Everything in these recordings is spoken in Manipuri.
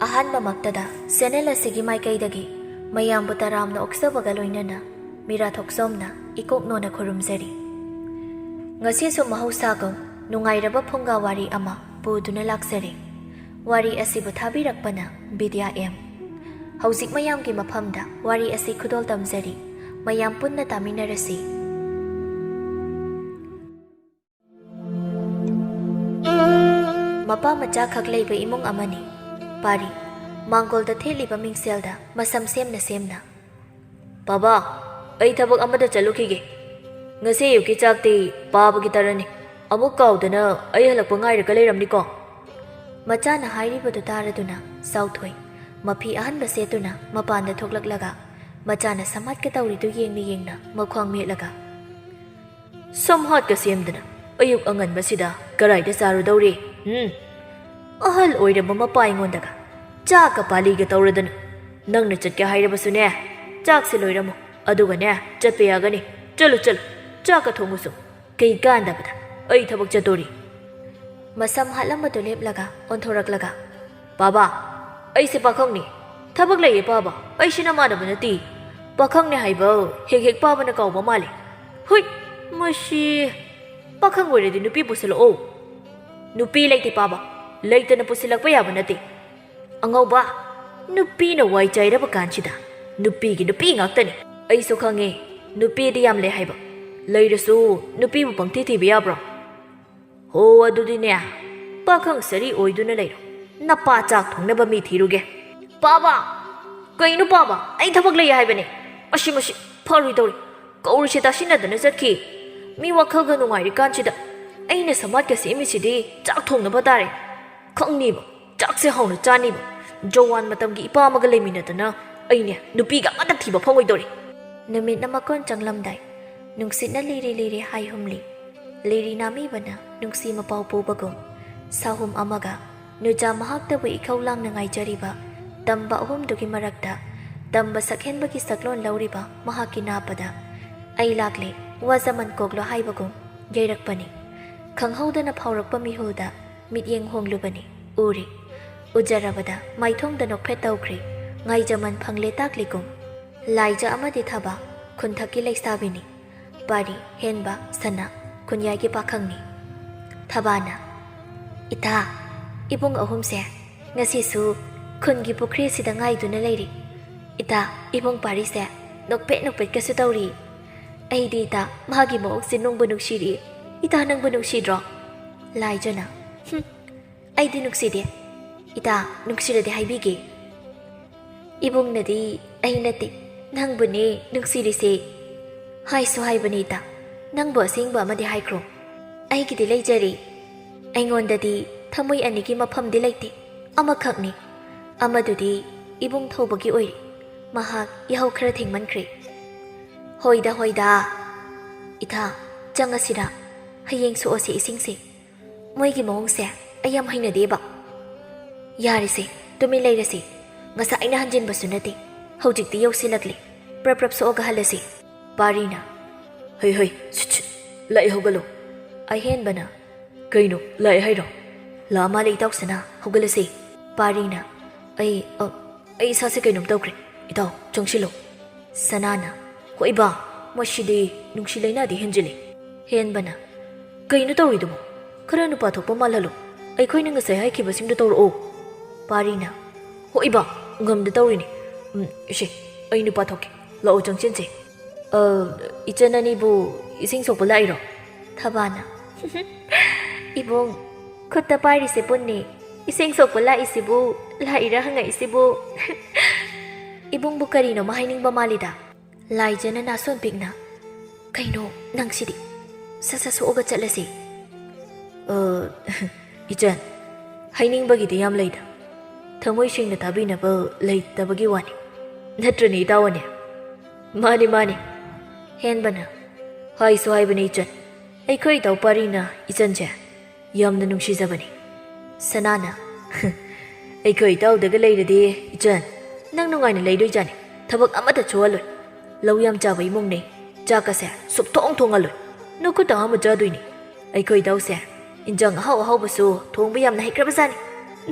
ꯑꯍꯥꯟꯕ ꯃꯛꯇꯗ ꯆꯦꯅꯦꯜ ꯑꯁꯤꯒꯤ ꯃꯥꯏꯀꯩꯗꯒꯤ ꯃꯌꯥꯝꯕꯨ ꯇꯔꯥꯝꯅ ꯑꯣꯛꯆꯕꯒ ꯂꯣꯏꯅꯅ ꯃꯤꯔꯥ ꯊꯣꯛꯆꯣꯝꯅ ꯏꯀꯣꯛꯅꯣꯅ ꯈꯨꯔꯨꯝꯖꯔꯤ꯫ ꯉꯁꯤꯁꯨ ꯃꯍꯧꯁꯥꯒꯨꯝ ꯅꯨꯡꯉꯥꯏꯔꯕ ꯐꯨꯡꯒꯥ ꯋꯥꯔꯤ ꯑꯃ ꯄꯨꯗꯨꯅ ꯂꯥꯛꯆꯔꯤ꯫ ꯋꯥꯔꯤ ꯑꯁꯤꯕꯨ ꯊꯥꯕꯤꯔꯛꯄꯅ ꯕꯤꯗ꯭ꯌꯥ ꯑꯦꯝ꯫ ꯍꯧꯖꯤꯛ ꯃꯌꯥꯝꯒꯤ ꯃꯐꯝꯗ ꯋꯥꯔꯤ ꯑꯁꯤ ꯈꯨꯗꯣꯜ ꯇꯝꯖꯔꯤ꯫ ꯃꯌꯥꯝ ꯄꯨꯟꯅ ꯇꯥꯃꯤꯟꯅꯔꯁꯤ꯫ ꯃꯄꯥ ꯃꯆꯥ ꯈꯛ ꯂꯩꯕ ꯏꯃꯨꯡ ꯑꯃꯅꯤ꯫ ꯄꯥꯔꯤ ꯃꯥꯡꯒꯣꯜꯗ ꯊꯦꯠꯂꯤꯕ ꯃꯤꯡꯁꯦꯜꯗ ꯃꯁꯝ ꯁꯦꯝꯅ ꯁꯦꯝꯅ ꯕꯥꯕꯥ, ꯑꯩ ꯊꯕꯛ ꯑꯃꯗ ꯆꯠꯂꯨꯈꯤꯒꯦ꯫ ꯉꯁꯤ ꯑꯌꯨꯛꯀꯤ ꯆꯥꯛꯇꯤ ꯄꯥꯕꯒꯤ ꯇꯔꯟꯅꯤ꯫ ꯑꯃꯨꯛ ꯀꯥꯎꯗꯅ ꯑꯩ ꯍꯜꯂꯛꯄ ꯉꯥꯏꯔꯒ ꯂꯩꯔꯝꯅꯤꯀꯣ꯫ ꯃꯆꯥꯅ ꯍꯥꯏꯔꯤꯕꯗꯨ ꯇꯥꯔꯗꯨꯅ ꯆꯥꯎꯊꯣꯏ ꯃꯐꯤ ꯑꯍꯟꯕ ꯁꯦꯠꯇꯨꯅ ꯃꯄꯥꯟꯗ ꯊꯣꯛꯂꯛꯂꯒ ꯃꯆꯥꯅ ꯁꯝꯍꯥꯠꯀ ꯇꯧꯔꯤꯗꯨ ꯌꯦꯡꯅ ꯃꯈ꯭ꯋꯥꯡ ꯃꯦꯠꯂꯒ ꯁꯝꯍꯥꯠꯀ ꯁꯦꯝꯗꯅ ꯑꯌꯨꯛ ꯑꯉꯟꯕꯁꯤꯗ ꯀꯔꯥꯏꯗ ꯆꯥꯔꯨꯗꯧꯔꯤ? ꯑꯍꯜ ꯑꯣꯏꯔꯕ ꯃꯄꯥ ꯑꯩꯉꯣꯟꯗꯒ ꯆꯥꯛꯀ ꯄꯥꯂꯤꯒ ꯇꯧꯔꯗꯅ ꯅꯪꯅ ꯆꯠꯀꯦ ꯍꯥꯏꯔꯕꯁꯨꯅꯦ, ꯆꯥꯛꯁꯦ ꯂꯣꯏꯔꯝꯃꯣ ꯑꯗꯨꯒꯅꯦ ꯆꯠꯄ ꯌꯥꯒꯅꯤ꯫ ꯆꯠꯂꯨ ꯆꯥꯛꯀ ꯊꯣꯡꯉꯨꯁꯨ ꯀꯩ ꯀꯥꯟꯗꯕꯗ ꯑꯩ ꯊꯕꯛ ꯆꯠꯇꯣꯔꯤ꯫ ꯃꯁꯝ ꯍꯥꯠꯂꯝꯕꯗꯨ ꯂꯦꯞꯂꯒ ꯑꯣꯟꯊꯣꯔꯛꯂꯒ ꯕꯥꯕꯥ, ꯑꯩꯁꯦ ꯄꯥꯈꯪꯅꯤ, ꯊꯕꯛ ꯂꯩꯌꯦ ꯄꯥꯕ, ꯑꯩꯁꯤꯅ ꯃꯥꯟꯅꯕ ꯅꯠꯇꯦ꯫ ꯄꯥꯈꯪꯅꯦ ꯍꯥꯏꯕ ꯍꯦꯛ ꯄꯥꯕꯅ ꯀꯥꯎꯕ ꯃꯥꯜꯂꯤ꯫ ꯍꯨꯏ ꯃꯁꯤ ꯄꯥꯈꯪ ꯑꯣꯏꯔꯗꯤ ꯅꯨꯄꯤ ꯄꯨꯁꯤꯜꯂꯛꯑꯣ꯫ ꯅꯨꯄꯤ ꯂꯩꯇꯦ ꯄꯥꯕ, ꯂꯩꯇꯅ ꯄꯨꯁꯤꯜꯂꯛꯄ ꯌꯥꯕ ꯅꯠꯇꯦ꯫ ꯑꯉꯧꯕ, ꯅꯨꯄꯤꯅ ꯋꯥꯏ ꯆꯥꯏꯔꯕ ꯀꯥꯟꯁꯤꯗ ꯅꯨꯄꯤ ꯉꯥꯛꯇꯅꯤ꯫ ꯑꯩꯁꯨ ꯈꯪꯉꯦ ꯅꯨꯄꯤꯗꯤ ꯌꯥꯝ ꯂꯩ ꯍꯥꯏꯕ, ꯂꯩꯔꯁꯨ ꯅꯨꯄꯤꯕꯨ ꯄꯪꯊꯤ ꯊꯤꯕ ꯌꯥꯕ꯭ꯔꯣ? ꯍꯣ ꯑꯗꯨꯗꯤꯅꯦ, ꯄꯥꯈꯪ ꯁꯔꯤ ꯑꯣꯏꯗꯨꯅ ꯂꯩꯔꯣ, ꯅꯄꯥ ꯆꯥꯛ ꯊꯣꯡꯅꯕ ꯃꯤ ꯊꯤꯔꯨꯒꯦ꯫ ꯄꯥꯕ, ꯀꯩꯅꯣ ꯄꯥꯕ, ꯑꯩ ꯊꯕꯛ ꯂꯩ ꯍꯥꯏꯕꯅꯦ꯫ ꯃꯁꯤ ꯐꯔꯣꯏꯗꯧꯔꯤ, ꯀꯧꯔꯤꯁꯤ ꯇꯥꯁꯤꯟꯅꯗꯅ ꯆꯠꯈꯤ꯫ ꯃꯤ ꯋꯥꯈꯜꯒ ꯅꯨꯡꯉꯥꯏꯔꯤꯀꯥꯟꯁꯤꯗ ꯑꯩꯅ ꯁꯃꯥꯠꯀ ꯁꯦꯝꯃꯤꯁꯤꯗꯤ ꯆꯥꯛ ꯊꯣꯡꯅꯕ ꯇꯥꯔꯦ꯫ ꯈꯪꯅꯤꯕ, ꯆꯥꯛꯁꯦ ꯍꯥꯎꯅ ꯆꯥꯅꯤꯕ꯫ ꯖꯋꯥꯟ ꯃꯇꯝꯒꯤ ꯏꯄꯥ ꯑꯃꯒ ꯂꯩꯃꯤꯟꯅꯗꯅ ꯑꯩꯅꯦ ꯅꯨꯄꯤꯒ ꯑꯃꯠꯇ ꯊꯤꯕ ꯐꯪꯉꯣꯏꯗꯧꯔꯤ꯫ ꯅꯨꯃꯤꯠꯅ ꯃꯀꯣꯟ ꯆꯪꯂꯝꯗꯥꯏ ꯅꯨꯡꯁꯤꯠꯅ ꯂꯤꯔꯤ ꯍꯥꯏꯍꯨꯝꯂꯤ, ꯂꯤꯔꯤ ꯅꯥꯃꯤꯕꯅ ꯅꯨꯡꯁꯤ ꯃꯄꯥꯎ ꯄꯨꯕꯒꯨꯝ ꯁꯥꯍꯨꯝ ꯑꯃꯒ ꯅꯨꯖꯥ ꯃꯍꯥꯛꯇꯕꯨ ꯏꯈꯧ ꯂꯥꯡꯅ ꯉꯥꯏꯖꯔꯤꯕ ꯇꯝꯕ ꯑꯍꯨꯝꯗꯨꯒꯤ ꯃꯔꯛꯇ ꯇꯝꯕ ꯁꯛꯍꯦꯟꯕꯒꯤ ꯁꯛꯂꯣꯟ ꯂꯧꯔꯤꯕ ꯃꯍꯥꯛꯀꯤ ꯅꯥꯄꯗ ꯑꯩ ꯂꯥꯛꯂꯦ ꯋꯥꯖꯃꯟ ꯀꯣꯛꯂꯣ ꯍꯥꯏꯕꯒꯨꯝ ꯌꯩꯔꯛꯄꯅꯤ꯫ ꯈꯪꯍꯧꯗꯅ ꯐꯥꯎꯔꯛꯄ ꯃꯤꯍꯨꯜꯗ ꯃꯤꯠꯌꯦꯡ ꯍꯣꯡꯂꯨꯕꯅꯤ꯫ ꯎꯔꯤ, ꯎꯖꯔꯕꯗ ꯃꯥꯏꯊꯣꯡꯗ ꯅꯣꯛꯐꯦꯠ ꯇꯧꯈ꯭ꯔꯦ꯫ ꯉꯥꯏꯖꯃꯟ ꯐꯪꯂꯦ ꯇꯥꯛꯂꯤꯒꯨꯝ ꯂꯥꯏꯖ ꯑꯃꯗꯤ ꯊꯕ ꯈꯨꯟꯊꯛꯀꯤ ꯂꯩꯁꯥꯕꯤꯅꯤ꯫ ꯄꯥꯔꯤ ꯍꯦꯟꯕ ꯁꯅꯥ ꯈꯨꯟꯌꯥꯏꯒꯤ ꯄꯥꯈꯪꯅꯤ꯫ ꯊꯕꯥꯅ ꯏꯇꯥ, ꯏꯕꯨꯡ ꯑꯍꯨꯝꯁꯦ ꯉꯁꯤꯁꯨ ꯈꯨꯟꯒꯤ ꯄꯨꯈ꯭ꯔꯤꯁꯤꯗ ꯉꯥꯏꯗꯨꯅ ꯂꯩꯔꯤ꯫ ꯏꯇꯥ, ꯏꯕꯨꯡ ꯄꯥꯔꯤꯁꯦ ꯅꯣꯛꯄꯦꯠꯀꯁꯨ ꯇꯧꯔꯤ꯫ ꯑꯩꯗꯤ ꯏꯇꯥ ꯃꯥꯒꯤ ꯃꯑꯣꯡꯁꯦ ꯅꯨꯡꯕꯨ ꯅꯨꯡꯁꯤꯔꯤ꯫ ꯏꯇꯥ ꯅꯪꯕꯨ ꯅꯨꯡꯁꯤꯗ꯭ꯔꯣ? ꯂꯥꯏꯖꯅ ꯑꯩꯗꯤ ꯅꯨꯡꯁꯤꯗꯦ꯫ ꯏꯇꯥ ꯅꯨꯡꯁꯤꯔꯗꯤ ꯍꯥꯏꯕꯤꯒꯦ꯫ ꯏꯕꯨꯡꯅꯗꯤ ꯑꯩ ꯅꯠꯇꯦ ꯅꯪꯕꯨꯅꯦ ꯅꯨꯡꯁꯤꯔꯤꯁꯦ꯫ ꯍꯥꯏꯁꯨ ꯍꯥꯏꯕꯅꯤ ꯏꯇꯥ, ꯅꯪꯕꯨ ꯑꯁꯦꯡꯕ ꯑꯃꯗꯤ ꯍꯥꯏꯈ꯭ꯔꯣ꯫ ꯑꯩꯒꯤꯗꯤ ꯂꯩꯖꯔꯤ꯫ ꯑꯩꯉꯣꯟꯗꯗꯤ ꯊꯃꯣꯏ ꯑꯅꯤꯒꯤ ꯃꯐꯝꯗꯤ ꯂꯩꯇꯦ, ꯑꯃꯈꯛꯅꯤ꯫ ꯑꯃꯗꯨꯗꯤ ꯏꯕꯨꯡ ꯊꯧꯕꯒꯤ ꯑꯣꯏꯔꯤ꯫ ꯃꯍꯥꯛ ꯌꯥꯍꯧ ꯈꯔ ꯊꯦꯡꯃꯟꯈ꯭ꯔꯦ꯫ ꯍꯣꯏꯗ ꯏꯊꯥ, ꯆꯪꯉꯁꯤꯔꯥ? ꯍꯌꯦꯡ ꯁꯣꯛꯑꯁꯤ ꯏꯁꯤꯡꯁꯦ꯫ ꯃꯣꯏꯒꯤ ꯃꯑꯣꯡꯁꯦ ꯑꯩ ꯌꯥꯝ ꯍꯩꯅꯗꯦꯕ꯫ ꯌꯥꯔꯤꯁꯦ, ꯇꯨꯃꯤꯟ ꯂꯩꯔꯁꯤ꯫ ꯉꯁꯥꯏ ꯑꯩꯅ ꯍꯟꯖꯤꯟꯕꯁꯨ ꯅꯠꯇꯦ, ꯍꯧꯖꯤꯛꯇꯤ ꯌꯧꯁꯤꯜꯂꯛꯂꯤ꯫ ꯄ꯭ꯔꯞ ꯁꯣꯛꯑꯒ ꯍꯜꯂꯁꯤ꯫ ꯄꯥꯔꯤꯅ ꯍꯩ ꯂꯥꯛꯑꯦ ꯍꯧꯒꯠꯂꯣ꯫ ꯑꯍꯦꯟꯕꯅ ꯀꯩꯅꯣ ꯂꯥꯛꯑꯦ ꯍꯥꯏꯔꯣ? ꯂꯥꯛꯑ ꯃꯥꯜꯂꯦ ꯏꯇꯥꯎꯁꯅꯥ, ꯍꯧꯒꯠꯂꯁꯤ꯫ ꯄꯥꯔꯤꯅ ꯑꯩ ꯏꯁꯥꯁꯦ ꯀꯩꯅꯣꯝ ꯇꯧꯈ꯭ꯔꯦ, ꯏꯇꯥꯎ ꯆꯪꯁꯤꯜꯂꯣ꯫ ꯁꯅꯥꯅ ꯍꯣꯏ ꯕꯥ, ꯃꯁꯤꯗꯤ ꯅꯨꯡꯁꯤ ꯂꯩꯅꯥꯗꯤ ꯍꯦꯟꯖꯤꯜꯂꯤ꯫ ꯍꯦꯟꯕꯅ ꯀꯩꯅꯣ ꯇꯧꯔꯤꯗꯨꯕꯣ? ꯈꯔ ꯅꯨꯄꯥ ꯊꯣꯛꯄ ꯃꯥꯜꯍꯜꯂꯣ꯫ ꯑꯩꯈꯣꯏꯅ ꯉꯁꯥꯏ ꯍꯥꯏꯈꯤꯕꯁꯤꯡꯗꯣ ꯇꯧꯔꯛꯑꯣ꯫ ꯄꯥꯔꯤꯅ ꯍꯣꯏ ꯕꯥ, ꯉꯝꯗ ꯇꯧꯔꯤꯅꯤ꯫ ꯏꯁꯦ, ꯑꯩ ꯅꯨꯄꯥ ꯊꯣꯛꯀꯦ, ꯂꯥꯛꯑꯣ ꯆꯪꯁꯤꯟꯁꯦ꯫ ꯏꯆꯟ ꯑꯅꯤꯕꯨ ꯏꯁꯤꯡ ꯁꯣꯛꯄ ꯂꯥꯛꯏꯔꯣ? ꯊꯕꯥꯅ ꯏꯕꯨꯡ, ꯈꯨꯠꯇ ꯄꯥꯏꯔꯤꯁꯦ ꯄꯨꯟꯅꯤ, ꯏꯁꯤꯡ ꯁꯣꯛꯄ ꯂꯥꯛꯏꯁꯤꯕꯨ ꯂꯥꯛꯏꯔ ꯍꯪꯉꯛꯏꯁꯤꯕꯨ ꯏꯕꯨꯡꯕꯨ ꯀꯔꯤꯅꯣꯃ ꯍꯥꯏꯅꯤꯡꯕ ꯃꯥꯜꯂꯤꯗ꯫ ꯂꯥꯏꯖꯅ ꯅꯥꯁꯣꯟ ꯄꯤꯛꯅ ꯀꯩꯅꯣ ꯅꯪꯁꯤꯗꯤ, ꯁꯠ ꯁꯣꯛꯑꯒ ꯆꯠꯂꯁꯤ꯫ ꯏꯆꯟ, ꯍꯥꯏꯅꯤꯡꯕꯒꯤꯗꯤ ꯌꯥꯝ ꯂꯩꯗ, ꯊꯃꯣꯏ ꯁꯦꯡꯅ ꯇꯥꯕꯤꯅꯕ ꯂꯩꯇꯕꯒꯤ ꯋꯥꯅꯤ꯫ ꯅꯠꯇ꯭ꯔꯅꯦ ꯏꯇꯥꯎꯑꯅꯦ? ꯃꯥꯅꯤ꯫ ꯍꯦꯟꯕꯅ ꯍꯥꯏꯁꯨ ꯍꯥꯏꯕꯅꯤ ꯏꯆꯟ, ꯑꯩꯈꯣꯏ ꯏꯇꯥꯎ ꯄꯥꯔꯤꯅ ꯏꯆꯟꯁꯦ ꯌꯥꯝꯅ ꯅꯨꯡꯁꯤꯖꯕꯅꯤ꯫ ꯁꯅꯥꯅ ꯑꯩꯈꯣꯏ ꯏꯇꯥꯎꯗꯒ ꯂꯩꯔꯗꯤ ꯏꯆꯟ ꯅꯪ ꯅꯨꯡꯉꯥꯏꯅ ꯂꯩꯗꯣꯏꯖꯥꯅꯤ꯫ ꯊꯕꯛ ꯑꯃꯠꯇ ꯁꯨꯍꯜꯂꯣꯏ꯫ ꯂꯧ ꯌꯥꯝ ꯆꯥꯕ ꯏꯃꯨꯡꯅꯤ, ꯆꯥꯛꯀꯁꯦ ꯁꯨꯛꯊꯣꯡ ꯊꯣꯡꯍꯜꯂꯣꯏ꯫ ꯅꯈꯨꯠꯇ ꯑꯃ ꯆꯥꯗꯣꯏꯅꯤ꯫ ꯑꯩꯈꯣꯏ ꯏꯇꯥꯎꯁꯦ ꯏꯟꯖꯥꯡ ꯑꯍꯥꯎꯕꯁꯨ ꯊꯣꯡꯕ ꯌꯥꯝꯅ ꯍꯩꯈ꯭ꯔꯕꯖꯥꯅꯤ꯫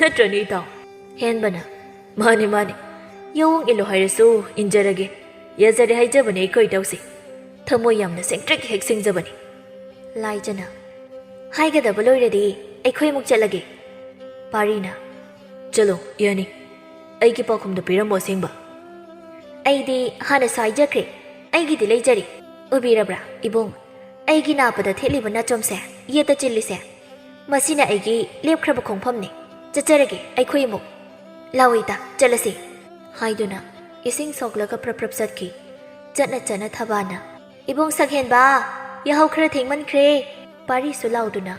ꯅꯠꯇ꯭ꯔꯅꯦ ꯏꯇꯥꯎ? ꯍꯦꯟꯕꯅ ꯃꯥꯅꯦ ꯃꯥꯅꯦ ꯌꯥꯋꯡ ꯏꯜꯂꯨ ꯍꯥꯏꯔꯁꯨ ꯏꯟꯖꯔꯒꯦ ꯌꯥꯖꯔꯦ ꯍꯥꯏꯖꯕꯅꯦ ꯑꯩꯈꯣꯏ ꯏꯇꯧꯁꯦ ꯊꯃꯣꯏ ꯌꯥꯝꯅ ꯁꯦꯡꯇ꯭ꯔꯤꯛ ꯍꯦꯛ ꯁꯤꯡꯖꯕꯅꯤ ꯂꯥꯏꯖꯅ ꯍꯥꯏꯒꯗꯕ ꯂꯣꯏꯔꯗꯤ ꯑꯩꯈꯣꯏ ꯑꯃꯨꯛ ꯆꯠꯂꯒꯦ ꯄꯥꯔꯤꯅ ꯆꯠꯂꯣ ꯌꯥꯅꯤ ꯑꯩꯒꯤ ꯄꯥꯎꯈꯨꯝꯗꯣ ꯄꯤꯔꯝꯃꯣ ꯑꯁꯦꯡꯕ ꯑꯩꯗꯤ ꯍꯥꯟꯅꯁꯨ ꯍꯥꯏꯖꯈ꯭ꯔꯦ ꯑꯩꯒꯤꯗꯤ ꯂꯩꯖꯔꯤ ꯎꯕꯤꯔꯕ꯭ꯔꯥ ꯏꯕꯨꯡ ꯑꯩꯒꯤ ꯅꯥꯄꯗ ꯊꯦꯠꯂꯤꯕ ꯅꯥꯆꯣꯝꯁꯦ ꯌꯦꯠꯇ ꯆꯤꯜꯂꯤꯁꯦ ꯃꯁꯤꯅ ꯑꯩꯒꯤ ꯂꯦꯞꯈ꯭ꯔꯕ ꯈꯣꯡꯐꯝꯅꯤ ꯆꯠꯆꯔꯒꯦ ꯑꯩꯈꯣꯏ ꯑꯃꯨꯛ ꯂꯥꯛꯑꯣ ꯏꯇꯥ ꯆꯠꯂꯁꯤ ꯍꯥꯏꯗꯨꯅ ꯏꯁꯤꯡ ꯁꯣꯛꯂꯒ ꯄ꯭ꯔꯞ ꯄ꯭ꯔꯞ ꯆꯠꯈꯤ ꯆꯠꯅ ꯆꯠꯅ ꯊꯕꯥꯅ ꯏꯕꯨꯡ ꯁꯛꯍꯦꯟꯕ ꯌꯥꯍꯧ ꯈꯔ ꯊꯦꯡꯃꯟꯈ꯭ꯔꯦ ꯄꯥꯔꯤꯁꯨ ꯂꯥꯎꯗꯨꯅ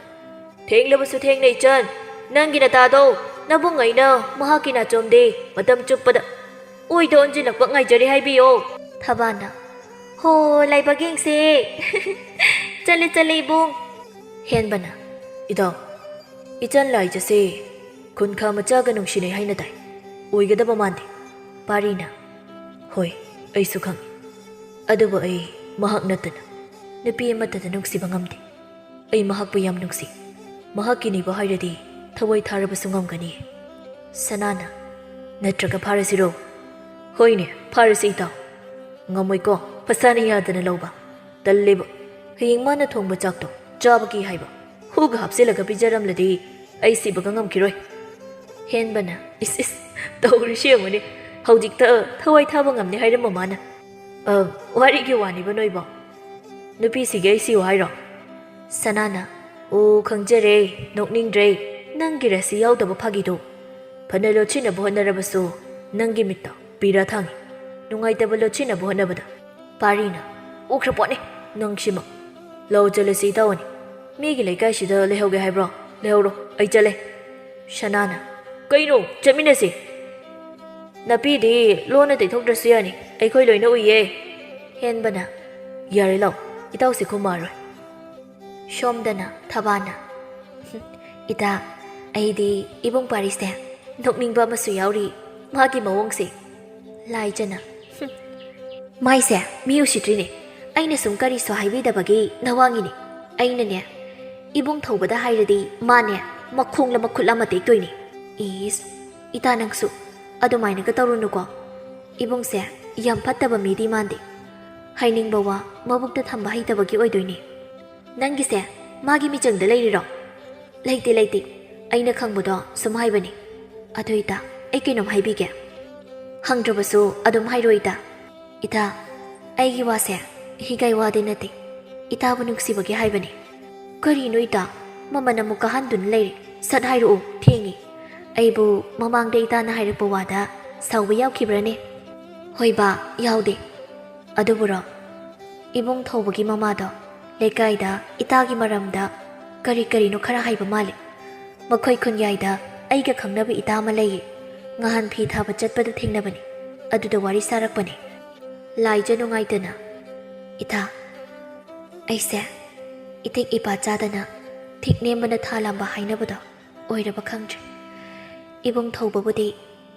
ꯊꯦꯡꯂꯕꯁꯨ ꯊꯦꯡꯅ ꯏꯆꯟ ꯅꯪꯒꯤ ꯅꯇꯥꯗꯣ ꯅꯕꯨꯡ ꯑꯩꯅ ꯃꯍꯥꯛꯀꯤ ꯅꯥꯆꯣꯝꯗꯤ ꯃꯇꯝ ꯆꯨꯞꯄꯗ ꯑꯣꯏꯗ ꯑꯣꯟꯁꯤꯜꯂꯛꯄ ꯉꯥꯏꯖꯔꯦ ꯍꯥꯏꯕꯤꯌꯣ ꯊꯕꯥꯅ ꯍꯣ ꯂꯥꯏꯕꯛ ꯌꯦꯡꯁꯦ ꯆꯠꯂꯦ ꯆꯠꯂꯦ ꯏꯕꯨꯡ ꯍꯦꯟꯕꯅ ꯏꯇꯥꯎ ꯏꯆꯟ ꯂꯥꯏꯖꯁꯦ ꯈꯨꯟꯈꯥ ꯃꯆꯥꯒ ꯅꯨꯡꯁꯤꯅꯩ ꯍꯥꯏꯅ ꯇꯥꯏ ꯑꯣꯏꯒꯗꯕ ꯃꯥꯟꯗꯦ ꯄꯥꯔꯤꯅ ꯍꯣꯏ ꯑꯩꯁꯨ ꯈꯪꯉꯤ ꯑꯗꯨꯕꯨ ꯑꯩ ꯃꯍꯥꯛ ꯅꯠꯇꯅ ꯅꯨꯄꯤ ꯑꯃꯠꯇꯗ ꯅꯨꯡꯁꯤꯕ ꯉꯝꯗꯦ ꯑꯩ ꯃꯍꯥꯛꯄꯨ ꯌꯥꯝ ꯅꯨꯡꯁꯤ ꯃꯍꯥꯛꯀꯤꯅꯤꯕ ꯍꯥꯏꯔꯗꯤ ꯊꯋꯥꯏ ꯊꯥꯔꯕꯁꯨ ꯉꯝꯒꯅꯤ ꯁꯅꯥꯅ ꯅꯠꯇ꯭ꯔꯒ ꯐꯥꯔꯁꯤꯔꯣ ꯍꯣꯏꯅꯦ ꯐꯥꯔꯁꯤ ꯏꯇꯥꯎ ꯉꯝꯃꯣꯏꯀꯣ ꯐꯁꯥꯅ ꯌꯥꯗꯅ ꯂꯧꯕ ꯇꯜꯂꯦꯕ ꯍꯌꯦꯡ ꯃꯥꯅ ꯊꯣꯡꯕ ꯆꯥꯛꯇꯣ ꯆꯥꯕꯒꯤ ꯍꯥꯏꯕ ꯍꯨꯒ ꯍꯥꯞꯆꯤꯜꯂꯒ ꯄꯤꯖꯔꯝꯂꯗꯤ ꯑꯩ ꯁꯤꯕꯒ ꯉꯝꯈꯤꯔꯣꯏ ꯍꯦꯟꯕꯅ ꯏꯁ ꯇꯧꯔꯤꯁꯤ ꯌꯦꯡꯉꯨꯅꯦ ꯍꯧꯖꯤꯛꯇ ꯊꯋꯥꯏ ꯊꯥꯕ ꯉꯝꯅꯤ ꯍꯥꯏꯔꯝꯕ ꯃꯥꯅ ꯋꯥꯔꯤꯒꯤ ꯋꯥꯅꯤꯕ ꯅꯣꯏꯕꯣ ꯅꯨꯄꯤꯁꯤꯒꯤ ꯑꯩ ꯁꯤꯌꯨ ꯍꯥꯏꯔꯣ ꯁꯅꯥꯅ ꯑꯣ ꯈꯪꯖꯔꯦ ꯅꯣꯛꯅꯤꯡꯗ꯭ꯔꯦ ꯅꯪꯒꯤ ꯔꯁꯤ ꯌꯥꯎꯗꯕ ꯐꯥꯒꯤꯗꯣ ꯐꯅ ꯂꯣꯠꯁꯤꯟꯅꯕ ꯍꯣꯠꯅꯔꯕꯁꯨ ꯅꯪꯒꯤ ꯃꯤꯠꯇ ꯄꯤꯔꯥ ꯊꯥꯡꯉꯤ ꯅꯨꯡꯉꯥꯏꯇꯕ ꯂꯣꯠꯁꯤꯟꯅꯕ ꯍꯣꯠꯅꯕꯗ ꯄꯥꯔꯤꯅ ꯎꯈ꯭ꯔ ꯄꯣꯠꯅꯤ ꯅꯪꯁꯤꯃ ꯂꯧ ꯆꯠꯂꯁꯤ ꯏꯇꯥꯎꯅꯤ ꯃꯤꯒꯤ ꯂꯩꯀꯥꯏꯁꯤꯗ ꯂꯩꯍꯧꯒꯦ ꯍꯥꯏꯕ꯭ꯔꯣ ꯂꯩꯍꯧꯔꯣ ꯑꯩ ꯆꯠꯂꯦ ꯁꯅꯥꯅ ꯀꯩꯅꯣ ꯆꯠꯃꯤꯟꯅꯁꯤ ꯅꯥꯄꯤꯗꯤ ꯂꯣꯟꯅ ꯇꯩꯊꯣꯛꯇ꯭ꯔꯁꯨ ꯌꯥꯅꯤ ꯑꯩꯈꯣꯏ ꯂꯣꯏꯅ ꯎꯏꯌꯦ ꯍꯦꯟꯕꯅ ꯌꯥꯔꯦ ꯂꯥꯎ ꯏꯇꯥꯎꯁꯤ ꯈꯨꯃꯥꯔꯣꯏ ꯁꯣꯝꯗꯅ ꯊꯕꯥꯅ ꯏꯇꯥ ꯑꯩꯗꯤ ꯏꯕꯨꯡ ꯄꯥꯔꯤꯁꯦ ꯅꯣꯛꯅꯤꯡꯕ ꯑꯃꯁꯨ ꯌꯥꯎꯔꯤ ꯃꯥꯒꯤ ꯃꯑꯣꯡꯁꯦ ꯂꯥꯏꯖꯅ ꯃꯥꯏꯁꯦ ꯃꯤ ꯎꯁꯤꯠꯇ꯭ꯔꯤꯅꯦ ꯑꯩꯅ ꯁꯨꯝ ꯀꯔꯤꯁꯨ ꯍꯥꯏꯕꯤꯗꯕꯒꯤ ꯅꯋꯥꯡꯏꯅꯦ ꯑꯩꯅꯅꯦ ꯏꯕꯨꯡ ꯊꯧꯕꯗ ꯍꯥꯏꯔꯗꯤ ꯃꯥꯅꯦ ꯃꯈꯣꯡꯂ ꯃꯈꯨꯠ ꯑꯃ ꯇꯦꯛꯇꯣꯏꯅꯤ ꯏꯁ ꯏꯇꯥ ꯅꯪꯁꯨ ꯑꯗꯨꯃꯥꯏꯅꯒ ꯇꯧꯔꯨꯅꯨꯀꯣ ꯏꯕꯨꯡꯁꯦ ꯌꯥꯝ ꯐꯠꯇꯕ ꯃꯤꯗꯤ ꯃꯥꯟꯗꯦ ꯍꯥꯏꯅꯤꯡꯕ ꯋꯥ ꯃꯕꯨꯛꯇ ꯊꯝꯕ ꯍꯩꯇꯕꯒꯤ ꯑꯣꯏꯗꯣꯏꯅꯤ ꯅꯪꯒꯤꯁꯦ ꯃꯥꯒꯤ ꯃꯤꯆꯪꯗ ꯂꯩꯔꯤꯔꯣ ꯂꯩꯇꯦ ꯂꯩꯇꯦ ꯑꯩꯅ ꯈꯪꯕꯗꯣ ꯁꯨꯝ ꯍꯥꯏꯕꯅꯤ ꯑꯗꯨ ꯏꯇꯥ ꯑꯩ ꯀꯩꯅꯣꯝ ꯍꯥꯏꯕꯤꯒꯦ ꯍꯪꯗ꯭ꯔꯕꯁꯨ ꯑꯗꯨꯝ ꯍꯥꯏꯔꯣ ꯏꯇꯥ ꯏꯇꯥ ꯑꯩꯒꯤ ꯋꯥꯁꯦ ꯍꯤꯒꯥꯏ ꯋꯥꯗꯤ ꯅꯠꯇꯦ ꯏꯇꯥꯕꯨ ꯅꯨꯡꯁꯤꯕꯒꯤ ꯍꯥꯏꯕꯅꯤ ꯀꯔꯤꯅꯣ ꯏꯇꯥ ꯃꯃꯜ ꯑꯃꯨꯛ ꯀꯥꯍꯟꯗꯨꯅ ꯂꯩꯔꯦ ꯁꯠ ꯍꯥꯏꯔꯛꯑꯣ ꯊꯦꯡꯉꯤ ꯑꯩꯕꯨ ꯃꯃꯥꯡꯗ ꯏꯇꯥꯅ ꯍꯥꯏꯔꯛꯄ ꯋꯥꯗ ꯁꯥꯎꯕ ꯌꯥꯎꯈꯤꯕ꯭ꯔꯅꯦ ꯍꯣꯏ ꯕꯥ ꯌꯥꯎꯗꯦ ꯑꯗꯨꯕꯨꯔꯣ ꯏꯕꯨꯡ ꯊꯧꯕꯒꯤ ꯃꯃꯥꯗꯣ ꯂꯩꯀꯥꯏꯗ ꯏꯇꯥꯒꯤ ꯃꯔꯝꯗ ꯀꯔꯤ ꯀꯔꯤꯅꯣ ꯈꯔ ꯍꯥꯏꯕ ꯃꯥꯜꯂꯦ ꯃꯈꯣꯏ ꯈꯨꯟꯌꯥꯏꯗ ꯑꯩꯒ ꯈꯪꯅꯕ ꯏꯇꯥ ꯑꯃ ꯂꯩꯌꯦ ꯉꯍꯥꯟ ꯐꯤ ꯊꯥꯕ ꯆꯠꯄꯗ ꯊꯦꯡꯅꯕꯅꯤ ꯑꯗꯨꯗ ꯋꯥꯔꯤ ꯁꯥꯔꯛꯄꯅꯤ ꯂꯥꯏꯖ ꯅꯨꯡꯉꯥꯏꯇꯅ ꯏꯇꯥ ꯑꯩꯁꯦ ꯏꯇꯤꯛ ꯏꯄꯥ ꯆꯥꯗꯅ ꯊꯤꯛ ꯅꯦꯝꯕꯅ ꯊꯥ ꯂꯥꯝꯕ ꯍꯥꯏꯅꯕꯗꯣ ꯑꯣꯏꯔꯕ ꯈꯪꯗ꯭ꯔꯦ ꯏꯕꯨꯡ ꯊꯧꯕꯕꯨꯗꯤ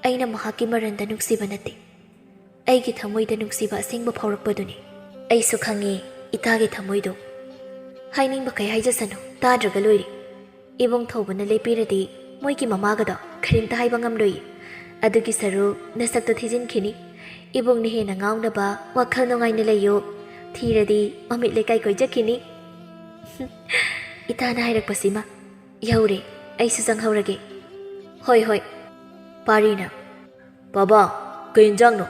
ꯑꯩꯅ ꯃꯍꯥꯛꯀꯤ ꯃꯔꯟꯗ ꯅꯨꯡꯁꯤꯕ ꯅꯠꯇꯦ ꯑꯩꯒꯤ ꯊꯃꯣꯏꯗ ꯅꯨꯡꯁꯤꯕ ꯑꯁꯦꯡꯕ ꯐꯥꯎꯔꯛꯄꯗꯨꯅꯤ ꯑꯩꯁꯨ ꯈꯪꯉꯤ ꯏꯇꯥꯒꯤ ꯊꯃꯣꯏꯗꯣ ꯍꯥꯏꯅꯤꯡꯕ ꯀꯩ ꯍꯥꯏꯖꯁꯅꯨ ꯇꯥꯗ꯭ꯔꯒ ꯂꯣꯏꯔꯦ ꯏꯕꯨꯡ ꯊꯧꯕꯅ ꯂꯦꯞꯄꯤꯔꯗꯤ ꯃꯣꯏꯒꯤ ꯃꯃꯥꯒꯗꯣ ꯀꯔꯤꯝꯇ ꯍꯥꯏꯕ ꯉꯝꯂꯣꯏꯌꯦ ꯑꯗꯨꯒꯤ ꯁꯔꯨꯛ ꯅꯁꯛꯇꯣ ꯊꯤꯖꯤꯟꯈꯤꯅꯤ ꯏꯕꯨꯡꯅ ꯍꯦꯟꯅ ꯉꯥꯎꯅꯕ ꯋꯥꯈꯜ ꯅꯨꯡꯉꯥꯏꯅ ꯂꯩꯌꯨ ꯊꯤꯔꯗꯤ ꯃꯃꯤꯠ ꯂꯩꯀꯥꯏ ꯀꯣꯏꯖꯈꯤꯅꯤ ꯏꯇꯥꯅ ꯍꯥꯏꯔꯛꯄꯁꯤꯃ ꯌꯧꯔꯦ ꯑꯩꯁꯨ ꯆꯪꯍꯧꯔꯒꯦ ꯍꯣꯏ ꯍꯣꯏ ꯄꯥꯔꯤꯅ ꯕꯥꯕꯥ ꯀꯩ ꯏꯟꯖꯥꯡꯅꯣ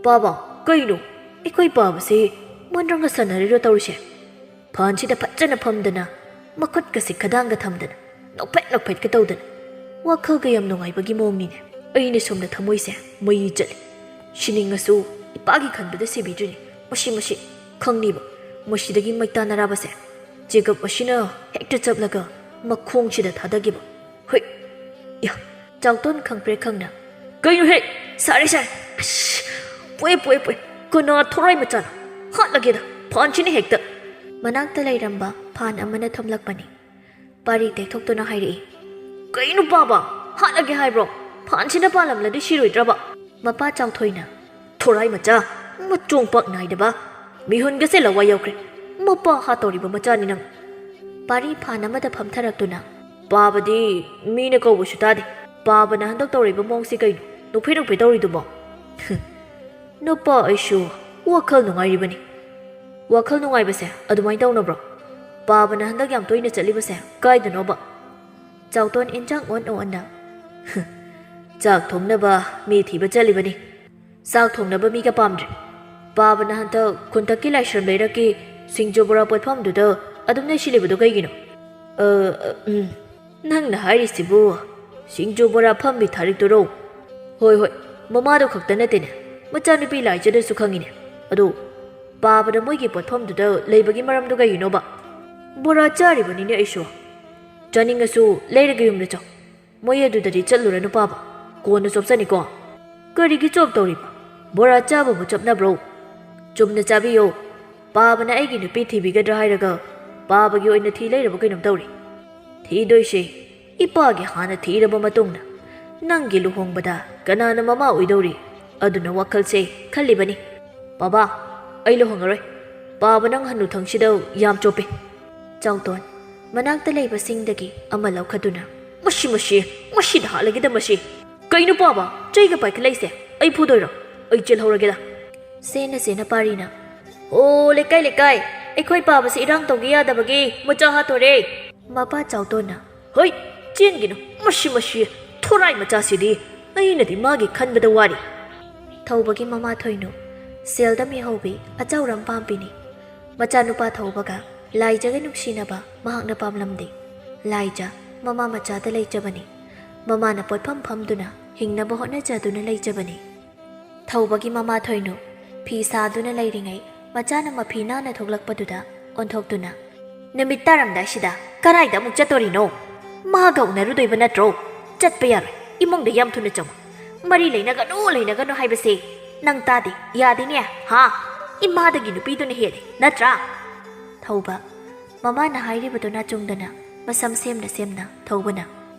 ꯕꯥꯕꯥ ꯀꯩꯅꯣ ꯑꯩꯈꯣꯏ ꯄꯥꯕꯁꯦ ꯃꯣꯟꯗ꯭ꯔꯪꯒ ꯁꯥꯟꯅꯔꯤꯔꯣ ꯇꯧꯔꯤꯁꯦ ꯐꯥꯟꯁꯤꯗ ꯐꯖꯅ ꯐꯝꯗꯅ ꯃꯈꯨꯠꯀꯁꯦ ꯈꯗꯥꯡꯒ ꯊꯝꯗꯅ ꯅꯣꯛꯐꯦꯠꯀ ꯇꯧꯗꯅ ꯋꯥꯈꯜꯒ ꯌꯥꯝ ꯅꯨꯡꯉꯥꯏꯕꯒꯤ ꯃꯑꯣꯡꯅꯤꯅꯦ ꯑꯩꯅ ꯁꯣꯝꯗ ꯊꯃꯣꯏꯁꯦ ꯃꯩ ꯆꯠꯂꯤ ꯁꯤꯅꯤꯡꯉꯁꯨ ꯏꯄꯥꯒꯤ ꯈꯟꯕꯗ ꯁꯤꯕꯤꯗ꯭ꯔꯤꯅꯤ ꯃꯁꯤ ꯈꯪꯅꯤꯕ ꯃꯁꯤꯗꯒꯤ ꯃꯩꯇꯥꯅꯔꯥꯕꯁꯦ ꯆꯦꯒꯞ ꯑꯁꯤꯅ ꯍꯦꯛꯇ ꯆꯞꯂꯒ ꯃꯈꯣꯡꯁꯤꯗ ꯊꯥꯗꯈꯤꯕ ꯍꯣꯏ ꯌꯥ ꯆꯥꯎꯇꯣꯟ ꯈꯪꯄ꯭ꯔꯦ ꯈꯪꯅ ꯀꯩꯅꯣ ꯍꯦꯛ ꯁꯥꯔꯦ ꯑꯁ ꯄꯣꯏ ꯀꯅꯥ ꯊꯣꯔꯥꯏ ꯃꯆꯥꯅ ꯍꯥꯠꯂꯒꯦꯗ ꯐꯥꯟꯁꯤꯅ ꯍꯦꯛꯇ ꯃꯅꯥꯛꯇ ꯂꯩꯔꯝꯕ ꯐꯥꯟ ꯑꯃꯅ ꯊꯝꯂꯛꯄꯅꯤ ꯄꯥꯔꯤ ꯇꯦꯛꯊꯣꯛꯇꯨꯅ ꯍꯥꯏꯔꯛꯏ ꯀꯩꯅꯣ ꯕꯥꯕꯥ ꯍꯥꯠꯂꯒꯦ ꯍꯥꯏꯕ꯭ꯔꯣ ꯐꯥꯟꯁꯤꯅ ꯄꯥꯜꯂꯝꯂꯗꯤ ꯁꯤꯔꯣꯏꯗ꯭ꯔꯕ ꯃꯄꯥ ꯆꯥꯎꯊꯣꯏꯅ ꯊꯣꯔꯥꯏ ꯃꯆꯥ ꯃꯆꯣꯡ ꯄꯥꯛ ꯅꯥꯏꯗꯕ ꯃꯤꯍꯨꯟꯒꯁꯦ ꯂꯋꯥꯏ ꯌꯧꯈ꯭ꯔꯦ ꯃꯄꯥ ꯍꯥꯠꯇꯧꯔꯤꯕ ꯃꯆꯥꯅꯤ ꯅꯪ ꯄꯥꯔꯤ ꯐꯥꯟ ꯑꯃꯗ ꯐꯝꯊꯔꯛꯇꯨꯅ ꯄꯥꯕꯗꯤ ꯃꯤꯅ ꯀꯧꯕꯁꯨ ꯇꯥꯗꯦ ꯄꯥꯕꯅ ꯍꯟꯗꯛ ꯇꯧꯔꯤꯕ ꯃꯑꯣꯡꯁꯤ ꯀꯩꯅꯣ ꯅꯨꯡꯐꯦ ꯇꯧꯔꯤꯗꯨꯕꯣ ꯅꯨꯄꯥ ꯑꯩꯁꯨ ꯋꯥꯈꯜ ꯅꯨꯡꯉꯥꯏꯔꯤꯕꯅꯤ ꯋꯥꯈꯜ ꯅꯨꯡꯉꯥꯏꯕꯁꯦ ꯑꯗꯨꯃꯥꯏꯅ ꯇꯧꯅꯕ꯭ꯔꯣ ꯄꯥꯕꯅ ꯍꯟꯗꯛ ꯌꯥꯝ ꯇꯣꯏꯅ ꯆꯠꯂꯤꯕꯁꯦ ꯀꯥꯏꯗꯅꯣꯕ ꯆꯥꯎꯇꯣꯟ ꯏꯟꯖꯥꯡ ꯑꯣꯟꯅ ꯆꯥꯛ ꯊꯣꯡꯅꯕ ꯃꯤ ꯊꯤꯕ ꯆꯠꯂꯤꯕꯅꯤ ꯆꯥꯛ ꯊꯣꯡꯅꯕ ꯃꯤꯒ ꯄꯥꯝꯗ꯭ꯔꯦ ꯄꯥꯕꯅ ꯍꯟꯗꯛ ꯈꯨꯟꯇꯛꯀꯤ ꯂꯥꯏꯁ꯭ꯔꯝ ꯂꯩꯔꯛꯀꯤ ꯁꯤꯡꯖꯨ ꯕꯣꯔꯥ ꯄꯣꯠꯐꯝꯗꯨꯗ ꯑꯗꯨꯝ ꯂꯩꯁꯤꯜꯂꯤꯕꯗꯣ ꯀꯩꯒꯤꯅꯣ ꯅꯪꯅ ꯍꯥꯏꯔꯤꯁꯤꯕꯨ ꯁꯤꯡꯖꯨ ꯕꯣꯔꯥ ꯐꯝꯕꯤ ꯊꯥꯔꯤꯛꯇꯨꯔꯣ ꯍꯣꯏ ꯃꯃꯥꯗꯣ ꯈꯛꯇ ꯅꯠꯇꯦꯅꯦ ꯃꯆꯥꯅꯨꯄꯤ ꯂꯥꯏꯖꯗꯁꯨ ꯈꯪꯉꯤꯅꯦ ꯑꯗꯣ ꯄꯥꯕꯗ ꯃꯣꯏꯒꯤ ꯄꯣꯠꯐꯝꯗꯨꯗ ꯂꯩꯕꯒꯤ ꯃꯔꯝꯗꯣ ꯀꯩꯒꯤꯅꯣꯕ ꯕꯣꯔꯥ ꯆꯥꯔꯤꯕꯅꯤꯅꯦ ꯑꯩꯁꯨ ꯆꯥꯅꯤꯡꯉꯁꯨ ꯂꯩꯔꯒ ꯌꯨꯝꯗ ꯆꯥꯎ ꯃꯣꯏ ꯑꯗꯨꯗꯗꯤ ꯆꯠꯂꯨꯔꯅꯨ ꯄꯥꯕ ꯀꯣꯟꯅ ꯆꯣꯞꯆꯅꯤꯀꯣ ꯀꯔꯤꯒꯤ ꯆꯣꯞ ꯇꯧꯔꯤꯕ ꯕꯣꯔꯥ ꯆꯥꯕꯕꯨ ꯆꯞꯅꯕ꯭ꯔꯣ ꯆꯨꯝꯅ ꯆꯥꯕꯤꯌꯣ ꯄꯥꯕꯅ ꯑꯩꯒꯤ ꯅꯨꯄꯤ ꯊꯤꯕꯤꯒꯗ꯭ꯔꯥ ꯍꯥꯏꯔꯒ ꯄꯥꯕꯒꯤ ꯑꯣꯏꯅ ꯊꯤ ꯂꯩꯔꯕ ꯀꯩꯅꯣꯝ ꯇꯧꯔꯤ ꯊꯤꯗꯣꯏꯁꯦ ꯏꯄꯥꯒꯤ ꯍꯥꯟꯅ ꯊꯤꯔꯕ ꯃꯇꯨꯡꯗ ꯅꯪꯒꯤ ꯂꯨꯍꯣꯡꯕꯗ ꯀꯅꯥꯅ ꯃꯃꯥ ꯑꯣꯏꯗꯧꯔꯤ ꯑꯗꯨꯅ ꯋꯥꯈꯜꯁꯦ ꯈꯜꯂꯤꯕꯅꯤ ꯕꯥꯕꯥ ꯑꯩ ꯂꯨꯍꯣꯡꯉꯔꯣꯏ ꯄꯥꯕ ꯅꯪ ꯍꯟꯅꯨꯊꯪꯁꯤꯗ ꯌꯥꯝ ꯆꯣꯞꯄꯦ ꯆꯥꯎꯇꯣꯟ ꯃꯅꯥꯛꯇ ꯂꯩꯕꯁꯤꯡꯗꯒꯤ ꯑꯃ ꯂꯧꯈꯠꯇꯨꯅ ꯃꯁꯤꯗ ꯍꯥꯠꯂꯒꯦꯗ ꯃꯁꯤ ꯀꯩꯅꯣ ꯄꯥꯕ ꯆꯩꯒ ꯄꯥꯏꯈꯠꯂꯛꯏꯁꯦ ꯑꯩ ꯐꯨꯗꯣꯏꯔꯣ ꯑꯩ ꯆꯦꯜꯍꯧꯔꯒꯦꯗ ꯆꯦꯅ ꯄꯥꯔꯤꯅ ꯑꯣ ꯂꯩꯀꯥꯏ ꯑꯩꯈꯣꯏ ꯄꯥꯕꯁꯤ ꯏꯔꯥꯡ ꯇꯧꯒꯦ ꯌꯥꯗꯕꯒꯤ ꯃꯆꯥ ꯍꯥꯠꯇꯣꯔꯦ ꯃꯄꯥ ꯆꯥꯎꯇꯣꯟꯅ ꯍꯣꯏ ꯆꯦꯟꯒꯤꯅꯨ ꯃꯁꯤ ꯊꯣꯔꯥꯏ ꯃꯆꯥꯁꯤꯗꯤ ꯑꯩꯅꯗꯤ ꯃꯥꯒꯤ ꯈꯟꯕꯗ ꯋꯥꯔꯤ ꯊꯧꯕꯒꯤ ꯃꯃꯥ ꯊꯣꯏꯅꯨ ꯁꯦꯜꯗ ꯃꯤꯍꯧꯕꯤ ꯑꯆꯧꯔꯝ ꯄꯥꯝꯕꯤꯅꯤ ꯃꯆꯥꯅꯨꯄꯥ ꯊꯧꯕꯒ ꯂꯥꯏꯖꯒ ꯅꯨꯡꯁꯤꯅꯕ ꯃꯍꯥꯛꯅ ꯄꯥꯝꯂꯝꯗꯦ ꯂꯥꯏꯖ ꯃꯃꯥ ꯃꯆꯥꯗ ꯂꯩꯖꯕꯅꯤ ꯃꯃꯥꯅ ꯄꯣꯠꯐꯝ ꯐꯝꯗꯨꯅ ꯍꯤꯡꯅꯕ ꯍꯣꯠꯅꯖꯗꯨꯅ ꯂꯩꯖꯕꯅꯤ ꯊꯧꯕꯒꯤ ꯃꯃꯥ ꯊꯣꯏꯅꯨ ꯐꯤ ꯁꯥꯗꯨꯅ ꯂꯩꯔꯤꯉꯩ ꯃꯆꯥꯅ ꯃꯐꯤ ꯅꯥꯟꯅ ꯊꯣꯛꯂꯛꯄꯗꯨꯗ ꯑꯣꯟꯊꯣꯛꯇꯨꯅ ꯅꯨꯃꯤꯠ ꯇꯥꯔꯝꯗꯥꯏꯁꯤꯗ ꯀꯔꯥꯏꯗ ꯑꯃꯨꯛ ꯆꯠꯇꯣꯔꯤꯅꯣ ꯃꯥꯒ ꯎꯅꯔꯨꯗꯣꯏꯕ ꯅꯠꯇ꯭ꯔꯣ ꯆꯠꯄ ꯌꯥꯔꯣꯏ ꯏꯃꯨꯡꯗ ꯌꯥꯝ ꯊꯨꯅ ꯆꯪꯉꯨ ꯃꯔꯤ ꯂꯩꯅꯒꯅꯨ ꯍꯥꯏꯕꯁꯦ ꯅꯪ ꯇꯥꯗꯦ ꯌꯥꯗꯦꯅꯦ ꯍꯥ ꯏꯃꯥꯗꯒꯤ ꯅꯨꯄꯤꯗꯨꯅ ꯍꯦꯜꯂꯦ ꯅꯠꯇ꯭ꯔꯥ ꯊꯧꯕ ꯃꯃꯥꯅ ꯍꯥꯏꯔꯤꯕꯗꯨ ꯅꯥꯆꯨꯡꯗꯅ ꯃꯁꯝ ꯁꯦꯝꯅ ꯊꯧꯕꯅ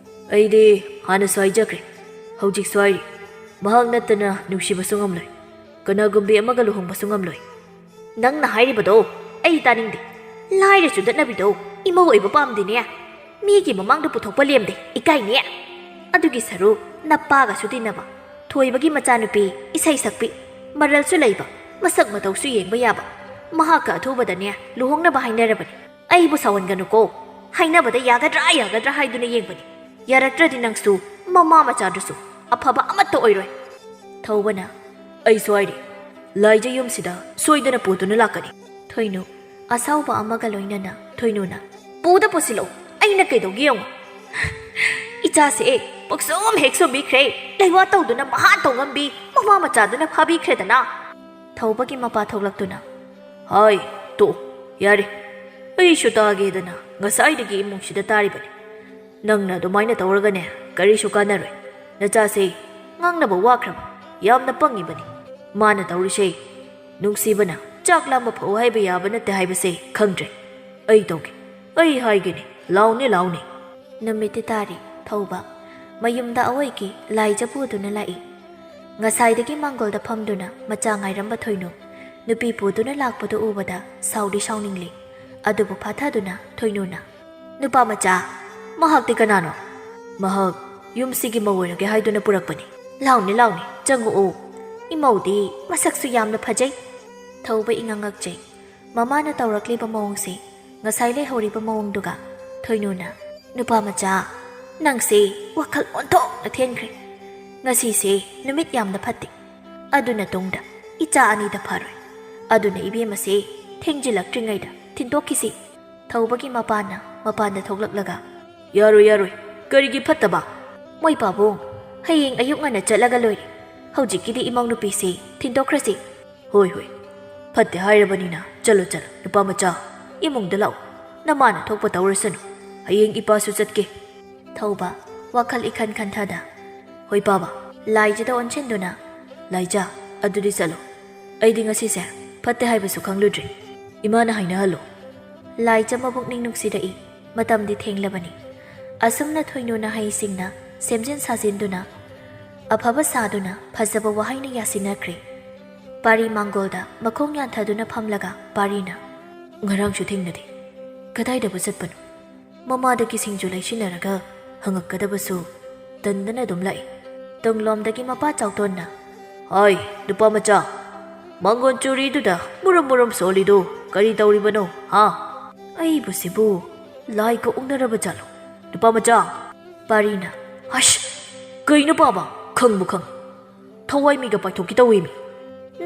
ꯑꯩꯗꯤ ꯍꯥꯟꯅꯁꯨ ꯍꯥꯏꯖꯈ꯭ꯔꯦ ꯍꯧꯖꯤꯛꯁꯨ ꯍꯥꯏꯔꯤ ꯃꯍꯥꯛ ꯅꯠꯇꯅ ꯅꯨꯡꯁꯤꯕꯁꯨ ꯉꯝꯂꯣꯏ ꯀꯅꯥꯒꯨꯝꯕꯤ ꯑꯃꯒ ꯂꯨꯍꯣꯡꯕꯁꯨ ꯉꯝꯂꯣꯏ ꯅꯪꯅ ꯍꯥꯏꯔꯤꯕꯗꯣ ꯑꯩ ꯇꯥꯅꯤꯡꯗꯦ ꯂꯥꯏꯔ ꯆꯨꯗꯠꯅꯕꯤꯗꯣ ꯏꯃꯧ ꯑꯣꯏꯕ ꯄꯥꯝꯗꯦꯅꯦ ꯃꯤꯒꯤ ꯃꯃꯥꯡꯗ ꯄꯨꯊꯣꯛꯄ ꯂꯦꯝꯗꯦ ꯏꯀꯥꯏꯅꯦ ꯑꯗꯨꯒꯤ ꯁꯔꯨꯛ ꯅꯄꯥꯒꯁꯨ ꯇꯤꯟꯅꯕ ꯊꯣꯏꯕꯒꯤ ꯃꯆꯥꯅꯨꯄꯤ ꯏꯁꯩ ꯁꯛꯄꯤ ꯃꯔꯜꯁꯨ ꯂꯩꯕ ꯃꯁꯛ ꯃꯇꯧꯁꯨ ꯌꯦꯡꯕ ꯌꯥꯕ ꯃꯍꯥꯛꯀ ꯑꯊꯨꯕꯗꯅꯦ ꯂꯨꯍꯣꯡꯅꯕ ꯍꯥꯏꯅꯔꯕꯅꯤ ꯑꯩꯕꯨ ꯁꯥꯎꯍꯟꯒꯅꯨꯀꯣ ꯍꯥꯏꯅꯕꯗ ꯌꯥꯒꯗ꯭ꯔꯥ ꯍꯥꯏꯗꯨꯅ ꯌꯦꯡꯕꯅꯤ ꯌꯥꯔꯛꯇ꯭ꯔꯗꯤ ꯅꯪꯁꯨ ꯃꯃꯥ ꯃꯆꯥꯗꯨꯁꯨ ꯑꯐꯕ ꯑꯃꯠꯇ ꯑꯣꯏꯔꯣꯏ ꯊꯧꯕꯅ ꯑꯩꯁꯨ ꯍꯥꯏꯔꯤ ꯂꯥꯏꯖ ꯌꯨꯝꯁꯤꯗ ꯁꯣꯏꯗꯅ ꯄꯨꯗꯨꯅ ꯂꯥꯛꯀꯅꯤ ꯊꯣꯏꯅꯨ ꯑꯁꯥꯎꯕ ꯑꯃꯒ ꯂꯣꯏꯅꯅ ꯊꯣꯏꯅꯨꯅ ꯄꯨꯗ ꯄꯨꯁꯤꯜꯂꯛꯎ ꯑꯩꯅ ꯀꯩꯗꯧꯒꯦ ꯌꯦꯡꯉꯨ ꯏꯆꯥꯁꯦ ꯄꯛꯁꯨꯝ ꯍꯦꯛ ꯁꯨꯝꯕꯤꯈ꯭ꯔꯦ ꯂꯩꯋꯥ ꯇꯧꯗꯨꯅ ꯃꯍꯥꯟ ꯇꯧꯉꯝꯕꯤ ꯃꯃꯥ ꯃꯆꯥꯗꯨꯅ ꯐꯥꯕꯤꯈ꯭ꯔꯦꯗꯅ ꯊꯧꯕꯒꯤ ꯃꯄꯥ ꯊꯣꯛꯂꯛꯇꯨꯅ ꯍꯥꯏ ꯇꯣꯛ ꯌꯥꯔꯦ ꯑꯩꯁꯨ ꯇꯥꯒꯦꯗꯅ ꯉꯁꯥꯏꯗꯒꯤ ꯏꯃꯨꯡꯁꯤꯗ ꯇꯥꯔꯤꯕꯅꯤ ꯅꯪꯅ ꯑꯗꯨꯃꯥꯏꯅ ꯇꯧꯔꯒꯅꯦ ꯀꯔꯤꯁꯨ ꯀꯥꯟꯅꯔꯣꯏ ꯅꯆꯥꯁꯦ ꯉꯥꯡꯅꯕ ꯋꯥꯈ꯭ꯔꯕ ꯌꯥꯝꯅ ꯄꯪꯉꯤꯕꯅꯤ ꯃꯥꯅ ꯇꯧꯔꯤꯁꯦ ꯅꯨꯡꯁꯤꯕꯅ ꯆꯥꯛ ꯂꯥꯝꯕ ꯐꯥꯎ ꯍꯥꯏꯕ ꯌꯥꯕ ꯅꯠꯇꯦ ꯍꯥꯏꯕꯁꯦ ꯈꯪꯗ꯭ꯔꯦ ꯑꯩ ꯇꯧꯒꯦ ꯑꯩ ꯍꯥꯏꯒꯦꯅꯦ ꯂꯥꯎꯅꯦ ꯅꯨꯃꯤꯠꯇꯤ ꯇꯥꯔꯤ ꯊꯧꯕ ꯃꯌꯨꯝꯗ ꯑꯋꯣꯏꯒꯤ ꯂꯥꯏꯖ ꯄꯨꯗꯨꯅ ꯂꯥꯛꯏ ꯉꯁꯥꯏꯗꯒꯤ ꯃꯥꯡꯒꯣꯜꯗ ꯐꯝꯗꯨꯅ ꯃꯆꯥ ꯉꯥꯏꯔꯝꯕ ꯊꯣꯏꯅꯨ ꯅꯨꯄꯤ ꯄꯨꯗꯨꯅ ꯂꯥꯛꯄꯗꯨ ꯎꯕꯗ ꯁꯥꯎꯗꯤ ꯁꯥꯎꯅꯤꯡꯂꯤ ꯑꯗꯨꯕꯨ ꯐꯥꯊꯗꯨꯅ ꯊꯣꯏꯅꯨꯅ ꯅꯨꯄꯥ ꯃꯆꯥ ꯃꯍꯥꯛꯇꯤ ꯀꯅꯥꯅꯣ ꯃꯍꯥꯛ ꯌꯨꯝꯁꯤꯒꯤ ꯃꯧ ꯑꯣꯏꯔꯒꯦ ꯍꯥꯏꯗꯨꯅ ꯄꯨꯔꯛꯄꯅꯤ ꯂꯥꯎꯅꯦ ꯆꯪꯉꯛꯎ ꯏꯃꯧꯗꯤ ꯃꯁꯛꯁꯨ ꯌꯥꯝꯅ ꯐꯖꯩ ꯊꯧꯕ ꯏꯉꯛꯆꯩ ꯃꯃꯥꯅ ꯇꯧꯔꯛꯂꯤꯕ ꯃꯑꯣꯡꯁꯦ ꯉꯁꯥꯏ ꯂꯩꯍꯧꯔꯤꯕ ꯃꯑꯣꯡꯗꯨꯒ ꯊꯣꯏꯅꯨꯅ ꯅꯨꯄꯥ ꯃꯆꯥ ꯅꯪꯁꯦ ꯋꯥꯈꯜ ꯑꯣꯟꯊꯣꯛꯅ ꯊꯦꯟꯈ꯭ꯔꯦ ꯉꯁꯤꯁꯦ ꯅꯨꯃꯤꯠ ꯌꯥꯝꯅ ꯐꯠꯇꯦ ꯑꯗꯨꯅ ꯇꯨꯡꯗ ꯏꯆꯥ ꯑꯅꯤꯗ ꯐꯔꯣꯏ ꯑꯗꯨꯅ ꯏꯕꯦꯝꯃꯁꯦ ꯊꯦꯡꯖꯤꯜꯂꯛꯇ꯭ꯔꯤꯉꯩꯗ ꯊꯤꯟꯗꯣꯛꯈꯤꯁꯤ ꯊꯧꯕꯒꯤ ꯃꯄꯥꯅ ꯃꯄꯥꯟꯗ ꯊꯣꯛꯂꯛꯂꯒ ꯌꯥꯔꯣꯏ ꯀꯔꯤꯒꯤ ꯐꯠꯇꯕ ꯃꯣꯏ ꯄꯥꯕꯨꯡ ꯍꯌꯦꯡ ꯑꯌꯨꯛ ꯉꯟꯅ ꯆꯠꯂꯒ ꯂꯣꯏꯔꯦ ꯍꯧꯖꯤꯛꯀꯤꯗꯤ ꯏꯃꯧ ꯅꯨꯄꯤꯁꯤ ꯊꯤꯟꯗꯣꯛꯈ꯭ꯔꯁꯤ ꯍꯣꯏ ꯐꯠꯇꯦ ꯍꯥꯏꯔꯕꯅꯤꯅ ꯆꯠꯂꯣ ꯅꯨꯄꯥ ꯃꯆꯥ ꯏꯃꯨꯡꯗ ꯂꯥꯛꯎ ꯅꯃꯥꯅ ꯊꯣꯛꯄ ꯇꯧꯔꯁꯅꯨ ꯍꯌꯦꯡ ꯏꯄꯥꯁꯨ ꯆꯠꯀꯦ ꯊꯧꯕ ꯋꯥꯈꯜ ꯏꯈꯟ ꯈꯟꯊꯗ ꯍꯣꯏ ꯄꯥꯕ ꯂꯥꯏꯖꯗ ꯑꯣꯟꯁꯤꯟꯗꯨꯅ ꯂꯥꯏꯖ ꯑꯗꯨꯗꯤ ꯆꯠꯂꯣ ꯑꯩꯗꯤ ꯉꯁꯤꯁꯦ ꯐꯠꯇꯦ ꯍꯥꯏꯕꯁꯨ ꯈꯪꯂꯨꯗ꯭ꯔꯤ ꯏꯃꯥꯅ ꯍꯥꯏꯅꯍꯜꯂꯣ ꯂꯥꯏꯖ ꯃꯕꯨꯛꯅꯤꯡ ꯅꯨꯡꯁꯤꯔꯛꯏ ꯃꯇꯝꯗꯤ ꯊꯦꯡꯂꯕꯅꯤ ꯑꯁꯨꯝꯅ ꯊꯣꯏꯅꯨꯅ ꯍꯩꯁꯤꯡꯅ ꯁꯦꯝꯖꯤꯟ ꯁꯥꯖꯤꯟꯗꯨꯅ ꯑꯐꯕ ꯁꯥꯗꯨꯅ ꯐꯖꯕ ꯋꯥꯍꯩꯅ ꯌꯥꯁꯤꯟꯅꯈ꯭ꯔꯦ ꯄꯥꯔꯤ ꯃꯥꯡꯒꯣꯜꯗ ꯃꯈꯣꯡ ꯌꯥꯟꯊꯗꯨꯅ ꯐꯝꯂꯒ ꯄꯥꯔꯤꯅ ꯉꯔꯥꯡꯁꯨ ꯊꯦꯡꯅꯗꯦ ꯀꯗꯥꯏꯗꯕꯨ ꯆꯠꯄꯅꯣ ꯃꯃꯥꯗꯒꯤ ꯁꯤꯡꯖꯨ ꯂꯩꯁꯤꯟꯅꯔꯒ ꯍꯪꯉꯛꯀꯗꯕꯁꯨ ꯇꯟꯗꯅ ꯑꯗꯨꯝ ꯂꯥꯛꯏ ꯇꯨꯡꯂꯣꯝꯗꯒꯤ ꯃꯄꯥ ꯆꯥꯎꯇꯣꯟꯅ ꯍꯣꯏ ꯅꯨꯄꯥ ꯃꯆꯥ ꯃꯪꯒꯣꯟ ꯆꯨꯔꯤꯗꯨꯗ ꯃꯨꯔꯨꯝ ꯁꯣꯜꯂꯤꯗꯨ ꯀꯔꯤ ꯇꯧꯔꯤꯕꯅꯣ ꯍꯥ ꯑꯩꯕꯨ ꯁꯤꯕꯨ ꯂꯥꯏꯒ ꯎꯛꯅꯔꯕ ꯖꯥꯠꯂꯣ ꯅꯨꯄꯥ ꯃꯆꯥ ꯄꯥꯔꯤꯅ ꯑꯁ ꯀꯩꯅꯣ ꯄꯥꯕ ꯈꯪꯕꯨ ꯈꯪ ꯊꯋꯥꯏ ꯃꯤꯒ ꯄꯥꯏꯊꯣꯛꯀꯦ ꯇꯧꯏꯃꯤ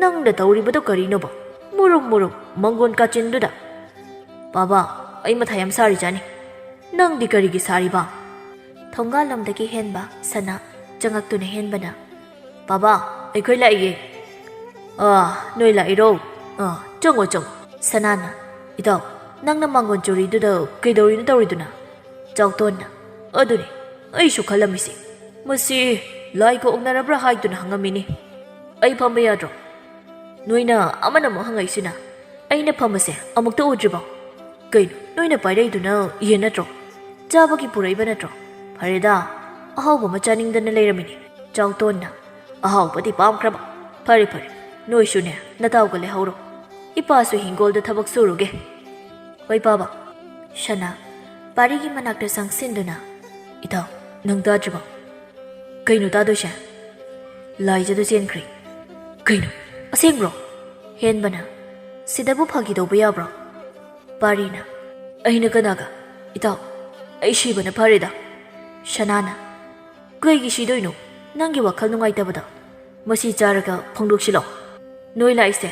ꯅꯪꯅ ꯇꯧꯔꯤꯕꯗꯣ ꯀꯔꯤꯅꯣꯕ ꯃꯨꯔꯨꯝ ꯃꯪꯒꯣꯟ ꯀꯥꯆꯤꯟꯗꯨꯗ ꯄꯥꯕ ꯑꯩ ꯃꯊꯥ ꯌꯥꯝ ꯁꯥꯔꯤꯖꯥꯅꯤ ꯅꯪꯗꯤ ꯀꯔꯤꯒꯤ ꯁꯥꯔꯤꯕ ꯊꯣꯡꯒꯥꯜꯂꯣꯝꯗꯒꯤ ꯍꯦꯟꯕ ꯁꯅꯥ ꯆꯪꯉꯛꯇꯨꯅ ꯍꯦꯟꯕꯅ ꯄꯥꯕ ꯑꯩꯈꯣꯏ ꯂꯥꯛꯏꯌꯦ ꯅꯣꯏ ꯂꯥꯛꯏꯔꯣ ꯆꯪꯉꯣ ꯁꯅꯥꯅ ꯏꯇꯥꯎ ꯅꯪꯅ ꯃꯪꯒꯣꯟ ꯆꯨꯔꯤꯗꯨꯗ ꯀꯩꯗꯧꯔꯤꯅꯣ ꯇꯧꯔꯤꯗꯨꯅ ꯆꯥꯎꯇꯣꯟꯅ ꯑꯗꯨꯅꯤ ꯑꯩꯁꯨ ꯈꯜꯂꯝꯃꯤꯁꯦ ꯃꯁꯤ ꯂꯥꯏꯒ ꯑꯣꯛꯅꯔꯕ꯭ꯔꯥ ꯍꯥꯏꯗꯨꯅ ꯍꯪꯉꯝꯃꯤꯅꯤ ꯑꯩ ꯐꯝꯕ ꯌꯥꯗ꯭ꯔꯣ ꯅꯣꯏꯅ ꯑꯃꯅ ꯑꯃꯨꯛ ꯍꯪꯉꯛꯏꯁꯤꯅ ꯑꯩꯅ ꯐꯝꯕꯁꯦ ꯑꯃꯨꯛꯇ ꯎꯗ꯭ꯔꯤꯕꯣ ꯀꯩꯅꯣ ꯅꯣꯏꯅ ꯄꯥꯏꯔꯛꯏꯗꯨꯅ ꯌꯦꯟ ꯅꯠꯇ꯭ꯔꯣ ꯆꯥꯕꯒꯤ ꯄꯨꯔꯛꯏꯕ ꯅꯠꯇ꯭ꯔꯣ ꯐꯔꯦꯗ ꯑꯍꯥꯎꯕ ꯑꯃ ꯆꯥꯅꯤꯡꯗꯅ ꯂꯩꯔꯝꯃꯤꯅꯤ ꯆꯥꯎꯇꯣꯟꯅ ꯑꯍꯥꯎꯕꯗꯤ ꯄꯥꯝꯈ꯭ꯔꯕ ꯐꯔꯦ ꯅꯣꯏꯁꯨꯅꯦ ꯅꯇꯥꯎꯒ ꯂꯩꯍꯧꯔꯣ ꯏꯄꯥꯁꯨ ꯍꯤꯡꯒꯣꯜꯗ ꯊꯕꯛ ꯁꯨꯔꯨꯒꯦ ꯍꯣꯏ ꯄꯥꯕ ꯁꯅꯥ ꯄꯥꯔꯤꯒꯤ ꯃꯅꯥꯛꯇ ꯆꯪꯁꯤꯟꯗꯨꯅ ꯏꯇꯥꯎ ꯅꯪ ꯇꯥꯗ꯭ꯔꯤꯕꯣ ꯀꯩꯅꯣ ꯇꯥꯗꯣꯏꯁꯦ ꯂꯥꯏꯖꯗꯨ ꯆꯦꯟꯈ꯭ꯔꯦ ꯀꯩꯅꯣ ꯑꯁꯦꯡꯕ꯭ꯔꯣ ꯍꯦꯟꯕꯅ ꯁꯤꯗꯕꯨ ꯐꯥꯒꯤ ꯇꯧꯕ ꯌꯥꯕ꯭ꯔꯣ ꯄꯥꯔꯤꯅ ꯑꯩꯅ ꯀꯅꯥꯒ ꯏꯇꯥꯎ ꯑꯩ ꯁꯤꯕꯅ ꯐꯔꯦꯗ ꯁꯅꯥꯅ ꯀꯩꯒꯤ ꯁꯤꯗꯣꯏꯅꯣ ꯅꯪꯒꯤ ꯋꯥꯈꯜ ꯅꯨꯡꯉꯥꯏꯇꯕꯗꯣ ꯃꯁꯤ ꯆꯥꯔꯒ ꯐꯣꯡꯗꯣꯛꯁꯤꯂꯣ ꯅꯣꯏ ꯂꯥꯛꯏꯁꯦ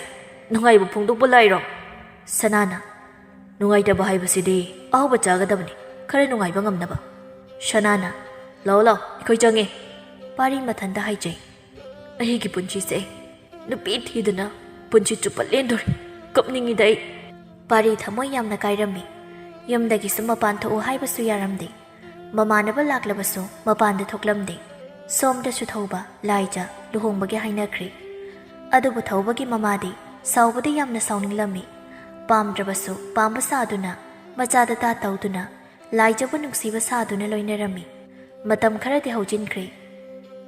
ꯅꯨꯡꯉꯥꯏꯕ ꯐꯣꯡꯗꯣꯛꯄ ꯂꯥꯛꯏꯔꯣ ꯁꯅꯥꯅ ꯅꯨꯡꯉꯥꯏꯇꯕ ꯍꯥꯏꯕꯁꯤꯗꯤ ꯑꯍꯥꯎꯕ ꯆꯥꯒꯗꯕꯅꯤ ꯈꯔ ꯅꯨꯡꯉꯥꯏꯕ ꯉꯝꯅꯕ ꯁꯅꯥꯅ ꯂꯥꯛꯑꯣ ꯑꯩꯈꯣꯏ ꯆꯪꯉꯦ ꯄꯥꯔꯤ ꯃꯊꯟꯇ ꯍꯥꯏꯖꯩ ꯑꯩꯒꯤ ꯄꯨꯟꯁꯤꯁꯦ ꯅꯨꯄꯤ ꯊꯤꯗꯅ ꯄꯨꯟꯁꯤ ꯆꯨꯞꯄ ꯂꯦꯟꯗꯣꯔꯦ ꯀꯞꯅꯤꯡꯉꯤꯗ ꯑꯩ ꯄꯥꯔꯤ ꯊꯃꯣꯏ ꯌꯥꯝꯅ ꯀꯥꯏꯔꯝꯃꯤ ꯌꯨꯝꯗꯒꯤꯁꯨ ꯃꯄꯥꯟ ꯊꯣꯛꯎ ꯍꯥꯏꯕꯁꯨ ꯌꯥꯔꯝꯗꯦ ꯃꯃꯥꯟꯅꯕ ꯂꯥꯛꯂꯕꯁꯨ ꯃꯄꯥꯟꯗ ꯊꯣꯛꯂꯝꯗꯦ ꯁꯣꯝꯗꯁꯨ ꯊꯧꯕ ꯂꯥꯏꯖ ꯂꯨꯍꯣꯡꯕꯒꯤ ꯍꯥꯏꯅꯈ꯭ꯔꯦ ꯑꯗꯨꯕꯨ ꯊꯧꯕꯒꯤ ꯃꯃꯥꯗꯤ ꯁꯥꯎꯕꯗꯤ ꯌꯥꯝꯅ ꯁꯥꯎꯅꯤꯡꯂꯝꯃꯤ ꯄꯥꯝꯗ꯭ꯔꯕꯁꯨ ꯄꯥꯝꯕ ꯁꯥꯗꯨꯅ ꯃꯆꯥꯗ ꯇꯥ ꯇꯧꯗꯨꯅ ꯂꯥꯏꯖꯕꯨ ꯅꯨꯡꯁꯤꯕ ꯁꯥꯗꯨꯅ ꯂꯣꯏꯅꯔꯝꯃꯤ ꯃꯇꯝ ꯈꯔꯗꯤ ꯍꯧꯖꯤꯟꯈ꯭ꯔꯦ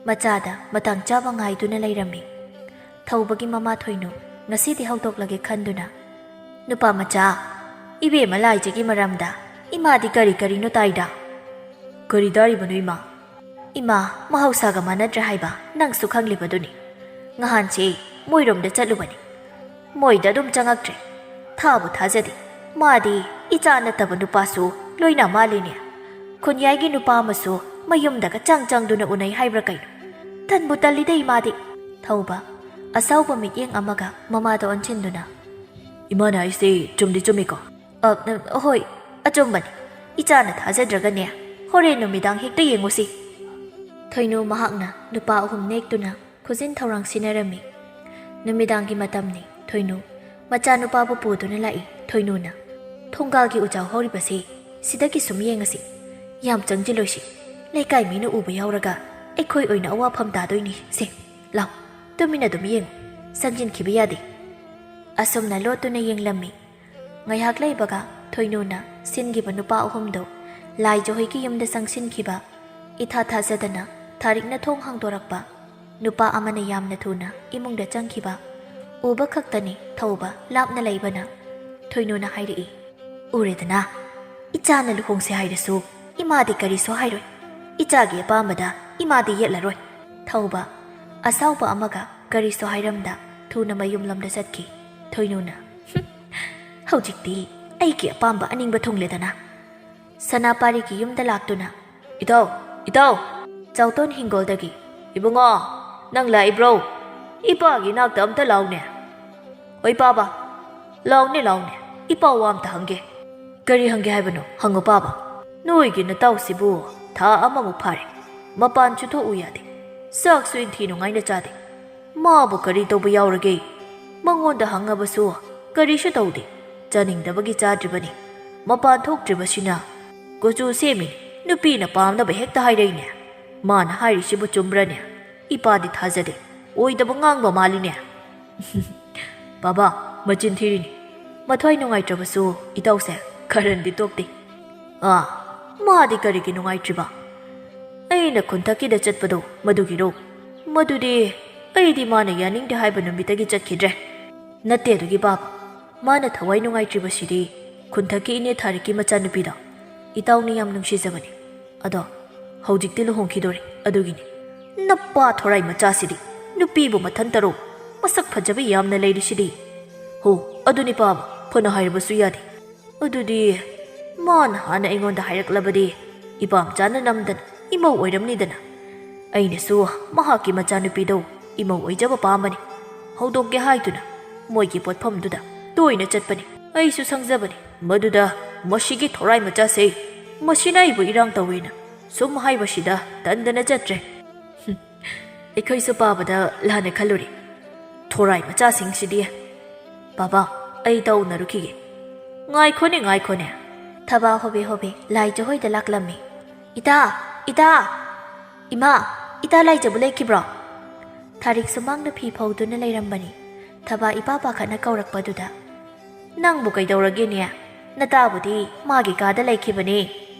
ꯃꯆꯥꯗ ꯃꯇꯥꯡ ꯆꯥꯕ ꯉꯥꯏꯗꯨꯅ ꯂꯩꯔꯝꯃꯤ ꯊꯧꯕꯒꯤ ꯃꯃꯥ ꯊꯣꯏꯅꯨ ꯉꯁꯤꯗꯤ ꯍꯧꯗꯣꯛꯂꯒꯦ ꯈꯟꯗꯨꯅ ꯅꯨꯄꯥ ꯃꯆꯥ ꯏꯕꯦꯝꯃ ꯂꯥꯏꯖꯒꯤ ꯃꯔꯝꯗ ꯏꯃꯥꯗꯤ ꯀꯔꯤꯅꯣ ꯇꯥꯏꯗ ꯀꯔꯤ ꯇꯥꯔꯤꯕꯅꯣ ꯏꯃꯥ ꯏꯃꯥ ꯃꯍꯧꯁꯥꯒ ꯃꯥꯟꯅꯗ꯭ꯔꯦ ꯍꯥꯏꯕ ꯅꯪꯁꯨ ꯈꯪꯂꯤꯕꯗꯨꯅꯤ ꯉꯍꯥꯟꯁꯦ ꯃꯣꯏꯔꯣꯝꯗ ꯆꯠꯂꯨꯕꯅꯤ ꯃꯣꯏꯗ ꯑꯗꯨꯝ ꯆꯪꯉꯛꯇ꯭ꯔꯦ ꯊꯥꯕꯨ ꯊꯥꯖꯗꯦ ꯃꯥꯗꯤ ꯏꯆꯥ ꯅꯠꯇꯕ ꯅꯨꯄꯥꯁꯨ ꯂꯣꯏꯅ ꯃꯥꯜꯂꯤꯅꯦ ꯈꯨꯟꯌꯥꯏꯒꯤ ꯅꯨꯄꯥ ꯑꯃꯁꯨ ꯃꯌꯨꯝꯗꯒ ꯆꯪꯗꯨꯅ ꯎꯅꯩ ꯍꯥꯏꯕ꯭ꯔꯥ ꯀꯩꯅꯣ ꯇꯟꯕꯨ ꯇꯜꯂꯤꯗ ꯏꯃꯥꯗꯤ ꯊꯧꯕ ꯑꯁꯥꯎꯕ ꯃꯤꯠꯌꯦꯡ ꯑꯃꯒ ꯃꯃꯥꯗ ꯑꯣꯟꯁꯤꯟꯗꯨꯅ ꯏꯃꯥꯅ ꯍꯥꯏꯁꯦ ꯆꯨꯝꯃꯤꯀꯣ ꯍꯣꯏ ꯑꯆꯨꯝꯕꯅꯤ ꯏꯆꯥꯅ ꯊꯥꯖꯗ꯭ꯔꯒꯅꯦ ꯍꯣꯔꯦꯟ ꯅꯨꯃꯤꯗꯥꯡ ꯍꯦꯛꯇ ꯌꯦꯡꯉꯨꯁꯤ ꯊꯣꯏꯅꯨ ꯃꯍꯥꯛꯅ ꯅꯨꯄꯥ ꯑꯍꯨꯝ ꯅꯦꯛꯇꯨꯅ ꯈꯨꯖꯤꯟ ꯊꯧꯔꯥꯡ ꯁꯤꯟꯅꯔꯝꯃꯤ ꯅꯨꯃꯤꯗꯥꯡꯒꯤ ꯃꯇꯝꯅꯤ ꯊꯣꯏꯅꯨ ꯃꯆꯥꯅꯨꯄꯥꯕꯨ ꯄꯨꯗꯨꯅ ꯂꯥꯛꯏ ꯊꯣꯏꯅꯨꯅ ꯊꯣꯡꯒꯥꯜꯒꯤ ꯎꯖꯥꯎ ꯍꯧꯔꯤꯕꯁꯤ ꯁꯤꯗꯒꯤ ꯁꯨꯝ ꯌꯦꯡꯉꯁꯤ ꯌꯥꯝ ꯆꯪꯁꯤꯜꯂꯣꯏꯁꯤ ꯂꯩꯀꯥꯏ ꯃꯤꯅ ꯎꯕ ꯌꯥꯎꯔꯒ ꯑꯩꯈꯣꯏ ꯑꯣꯏꯅ ꯑꯋꯥꯐꯝ ꯇꯥꯗꯣꯏꯅꯤ ꯁꯦ ꯂꯥꯎ ꯇꯨꯃꯤꯟꯅ ꯑꯗꯨꯝ ꯌꯦꯡꯉꯨ ꯆꯪꯁꯤꯟꯈꯤꯕ ꯌꯥꯗꯦ ꯑꯁꯨꯝꯅ ꯂꯣꯠꯇꯨꯅ ꯌꯦꯡꯂꯝꯃꯤ ꯉꯥꯏꯍꯥꯛ ꯂꯩꯕꯒ ꯊꯣꯏꯅꯨꯅ ꯁꯤꯟꯈꯤꯕ ꯅꯨꯄꯥ ꯑꯍꯨꯝꯗꯣ ꯂꯥꯏꯖꯍꯣꯏꯒꯤ ꯌꯨꯝꯗ ꯆꯪꯁꯤꯟꯈꯤꯕ ꯏꯊꯥ ꯊꯥꯖꯗꯅ ꯊꯥꯔꯤꯛꯅ ꯊꯣꯡ ꯍꯥꯡꯗꯣꯔꯛꯄ ꯅꯨꯄꯥ ꯑꯃꯅ ꯌꯥꯝꯅ ꯊꯨꯅ ꯏꯃꯨꯡꯗ ꯆꯪꯈꯤꯕ ꯎꯕ ꯈꯛꯇꯅꯤ ꯊꯧꯕ ꯂꯥꯞꯅ ꯂꯩꯕꯅ ꯊꯣꯏꯅꯨꯅ ꯍꯥꯏꯔꯛꯏ ꯎꯔꯦꯗꯅ ꯏꯆꯥꯅ ꯂꯨꯍꯣꯡꯁꯦ ꯍꯥꯏꯔꯁꯨ ꯏꯃꯥꯗꯤ ꯀꯔꯤꯁꯨ ꯍꯥꯏꯔꯣꯏ ꯏꯆꯥꯒꯤ ꯑꯄꯥꯝꯕꯗ ꯏꯃꯥꯗꯤ ꯌꯦꯠꯂꯔꯣꯏ ꯊꯧꯕ ꯑꯁꯥꯎꯕ ꯑꯃꯒ ꯀꯔꯤꯁꯨ ꯍꯥꯏꯔꯝꯗ ꯊꯨꯅ ꯃꯌꯨꯝꯂꯣꯝꯗ ꯆꯠꯈꯤ ꯊꯣꯏꯅꯨꯅ ꯍꯧꯖꯤꯛꯇꯤ ꯑꯩꯒꯤ ꯑꯄꯥꯝꯕ ꯑꯅꯤꯡꯕ ꯊꯨꯡꯂꯦꯗꯅ ꯁꯅꯥꯄꯥꯔꯤꯒꯤ ꯌꯨꯝꯗ ꯂꯥꯛꯇꯨꯅ ꯏꯇꯥꯎ ꯆꯥꯎꯇꯣꯟ ꯍꯤꯡꯒꯣꯜꯗꯒꯤ ꯏꯕꯨꯡꯉꯣ ꯅꯪ ꯂꯥꯛꯏꯕ꯭ꯔꯣ ꯏꯄꯥꯒꯤ ꯅꯥꯛꯇ ꯑꯝꯇ ꯂꯥꯎꯅꯦ ꯍꯣꯏ ꯄꯥꯕ ꯂꯥꯎꯅꯦ ꯏꯄꯥ ꯋꯥ ꯑꯝꯇ ꯍꯪꯒꯦ ꯀꯔꯤ ꯍꯪꯒꯦ ꯍꯥꯏꯕꯅꯣ ꯍꯪꯉꯣ ꯄꯥꯕ ꯅꯣꯏꯒꯤ ꯅꯇꯥꯎꯁꯤꯕꯨ ꯊꯥ ꯑꯃꯃꯨꯛ ꯐꯥꯔꯦ ꯃꯄꯥꯟꯁꯨ ꯊꯣꯛꯎ ꯌꯥꯗꯦ ꯆꯥꯛꯁꯨ ꯏꯟꯊꯤ ꯅꯨꯡꯉꯥꯏꯅ ꯆꯥꯗꯦ ꯃꯥꯕꯨ ꯀꯔꯤ ꯇꯧꯕ ꯌꯥꯎꯔꯒꯦ ꯃꯉꯣꯟꯗ ꯍꯪꯉꯕꯁꯨ ꯀꯔꯤꯁꯨ ꯇꯧꯗꯦ ꯆꯥꯅꯤꯡꯗꯕꯒꯤ ꯆꯥꯗ꯭ꯔꯤꯕꯅꯤ ꯃꯄꯥꯟ ꯊꯣꯛꯇ꯭ꯔꯤꯕꯁꯤꯅ ꯀꯨꯆꯨ ꯁꯦꯝꯃꯤꯅꯤ ꯅꯨꯄꯤꯅ ꯄꯥꯝꯅꯕ ꯍꯦꯛꯇ ꯍꯥꯏꯔꯛꯏꯅꯦ ꯃꯥꯅ ꯍꯥꯏꯔꯤꯁꯤꯕꯨ ꯆꯨꯝꯕ꯭ꯔꯅꯦ ꯏꯄꯥꯗꯤ ꯊꯥꯖꯗꯦ ꯑꯣꯏꯗꯕ ꯉꯥꯡꯕ ꯃꯥꯜꯂꯤꯅꯦ ꯕꯥꯕꯥ ꯃꯆꯤꯟ ꯊꯤꯔꯤꯅꯤ ꯃꯊ꯭ꯋꯥꯏ ꯅꯨꯡꯉꯥꯏꯇ꯭ꯔꯕꯁꯨ ꯏꯇꯧꯁꯦ ꯈꯔꯟꯗꯤ ꯇꯣꯛꯇꯦ ꯃꯥꯗꯤ ꯀꯔꯤꯒꯤ ꯅꯨꯡꯉꯥꯏꯇ꯭ꯔꯤꯕ ꯑꯩꯅ ꯈꯨꯟꯊꯛꯀꯤꯗ ꯆꯠꯄꯗꯣ ꯃꯗꯨꯒꯤꯔꯣ ꯃꯗꯨꯗꯤ ꯑꯩꯗꯤ ꯃꯥꯅ ꯌꯥꯅꯤꯡꯗꯦ ꯍꯥꯏꯕ ꯅꯨꯃꯤꯠꯇꯒꯤ ꯆꯠꯈꯤꯗ꯭ꯔꯦ ꯅꯠꯇꯦ ꯑꯗꯨꯒꯤ ꯕꯥꯕꯥ ꯃꯥꯅ ꯊꯋꯥꯏ ꯅꯨꯡꯉꯥꯏꯇ꯭ꯔꯤꯕꯁꯤꯗꯤ ꯈꯨꯟꯊꯛꯀꯤ ꯏꯅꯦ ꯊꯥꯔꯤꯛꯀꯤ ꯃꯆꯥꯅꯨꯄꯤꯗꯣ ꯏꯇꯥꯎꯅ ꯌꯥꯝ ꯅꯨꯡꯁꯤꯖꯕꯅꯤ ꯑꯗꯣ ꯍꯧꯖꯤꯛꯇꯤ ꯂꯨꯍꯣꯡꯈꯤꯗꯣꯔꯦ ꯑꯗꯨꯒꯤꯅꯤ ꯅꯞꯄꯥ ꯊꯣꯔꯥꯏ ꯃꯆꯥꯁꯤꯗꯤ ꯅꯨꯄꯤꯕꯨ ꯃꯊꯟꯇꯔꯣ ꯃꯁꯛ ꯐꯖꯕ ꯌꯥꯝꯅ ꯂꯩꯔꯤꯁꯤꯗꯤ ꯍꯣ ꯑꯗꯨꯅꯤ ꯄꯥꯕ ꯐꯅ ꯍꯥꯏꯔꯕꯁꯨ ꯌꯥꯗꯦ ꯑꯗꯨꯗꯤ ꯃꯥꯅ ꯍꯥꯟꯅ ꯑꯩꯉꯣꯟꯗ ꯍꯥꯏꯔꯛꯂꯕꯗꯤ ꯏꯄꯥꯝꯆꯥꯅ ꯅꯝꯗꯅ ꯏꯃꯧ ꯑꯣꯏꯔꯝꯅꯤꯗꯅ ꯑꯩꯅꯁꯨ ꯃꯍꯥꯛꯀꯤ ꯃꯆꯥꯅꯨꯄꯤꯗꯣ ꯏꯃꯧ ꯑꯣꯏꯖꯕ ꯄꯥꯝꯕꯅꯤ ꯍꯧꯗꯣꯛꯀꯦ ꯍꯥꯏꯗꯨꯅ ꯃꯣꯏꯒꯤ ꯄꯣꯠꯐꯝꯗꯨꯗ ꯇꯣꯏꯅ ꯆꯠꯄꯅꯤ ꯑꯩꯁꯨ ꯁꯪꯖꯕꯅꯤ ꯃꯗꯨꯗ ꯃꯁꯤꯒꯤ ꯊꯣꯔꯥꯏ ꯃꯆꯥꯁꯦ ꯃꯁꯤꯅ ꯑꯩꯕꯨ ꯏꯔꯥꯡ ꯇꯧꯋꯦꯅ ꯁꯨꯝ ꯍꯥꯏꯕꯁꯤꯗ ꯇꯟꯗꯅ ꯆꯠꯇ꯭ꯔꯦ ꯑꯩꯈꯣꯏꯁꯨ ꯄꯥꯕꯗ ꯂꯥꯟꯅ ꯈꯜꯂꯨꯔꯦ ꯊꯣꯔꯥꯏ ꯃꯆꯥꯁꯤꯡꯁꯤꯗꯤ ꯕꯥꯕꯥ ꯑꯩ ꯇꯧꯅꯔꯨꯈꯤꯒꯦ ꯉꯥꯏꯈꯣꯅꯦ ꯊꯕꯥ ꯍꯣꯕꯦ ꯍꯣꯕꯦ ꯂꯥꯏꯖꯍꯣꯏꯗ ꯂꯥꯛꯂꯝꯃꯤ ꯏꯇꯥ ꯏꯇꯥ ꯏꯃꯥ ꯏꯇꯥ ꯂꯥꯏꯖꯕꯨ ꯂꯩꯈꯤꯕ꯭ꯔꯣ ꯊꯥꯔꯤꯛ ꯁꯨꯃꯥꯡꯗ ꯐꯤ ꯐꯧꯗꯨꯅ ꯂꯩꯔꯝꯕꯅꯤ ꯊꯕꯥ ꯏꯄꯥ ꯄꯥꯈꯠꯅ ꯀꯧꯔꯛꯄꯗꯨꯗ ꯅꯪꯕꯨ ꯀꯩꯗꯧꯔꯒꯦꯅꯦ ꯅꯇꯥꯕꯨꯗꯤ ꯃꯥꯒꯤ ꯀꯥꯗ ꯂꯩꯈꯤꯕꯅꯦ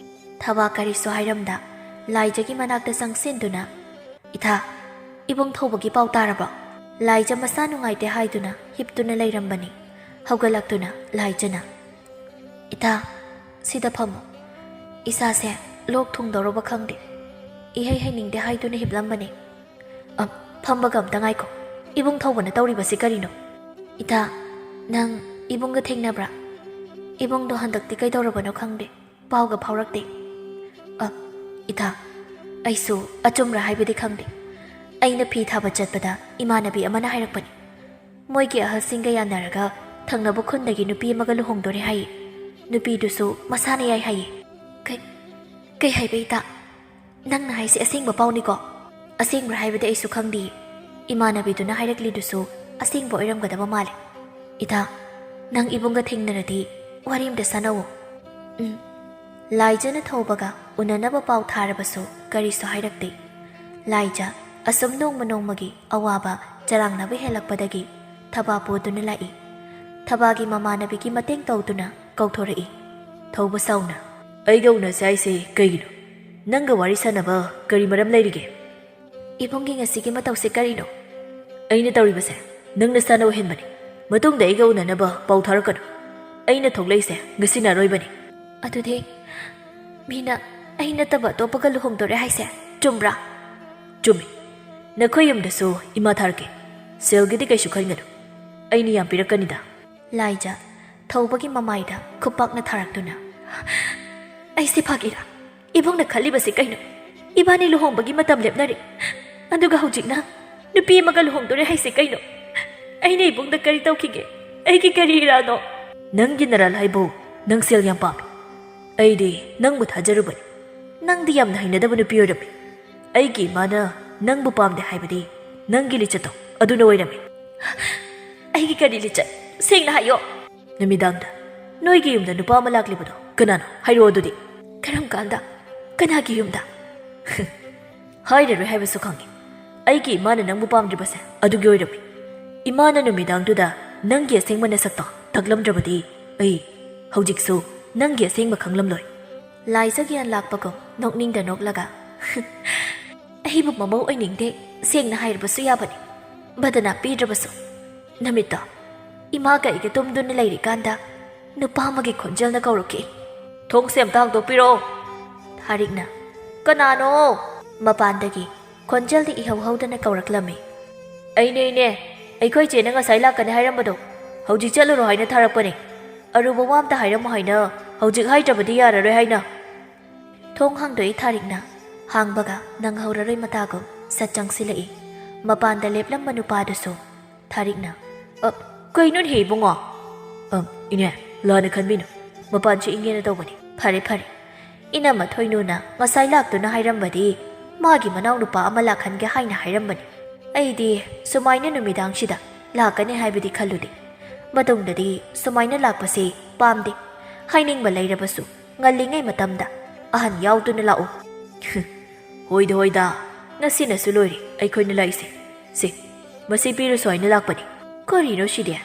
ꯊꯕꯥ ꯀꯔꯤꯁꯨ ꯍꯥꯏꯔꯝꯗ ꯂꯥꯏꯖꯒꯤ ꯃꯅꯥꯛꯇ ꯆꯪꯁꯤꯟꯗꯨꯅ ꯏꯊꯥ ꯏꯕꯨꯡ ꯊꯧꯕꯒꯤ ꯄꯥꯎ ꯇꯥꯔꯕ꯭ꯔꯣ ꯂꯥꯏꯖ ꯃꯁꯥ ꯅꯨꯡꯉꯥꯏꯇꯦ ꯍꯥꯏꯗꯨꯅ ꯍꯤꯞꯇꯨꯅ ꯂꯩꯔꯝꯕꯅꯤ ꯍꯧꯒꯠꯂꯛꯇꯨꯅ ꯂꯥꯏꯖꯅ ꯏꯊꯥ ꯁꯤꯗ ꯐꯝꯃꯨ ꯏꯁꯥꯁꯦ ꯂꯣꯛ ꯊꯨꯡꯗꯧꯔꯕ ꯈꯪꯗꯦ ꯏꯍꯩ ꯍꯩꯅꯤꯡꯗꯦ ꯍꯥꯏꯗꯨꯅ ꯍꯤꯞꯂꯝꯕꯅꯤ ꯐꯝꯕꯒ ꯑꯝꯇ ꯉꯥꯏꯈꯣ ꯏꯕꯨꯡ ꯊꯧꯕꯅ ꯇꯧꯔꯤꯕꯁꯤ ꯀꯔꯤꯅꯣ ꯏꯊꯥ ꯅꯪ ꯏꯕꯨꯡꯒ ꯊꯦꯡꯅꯕ꯭ꯔꯥ ꯏꯕꯨꯡꯗꯣ ꯍꯟꯗꯛꯇꯤ ꯀꯩꯗꯧꯔꯕꯅꯣ ꯈꯪꯗꯦ ꯄꯥꯎꯒ ꯐꯥꯎꯔꯛꯇꯦ ꯏꯊꯥ ꯑꯩꯁꯨ ꯑꯆꯨꯝꯕ꯭ꯔꯥ ꯍꯥꯏꯕꯗꯤ ꯈꯪꯗꯦ ꯑꯩꯅ ꯐꯤ ꯊꯥꯕ ꯆꯠꯄꯗ ꯏꯃꯥꯟꯅꯕꯤ ꯑꯃꯅ ꯍꯥꯏꯔꯛꯄꯅꯤ ꯃꯣꯏꯒꯤ ꯑꯍꯜꯁꯤꯡꯒ ꯌꯥꯅꯔꯒ ꯊꯪꯅꯕ ꯈꯨꯟꯗꯒꯤ ꯅꯨꯄꯤ ꯑꯃꯒ ꯂꯨꯍꯣꯡꯗꯣꯔꯦ ꯍꯥꯏꯌꯦ ꯅꯨꯄꯤꯗꯨꯁꯨ ꯃꯁꯥꯅ ꯌꯥꯏ ꯍꯥꯏꯌꯦ ꯀꯩ ꯍꯥꯏꯕ ꯏꯇꯥ ꯅꯪꯅ ꯍꯥꯏꯁꯦ ꯑꯁꯦꯡꯕ ꯄꯥꯎꯅꯤꯀꯣ ꯑꯁꯦꯡꯕ꯭ꯔꯥ ꯍꯥꯏꯕꯗꯤ ꯑꯩꯁꯨ ꯈꯪꯗꯤꯌꯦ ꯏꯃꯥꯟꯅꯕꯤꯗꯨꯅ ꯍꯥꯏꯔꯛꯂꯤꯗꯨꯁꯨ ꯑꯁꯦꯡꯕ ꯑꯣꯏꯔꯝꯒꯗꯕ ꯃꯥꯜꯂꯦ ꯏꯇꯥ ꯅꯪ ꯏꯕꯨꯡꯒ ꯊꯦꯡꯅꯔꯗꯤ ꯋꯥꯔꯤ ꯑꯝꯇ ꯁꯥꯟꯅꯧꯋꯣ ꯂꯥꯏꯖꯅ ꯊꯧꯕꯒ ꯎꯅꯅꯕ ꯄꯥꯎ ꯊꯥꯔꯕꯁꯨ ꯀꯔꯤꯁꯨ ꯍꯥꯏꯔꯛꯇꯦ ꯂꯥꯏꯖ ꯑꯁꯨꯝ ꯅꯣꯡꯃꯒꯤ ꯑꯋꯥꯕ ꯆꯔꯥꯡꯅꯕ ꯍꯦꯜꯂꯛꯄꯗꯒꯤ ꯊꯕꯥ ꯄꯨꯗꯨꯅ ꯂꯥꯛꯏ ꯊꯕꯥꯒꯤ ꯃꯃꯥꯟꯅꯕꯤꯒꯤ ꯃꯇꯦꯡ ꯇꯧꯗꯨꯅ ꯀꯧꯊꯣꯔꯛꯏ ꯊꯧꯕ ꯁꯥꯎꯅ ꯑꯩꯒ ꯎꯅꯁꯦ ꯍꯥꯏꯁꯦ ꯀꯩꯒꯤꯅꯣ ꯅꯪꯒ ꯋꯥꯔꯤ ꯁꯥꯟꯅꯕ ꯀꯔꯤ ꯃꯔꯝ ꯂꯩꯔꯤꯒꯦ ꯏꯕꯨꯡꯒꯤ ꯉꯁꯤꯒꯤ ꯃꯇꯧꯁꯦ ꯀꯔꯤꯅꯣ ꯑꯩꯅ ꯇꯧꯔꯤꯕꯁꯦ ꯅꯪꯅ ꯁꯥꯟꯅꯕ ꯍꯦꯟꯕꯅꯤ ꯃꯇꯨꯡꯗ ꯑꯩꯒ ꯎꯅꯅꯕ ꯄꯥꯎ ꯊꯥꯔꯛꯀꯅꯨ ꯑꯩꯅ ꯊꯣꯛꯂꯛꯏꯁꯦ ꯉꯁꯤꯅ ꯑꯔꯣꯏꯕꯅꯤ ꯑꯗꯨꯗꯤ ꯃꯤꯅ ꯑꯩ ꯅꯠꯇꯕ ꯑꯇꯣꯞꯄꯒ ꯂꯨꯍꯣꯡꯗꯣꯔꯦ ꯍꯥꯏꯁꯦ ꯆꯨꯝꯕ꯭ꯔꯥ ꯆꯨꯝꯃꯤ ꯅꯈꯣꯏ ꯌꯨꯝꯗꯁꯨ ꯏꯃꯥ ꯊꯥꯔꯛꯀꯦ ꯁꯦꯜꯒꯤꯗꯤ ꯀꯩꯁꯨ ꯈꯟꯒꯅꯨ ꯑꯩꯅ ꯌꯥꯝ ꯄꯤꯔꯛꯀꯅꯤꯗ ꯂꯥꯏꯖ ꯊꯧꯕꯒꯤ ꯃꯃꯥꯏꯗ ꯈꯨꯄꯥꯛꯅ ꯊꯥꯔꯛꯇꯨꯅ ꯑꯩꯁꯦ ꯐꯥꯒꯤꯔꯥ ꯏꯕꯨꯡꯅ ꯈꯜꯂꯤꯕꯁꯤ ꯀꯩꯅꯣ ꯏꯕꯥꯅꯤ ꯂꯨꯍꯣꯡꯕꯒꯤ ꯃꯇꯝ ꯂꯦꯞꯅꯔꯦ ꯑꯗꯨꯒ ꯍꯧꯖꯤꯛꯅ ꯅꯨꯄꯤ ꯑꯃꯒ ꯂꯨꯍꯣꯡꯗꯣꯔꯦ ꯍꯥꯏꯁꯦ ꯀꯩꯅꯣ ꯑꯩꯅ ꯏꯕꯨꯡꯗ ꯀꯔꯤ ꯇꯧꯈꯤꯒꯦ ꯑꯩꯒꯤ ꯀꯔꯤ ꯏꯔꯥꯅꯣ ꯅꯪꯒꯤ ꯅꯔꯥꯜ ꯍꯥꯏꯕꯨ ꯅꯪ ꯁꯦꯜ ꯌꯥꯝ ꯄꯥꯝꯃꯤ ꯑꯩꯗꯤ ꯅꯪꯕꯨ ꯊꯥꯖꯔꯨꯕꯅꯤ ꯅꯪꯗꯤ ꯌꯥꯝꯅ ꯍꯩꯅꯗꯕ ꯅꯨꯄꯤ ꯑꯣꯏꯔꯝꯃꯤ ꯑꯩꯒꯤ ꯏꯃꯥꯅ ꯅꯪꯕꯨ ꯄꯥꯝꯗꯦ ꯍꯥꯏꯕꯗꯤ ꯅꯪꯒꯤ ꯂꯤꯆꯠꯇꯣ ꯑꯗꯨꯅ ꯑꯣꯏꯔꯝꯃꯤ ꯑꯩꯒꯤ ꯀꯔꯤ ꯂꯤꯆꯠ ꯁꯦꯡꯅ ꯍꯥꯏꯌꯣ ꯅꯨꯃꯤꯗꯥꯡꯗ ꯅꯣꯏꯒꯤ ꯌꯨꯝꯗ ꯅꯨꯄꯥ ꯑꯃ ꯂꯥꯛꯂꯤꯕꯗꯣ ꯀꯅꯥꯅꯣ ꯍꯥꯏꯔꯛꯑꯣ ꯑꯗꯨꯗꯤ ꯀꯔꯝ ꯀꯥꯟꯗ ꯀꯅꯥꯒꯤ ꯌꯨꯝꯗ ꯍꯥꯏꯔꯔꯣꯏ ꯍꯥꯏꯕꯁꯨ ꯈꯪꯉꯤ ꯑꯩꯒꯤ ꯏꯃꯥꯅ ꯅꯪꯕꯨ ꯄꯥꯝꯗ꯭ꯔꯤꯕꯁꯦ ꯑꯗꯨꯒꯤ ꯑꯣꯏꯔꯝꯃꯤ ꯏꯃꯥꯅ ꯅꯨꯃꯤꯗꯥꯡꯗꯨꯗ ꯅꯪꯒꯤ ꯑꯁꯦꯡꯕ ꯅꯁꯛꯇꯣ ꯇꯛꯂꯝꯗ꯭ꯔꯕꯗꯤ ꯑꯩ ꯍꯧꯖꯤꯛꯁꯨ ꯅꯪꯒꯤ ꯑꯁꯦꯡꯕ ꯈꯪꯂꯝꯂꯣꯏ ꯂꯥꯏꯖ ꯒ꯭ꯌꯥꯟ ꯂꯥꯛꯄꯒꯨꯝ ꯅꯣꯛꯅꯤꯡꯗ ꯅꯣꯛꯂꯒ ꯑꯩꯕꯨ ꯃꯃꯧ ꯑꯣꯏꯅꯤꯡꯗꯦ ꯁꯦꯡꯅ ꯍꯥꯏꯔꯕꯁꯨ ꯌꯥꯕꯅꯤ ꯕꯗꯅꯥ ꯄꯤꯗ꯭ꯔꯕꯁꯨ ꯅꯨꯃꯤꯠꯇꯣ ꯏꯃꯥꯒ ꯑꯩꯒ ꯇꯨꯝꯗꯨꯅ ꯂꯩꯔꯤꯀꯥꯟꯗ ꯅꯨꯄꯥ ꯑꯃꯒꯤ ꯈꯣꯟꯖꯦꯜꯅ ꯀꯧꯔꯛꯈꯤ ꯊꯣꯡꯁꯦ ꯑꯝꯇ ꯍꯥꯡꯗꯣꯛꯄꯤꯔꯛꯑꯣ ꯊꯥꯔꯤꯛꯅ ꯀꯅꯥꯅꯣ ꯃꯄꯥꯟꯗꯒꯤ ꯈꯣꯟꯖꯦꯜꯗꯤ ꯏꯍꯧꯍꯧꯗꯅ ꯀꯧꯔꯛꯂꯝꯃꯤ ꯑꯩꯅꯦ ꯑꯩꯈꯣꯏ ꯆꯦꯅ ꯉꯁꯥꯏ ꯂꯥꯛꯀꯅꯤ ꯍꯥꯏꯔꯝꯕꯗꯣ ꯍꯧꯖꯤꯛ ꯆꯠꯂꯨꯔꯣ ꯍꯥꯏꯅ ꯊꯥꯔꯛꯄꯅꯦ ꯑꯔꯨꯕ ꯋꯥ ꯑꯝꯇ ꯍꯥꯏꯔꯝꯃꯣ ꯍꯥꯏꯅ ꯍꯧꯖꯤꯛ ꯍꯥꯏꯗ꯭ꯔꯕꯗꯤ ꯌꯥꯔꯔꯣꯏ ꯍꯥꯏꯅ ꯊꯣꯡ ꯍꯥꯡꯗꯣꯛꯏ ꯊꯥꯔꯤꯛꯅ ꯍꯥꯡꯕꯒ ꯅꯪꯍꯧꯔꯔꯣꯏ ꯃꯇꯥꯒꯨꯝ ꯁꯠ ꯆꯪꯁꯤꯜꯂꯛꯏ ꯃꯄꯥꯟꯗ ꯂꯦꯞꯂꯝꯕ ꯅꯨꯄꯥꯗꯨꯁꯨ ꯊꯥꯔꯤꯛꯅ ꯀꯩꯅꯣꯅꯦ ꯏꯕꯨꯡꯉꯣ ꯏꯅꯦ ꯂꯥꯟꯅ ꯈꯟꯕꯤꯅꯨ ꯃꯄꯥꯟꯁꯤ ꯏꯪꯒꯦꯅ ꯇꯧꯕꯅꯤ ꯐꯔꯦ ꯏꯅꯝꯃ ꯊꯣꯏꯅꯨꯅ ꯉꯁꯥꯏ ꯂꯥꯛꯇꯨꯅ ꯍꯥꯏꯔꯝꯕꯗꯤ ꯃꯥꯒꯤ ꯃꯅꯥꯎꯅꯨꯄꯥ ꯑꯃ ꯂꯥꯛꯍꯟꯒꯦ ꯍꯥꯏꯅ ꯍꯥꯏꯔꯝꯕꯅꯤ ꯑꯩꯗꯤ ꯁꯨꯃꯥꯏꯅ ꯅꯨꯃꯤꯗꯥꯡꯁꯤꯗ ꯂꯥꯛꯀꯅꯤ ꯍꯥꯏꯕꯗꯤ ꯈꯜꯂꯨꯗꯦ ꯃꯇꯨꯡꯗꯗꯤ ꯁꯨꯃꯥꯏꯅ ꯂꯥꯛꯄꯁꯤ ꯄꯥꯝꯗꯦ ꯍꯥꯏꯅꯤꯡꯕ ꯂꯩꯔꯕꯁꯨ ꯉꯜꯂꯤꯉꯩ ꯃꯇꯝꯗ ꯑꯍꯟ ꯌꯥꯎꯗꯨꯅ ꯂꯥꯛꯎ ꯍꯣꯏꯗ ꯉꯁꯤꯅꯁꯨ ꯂꯣꯏꯔꯦ ꯑꯩꯈꯣꯏꯅ ꯂꯥꯛꯏꯁꯦ ꯁꯤ ꯃꯁꯤ ꯄꯤꯔꯁꯨ ꯍꯥꯏꯅ ꯂꯥꯛꯄꯅꯤ ꯀꯔꯤꯅꯣ ꯁꯤꯗꯤ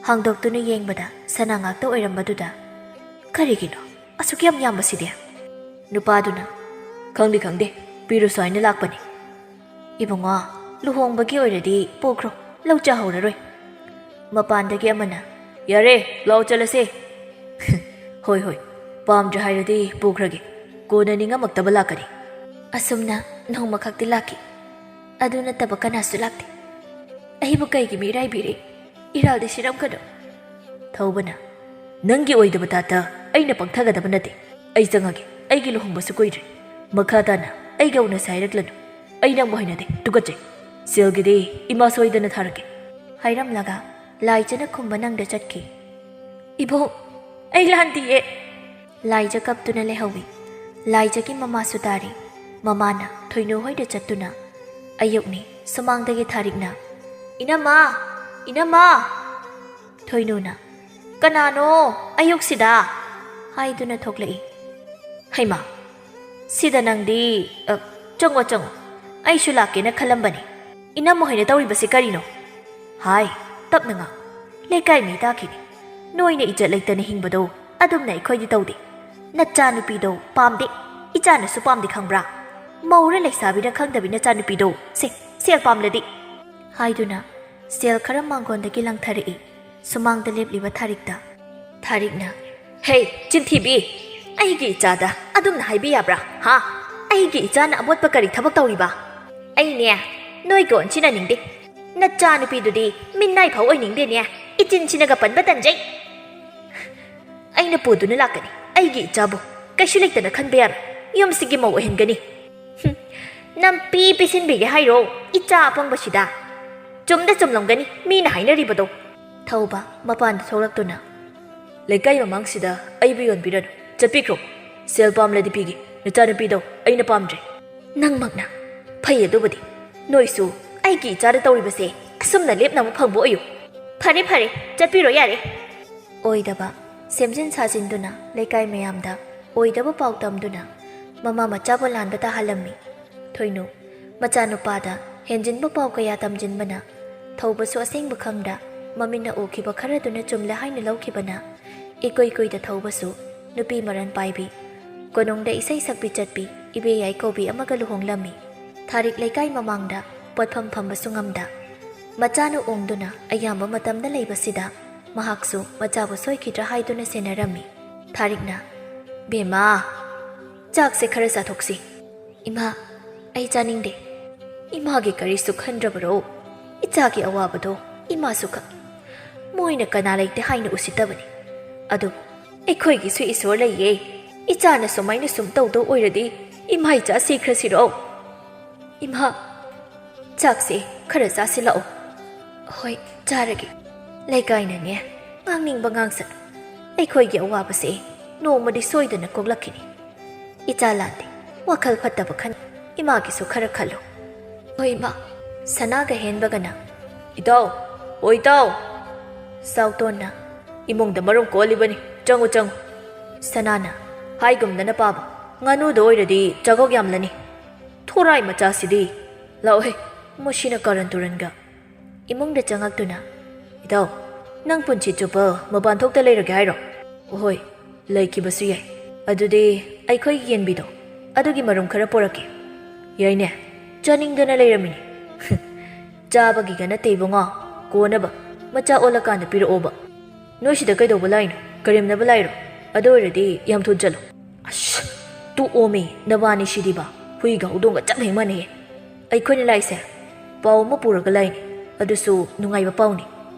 ꯍꯥꯡꯗꯣꯛꯇꯨꯅ ꯌꯦꯡꯕꯗ ꯁꯅꯥ ꯉꯥꯛꯇ ꯑꯣꯏꯔꯝꯕꯗꯨꯗ ꯀꯔꯤꯒꯤꯅꯣ ꯑꯁꯨꯛ ꯌꯥꯝ ꯌꯥꯝꯕꯁꯤꯗꯤ ꯅꯨꯄꯥꯗꯨꯅ ꯈꯪꯗꯦ ꯄꯤꯔꯁꯨ ꯍꯥꯏꯅ ꯂꯥꯛꯄꯅꯤ ꯏꯕꯨꯡꯉꯣ ꯂꯨꯍꯣꯡꯕꯒꯤ ꯑꯣꯏꯔꯗꯤ ꯄꯨꯈ꯭ꯔꯣ ꯂꯧꯖꯍꯧꯔꯔꯣꯏ ꯃꯄꯥꯟꯗꯒꯤ ꯑꯃꯅ ꯌꯥꯔꯦ ꯂꯥꯎ ꯆꯠꯂꯁꯦ ꯍꯣꯏ ꯄꯥꯝꯗ꯭ꯔꯦ ꯍꯥꯏꯔꯗꯤ ꯄꯨꯈ꯭ꯔꯒꯦ ꯀꯣꯟꯅ ꯅꯤꯡꯉꯝꯃꯛꯇꯕ ꯂꯥꯛꯀꯅꯤ ꯑꯁꯨꯝꯅ ꯅꯣꯡꯃ ꯈꯛꯇꯤ ꯂꯥꯛꯈꯤ ꯑꯗꯨ ꯅꯠꯇꯕ ꯀꯅꯥꯁꯨ ꯂꯥꯛꯇꯦ ꯑꯩꯕꯨ ꯀꯩꯒꯤ ꯃꯤꯔꯥꯏꯕꯤꯔꯤ ꯏꯔꯥꯜꯗꯤ ꯁꯤꯔꯝꯒꯅꯨ ꯊꯧꯕꯅ ꯅꯪꯒꯤ ꯑꯣꯏꯗꯕ ꯇꯥꯇ ꯑꯩꯅ ꯄꯪꯊꯒꯗꯕ ꯅꯠꯇꯦ ꯑꯩ ꯆꯪꯉꯒꯦ ꯑꯩꯒꯤ ꯂꯨꯍꯣꯡꯕꯁꯨ ꯀꯨꯏꯗ꯭ꯔꯤ ꯃꯈꯥ ꯇꯥꯅ ꯑꯩꯒ ꯎꯅꯁꯦ ꯍꯥꯏꯔꯛꯂꯅꯨ ꯑꯩ ꯅꯪꯕꯨ ꯍꯩꯅꯗꯦ ꯇꯨꯀꯠꯆꯩ ꯁꯦꯜꯒꯤꯗꯤ ꯏꯃꯥ ꯁꯣꯏꯗꯅ ꯊꯥꯔꯛꯀꯦ ꯍꯥꯏꯔꯝꯂꯒ ꯂꯥꯏꯖꯅ ꯈꯨꯝꯕ ꯅꯪꯗ ꯆꯠꯈꯤ ꯏꯕꯣ ꯑꯩ ꯂꯥꯟꯗꯤꯌꯦ ꯂꯥꯏꯖ ꯀꯞꯇꯨꯅ ꯂꯩꯍꯧꯏ ꯂꯥꯏꯖꯒꯤ ꯃꯃꯥꯁꯨ ꯇꯥꯔꯤ ꯃꯃꯥꯅ ꯊꯣꯏꯅꯨ ꯍꯣꯏꯗ ꯆꯠꯇꯨꯅ ꯑꯌꯨꯛꯅꯤ ꯁꯨꯃꯥꯡꯗꯒꯤ ꯊꯥꯔꯤꯛꯅ ꯏꯅꯝꯃ ꯏꯅꯝꯃ ꯊꯣꯏꯅꯨꯅ ꯀꯅꯥꯅꯣ ꯑꯌꯨꯛꯁꯤꯗ ꯍꯥꯏꯗꯨꯅ ꯊꯣꯛꯂꯛꯏ ꯍꯩꯃꯥ ꯁꯤꯗ ꯅꯪꯗꯤ ꯆꯪꯉꯣ ꯆꯪꯉꯣ ꯑꯩꯁꯨ ꯂꯥꯛꯀꯦꯅ ꯈꯜꯂꯝꯕꯅꯤ ꯏꯅꯝꯃ ꯍꯣꯏꯅ ꯇꯧꯔꯤꯕꯁꯤ ꯀꯔꯤꯅꯣ ꯍꯥꯏ ꯇꯞꯅ ꯉꯥꯡ ꯂꯩꯀꯥꯏ ꯃꯤ ꯇꯥꯈꯤꯅꯤ ꯅꯣꯏꯅ ꯏꯖꯠ ꯂꯩꯇꯅ ꯍꯤꯡꯕꯗꯣ ꯑꯗꯨꯝꯅ ꯑꯩꯈꯣꯏꯗꯤ ꯇꯧꯗꯦ ꯅꯆꯥꯅꯨꯄꯤꯗꯣ ꯄꯥꯝꯗꯦ ꯏꯆꯥꯅꯁꯨ ꯄꯥꯝꯗꯦ ꯈꯪꯕ꯭ꯔꯥ ꯃꯧꯔ ꯂꯩꯁꯥꯕꯤꯅ ꯈꯪꯗꯕꯤ ꯅꯆꯥꯅꯨꯄꯤꯗꯣ ꯁꯦꯜ ꯄꯥꯝꯂꯗꯤ ꯍꯥꯏꯗꯨꯅ ꯁꯦꯜ ꯈꯔ ꯃꯥꯡꯒꯣꯟꯗꯒꯤ ꯂꯪꯊꯔꯛꯏ ꯁꯨꯃꯥꯡꯗ ꯂꯦꯞꯂꯤꯕ ꯊꯥꯔꯤꯛꯇ ꯊꯥꯔꯤꯛꯅ ꯍꯦ ꯆꯤꯟꯊꯤꯕꯤ ꯑꯩꯒꯤ ꯏꯆꯥꯗ ꯑꯗꯨꯝꯅ ꯍꯥꯏꯕ ꯌꯥꯕ꯭ꯔꯥ ꯍꯥ ꯑꯩꯒꯤ ꯏꯆꯥꯅ ꯑꯃꯣꯠꯄ ꯀꯔꯤ ꯊꯕꯛ ꯇꯧꯔꯤꯕ ꯑꯩꯅꯦ ꯅꯣꯏꯒ ꯑꯣꯟꯁꯤꯟꯅꯅꯤꯡꯗꯦ ꯅꯆꯥꯅꯨꯄꯤꯗꯨꯗꯤ ꯃꯤꯟꯅꯥꯏ ꯐꯥꯎ ꯑꯣꯏꯅꯤꯡꯗꯦꯅꯦ ꯏꯆꯤꯟꯁꯤꯅꯒ ꯄꯟꯕ ꯇꯟꯖꯩ ꯑꯩꯅ ꯄꯨꯗꯨꯅ ꯂꯥꯛꯀꯅꯤ ꯑꯩꯒꯤ ꯏꯆꯥꯕꯨ ꯀꯩꯁꯨ ꯂꯩꯇꯅ ꯈꯟꯕ ꯌꯥꯔꯣꯏ ꯌꯨꯝꯁꯤꯒꯤ ꯃꯧ ꯑꯣꯏꯍꯟꯒꯅꯤ ꯅꯝꯄꯤ ꯄꯤꯁꯤꯟꯕꯤꯒꯦ ꯍꯥꯏꯔꯣ ꯏꯆꯥ ꯑꯄꯪꯕꯁꯤꯗ ꯆꯨꯝꯗ ꯆꯨꯝꯂꯝꯒꯅꯤ ꯃꯤꯅ ꯍꯥꯏꯅꯔꯤꯕꯗꯣ ꯊꯧꯕ ꯃꯄꯥꯟꯗ ꯊꯣꯛꯂꯛꯇꯨꯅ ꯂꯩꯀꯥꯏ ꯃꯃꯥꯡꯁꯤꯗ ꯑꯩꯕꯨ ꯌꯣꯟꯕꯤꯔꯅꯨ ꯆꯠꯄꯤꯈ꯭ꯔꯣ ꯁꯦꯜ ꯄꯥꯝꯂꯗꯤ ꯄꯤꯒꯦ ꯅꯆꯥꯅꯨꯄꯤꯗꯣ ꯑꯩꯅ ꯄꯥꯝꯗ꯭ꯔꯦ ꯅꯪꯃꯛꯅ ꯐꯩ ꯑꯗꯨꯕꯨꯗꯤ ꯅꯣꯏꯁꯨ ꯑꯩꯒꯤ ꯏꯆꯥꯗ ꯇꯧꯔꯤꯕꯁꯦ ꯑꯁꯨꯝꯅ ꯂꯦꯞꯅꯕ ꯐꯪꯕ ꯑꯣꯏꯌꯨ ꯐꯔꯦ ꯐꯔꯦ ꯆꯠꯄꯤꯔꯣ ꯌꯥꯔꯦ ꯑꯣꯏꯗꯕ ꯁꯦꯝꯖꯤꯟ ꯁꯥꯖꯤꯟꯗꯨꯅ ꯂꯩꯀꯥꯏ ꯃꯌꯥꯝꯗ ꯑꯣꯏꯗꯕ ꯄꯥꯎ ꯇꯝꯗꯨꯅ ꯃꯃꯥ ꯃꯆꯥꯕꯨ ꯂꯥꯟꯕ ꯇꯥꯍꯜꯂꯝꯃꯤ ꯊꯣꯏꯅꯨ ꯃꯆꯥꯅꯨꯄꯥꯗ ꯍꯦꯟꯖꯤꯟꯕ ꯄꯥꯎ ꯀꯌꯥ ꯇꯝꯖꯤꯟꯕꯅ ꯊꯧꯕꯁꯨ ꯑꯁꯦꯡꯕ ꯈꯪꯗ ꯃꯃꯤꯠꯅ ꯎꯈꯤꯕ ꯈꯔꯗꯨꯅ ꯆꯨꯝꯂꯦ ꯍꯥꯏꯅ ꯂꯧꯈꯤꯕꯅ ꯏꯀꯨꯏ ꯀꯨꯏꯗ ꯊꯧꯕꯁꯨ ꯅꯨꯄꯤ ꯃꯔꯟ ꯄꯥꯏꯕꯤ ꯀꯣꯅꯨꯡꯗ ꯏꯁꯩ ꯁꯛꯄꯤ ꯆꯠꯄꯤ ꯏꯕꯦꯌꯥꯏ ꯀꯧꯕꯤ ꯑꯃꯒ ꯂꯨꯍꯣꯡꯂꯝꯃꯤ ꯊꯥꯔꯤꯛ ꯂꯩꯀꯥꯏ ꯃꯃꯥꯡꯗ ꯄꯣꯠꯐꯝ ꯐꯝꯕꯁꯨ ꯉꯝꯗ ꯃꯆꯥꯅ ꯑꯣꯡꯗꯨꯅ ꯑꯌꯥꯝꯕ ꯃꯇꯝꯗ ꯂꯩꯕꯁꯤꯗ ꯃꯍꯥꯛꯁꯨ ꯃꯆꯥꯕꯨ ꯁꯣꯏꯈꯤꯗ꯭ꯔꯥ ꯍꯥꯏꯗꯨꯅ ꯁꯦꯟꯅꯔꯝꯃꯤ ꯊꯥꯔꯤꯛꯅ ꯕꯦꯝꯃꯥ ꯆꯥꯛꯁꯦ ꯈꯔ ꯆꯥꯊꯣꯛꯁꯤ ꯏꯃꯥ ꯑꯩ ꯆꯥꯅꯤꯡꯗꯦ ꯏꯃꯥꯒꯤ ꯀꯔꯤꯁꯨ ꯈꯟꯗ꯭ꯔꯕꯔꯣ ꯏꯆꯥꯒꯤ ꯑꯋꯥꯕꯗꯣ ꯏꯃꯥꯁꯨ ꯈꯪ ꯃꯣꯏꯅ ꯀꯅꯥ ꯂꯩꯇꯦ ꯍꯥꯏꯅ ꯎꯁꯤꯠꯇꯕꯅꯤ ꯑꯗꯨꯕꯨ ꯑꯩꯈꯣꯏꯒꯤꯁꯨ ꯏꯁꯣꯔ ꯂꯩꯌꯦ ꯏꯆꯥꯅ ꯁꯨꯃꯥꯏꯅ ꯁꯨꯝ ꯇꯧꯗꯧ ꯑꯣꯏꯔꯗꯤ ꯏꯃꯥ ꯏꯆꯥ ꯁꯤꯈ꯭ꯔꯁꯤꯔꯣ ꯏꯃꯥ ꯆꯥꯛꯁꯦ ꯈꯔ ꯆꯥꯁꯤꯜꯂꯛꯑꯣ ꯍꯣꯏ ꯆꯥꯔꯒꯦ ꯂꯩꯀꯥꯏꯅꯅꯦ ꯉꯥꯡꯅꯤꯡꯕ ꯉꯥꯡꯁꯠ ꯑꯩꯈꯣꯏꯒꯤ ꯑꯋꯥꯕꯁꯦ ꯅꯣꯡꯃꯗꯤ ꯁꯣꯏꯗꯅ ꯀꯣꯛꯂꯛꯈꯤꯅꯤ ꯏꯆꯥ ꯂꯥꯟꯗꯦ ꯋꯥꯈꯜ ꯐꯠꯇꯕ ꯈꯟ ꯏꯃꯥꯒꯤꯁꯨ ꯈꯔ ꯈꯜꯂꯨ ꯍꯣꯏ ꯏꯃꯥ ꯁꯅꯥꯒ ꯍꯦꯟꯕꯒꯅ ꯏꯇꯥꯎ ꯑꯣ ꯏꯇꯥꯎ ꯁꯥꯎꯇꯣꯟꯅ ꯏꯃꯨꯡꯗ ꯃꯔꯨꯝ ꯀꯣꯜꯂꯤꯕꯅꯤ ꯆꯪꯉꯨ ꯆꯪꯉꯨ ꯁꯅꯥꯅ ꯍꯥꯏꯒꯨꯝꯗꯅ ꯄꯥꯕ ꯉꯥꯅꯨꯗ ꯑꯣꯏꯔꯗꯤ ꯆꯥꯒꯣꯛ ꯌꯥꯝꯂꯅꯤ ꯊꯣꯔꯥꯏ ꯃꯆꯥꯁꯤꯗꯤ ꯂꯥꯛꯑꯣꯍꯦ ꯃꯁꯤꯅ ꯀꯥꯔꯟ ꯇꯨꯔꯟꯒ ꯏꯃꯨꯡꯗ ꯆꯪꯉꯛꯇꯨꯅ ꯏꯇꯥꯎ ꯅꯪ ꯄꯨꯟꯁꯤ ꯆꯨꯞꯄ ꯃꯄꯥꯟ ꯊꯣꯛꯇ ꯂꯩꯔꯒꯦ ꯍꯥꯏꯔꯣ ꯍꯣꯏ ꯂꯩꯈꯤꯕꯁꯨ ꯌꯥꯏ ꯑꯗꯨꯗꯤ ꯑꯩꯈꯣꯏꯒꯤ ꯌꯦꯟꯕꯤꯗꯣ ꯑꯗꯨꯒꯤ ꯃꯔꯨꯝ ꯈꯔ ꯄꯣꯔꯛꯀꯦ ꯌꯥꯏꯅꯦ ꯆꯥꯅꯤꯡꯗꯅ ꯂꯩꯔꯝꯃꯤꯅꯤ ꯆꯥꯕꯒꯤꯒ ꯅꯠꯇꯦ ꯏꯕꯨꯡꯉꯣ ꯀꯣꯟꯅꯕ ꯃꯆꯥ ꯑꯣꯜꯂꯀꯥꯟꯗ ꯄꯤꯔꯛꯑꯣꯕ ꯅꯣꯏ ꯁꯤꯗ ꯀꯩꯗꯧꯕ ꯂꯥꯛꯏꯅꯣ ꯀꯔꯦꯝꯅꯕ ꯂꯥꯛꯏꯔꯣ ꯑꯗꯨ ꯑꯣꯏꯔꯗꯤ ꯌꯥꯝ ꯊꯨꯅ ꯆꯠꯂꯣ ꯑꯁ ꯇꯣꯛꯑꯣꯃꯤ ꯅꯕꯥꯅꯤ ꯁꯤꯗꯤꯕ ꯍꯨꯏꯒ ꯍꯧꯗꯣꯡꯒ ꯆꯞ ꯍꯦꯛ ꯃꯥꯟꯅꯩꯌꯦ ꯑꯩꯈꯣꯏꯅ ꯂꯥꯛꯏꯁꯦ ꯄꯥꯎ ꯑꯃ ꯄꯨꯔꯒ ꯂꯥꯛꯏꯅꯤ ꯑꯗꯨꯁꯨ ꯅꯨꯡꯉꯥꯏꯕ ꯄꯥꯎꯅꯤ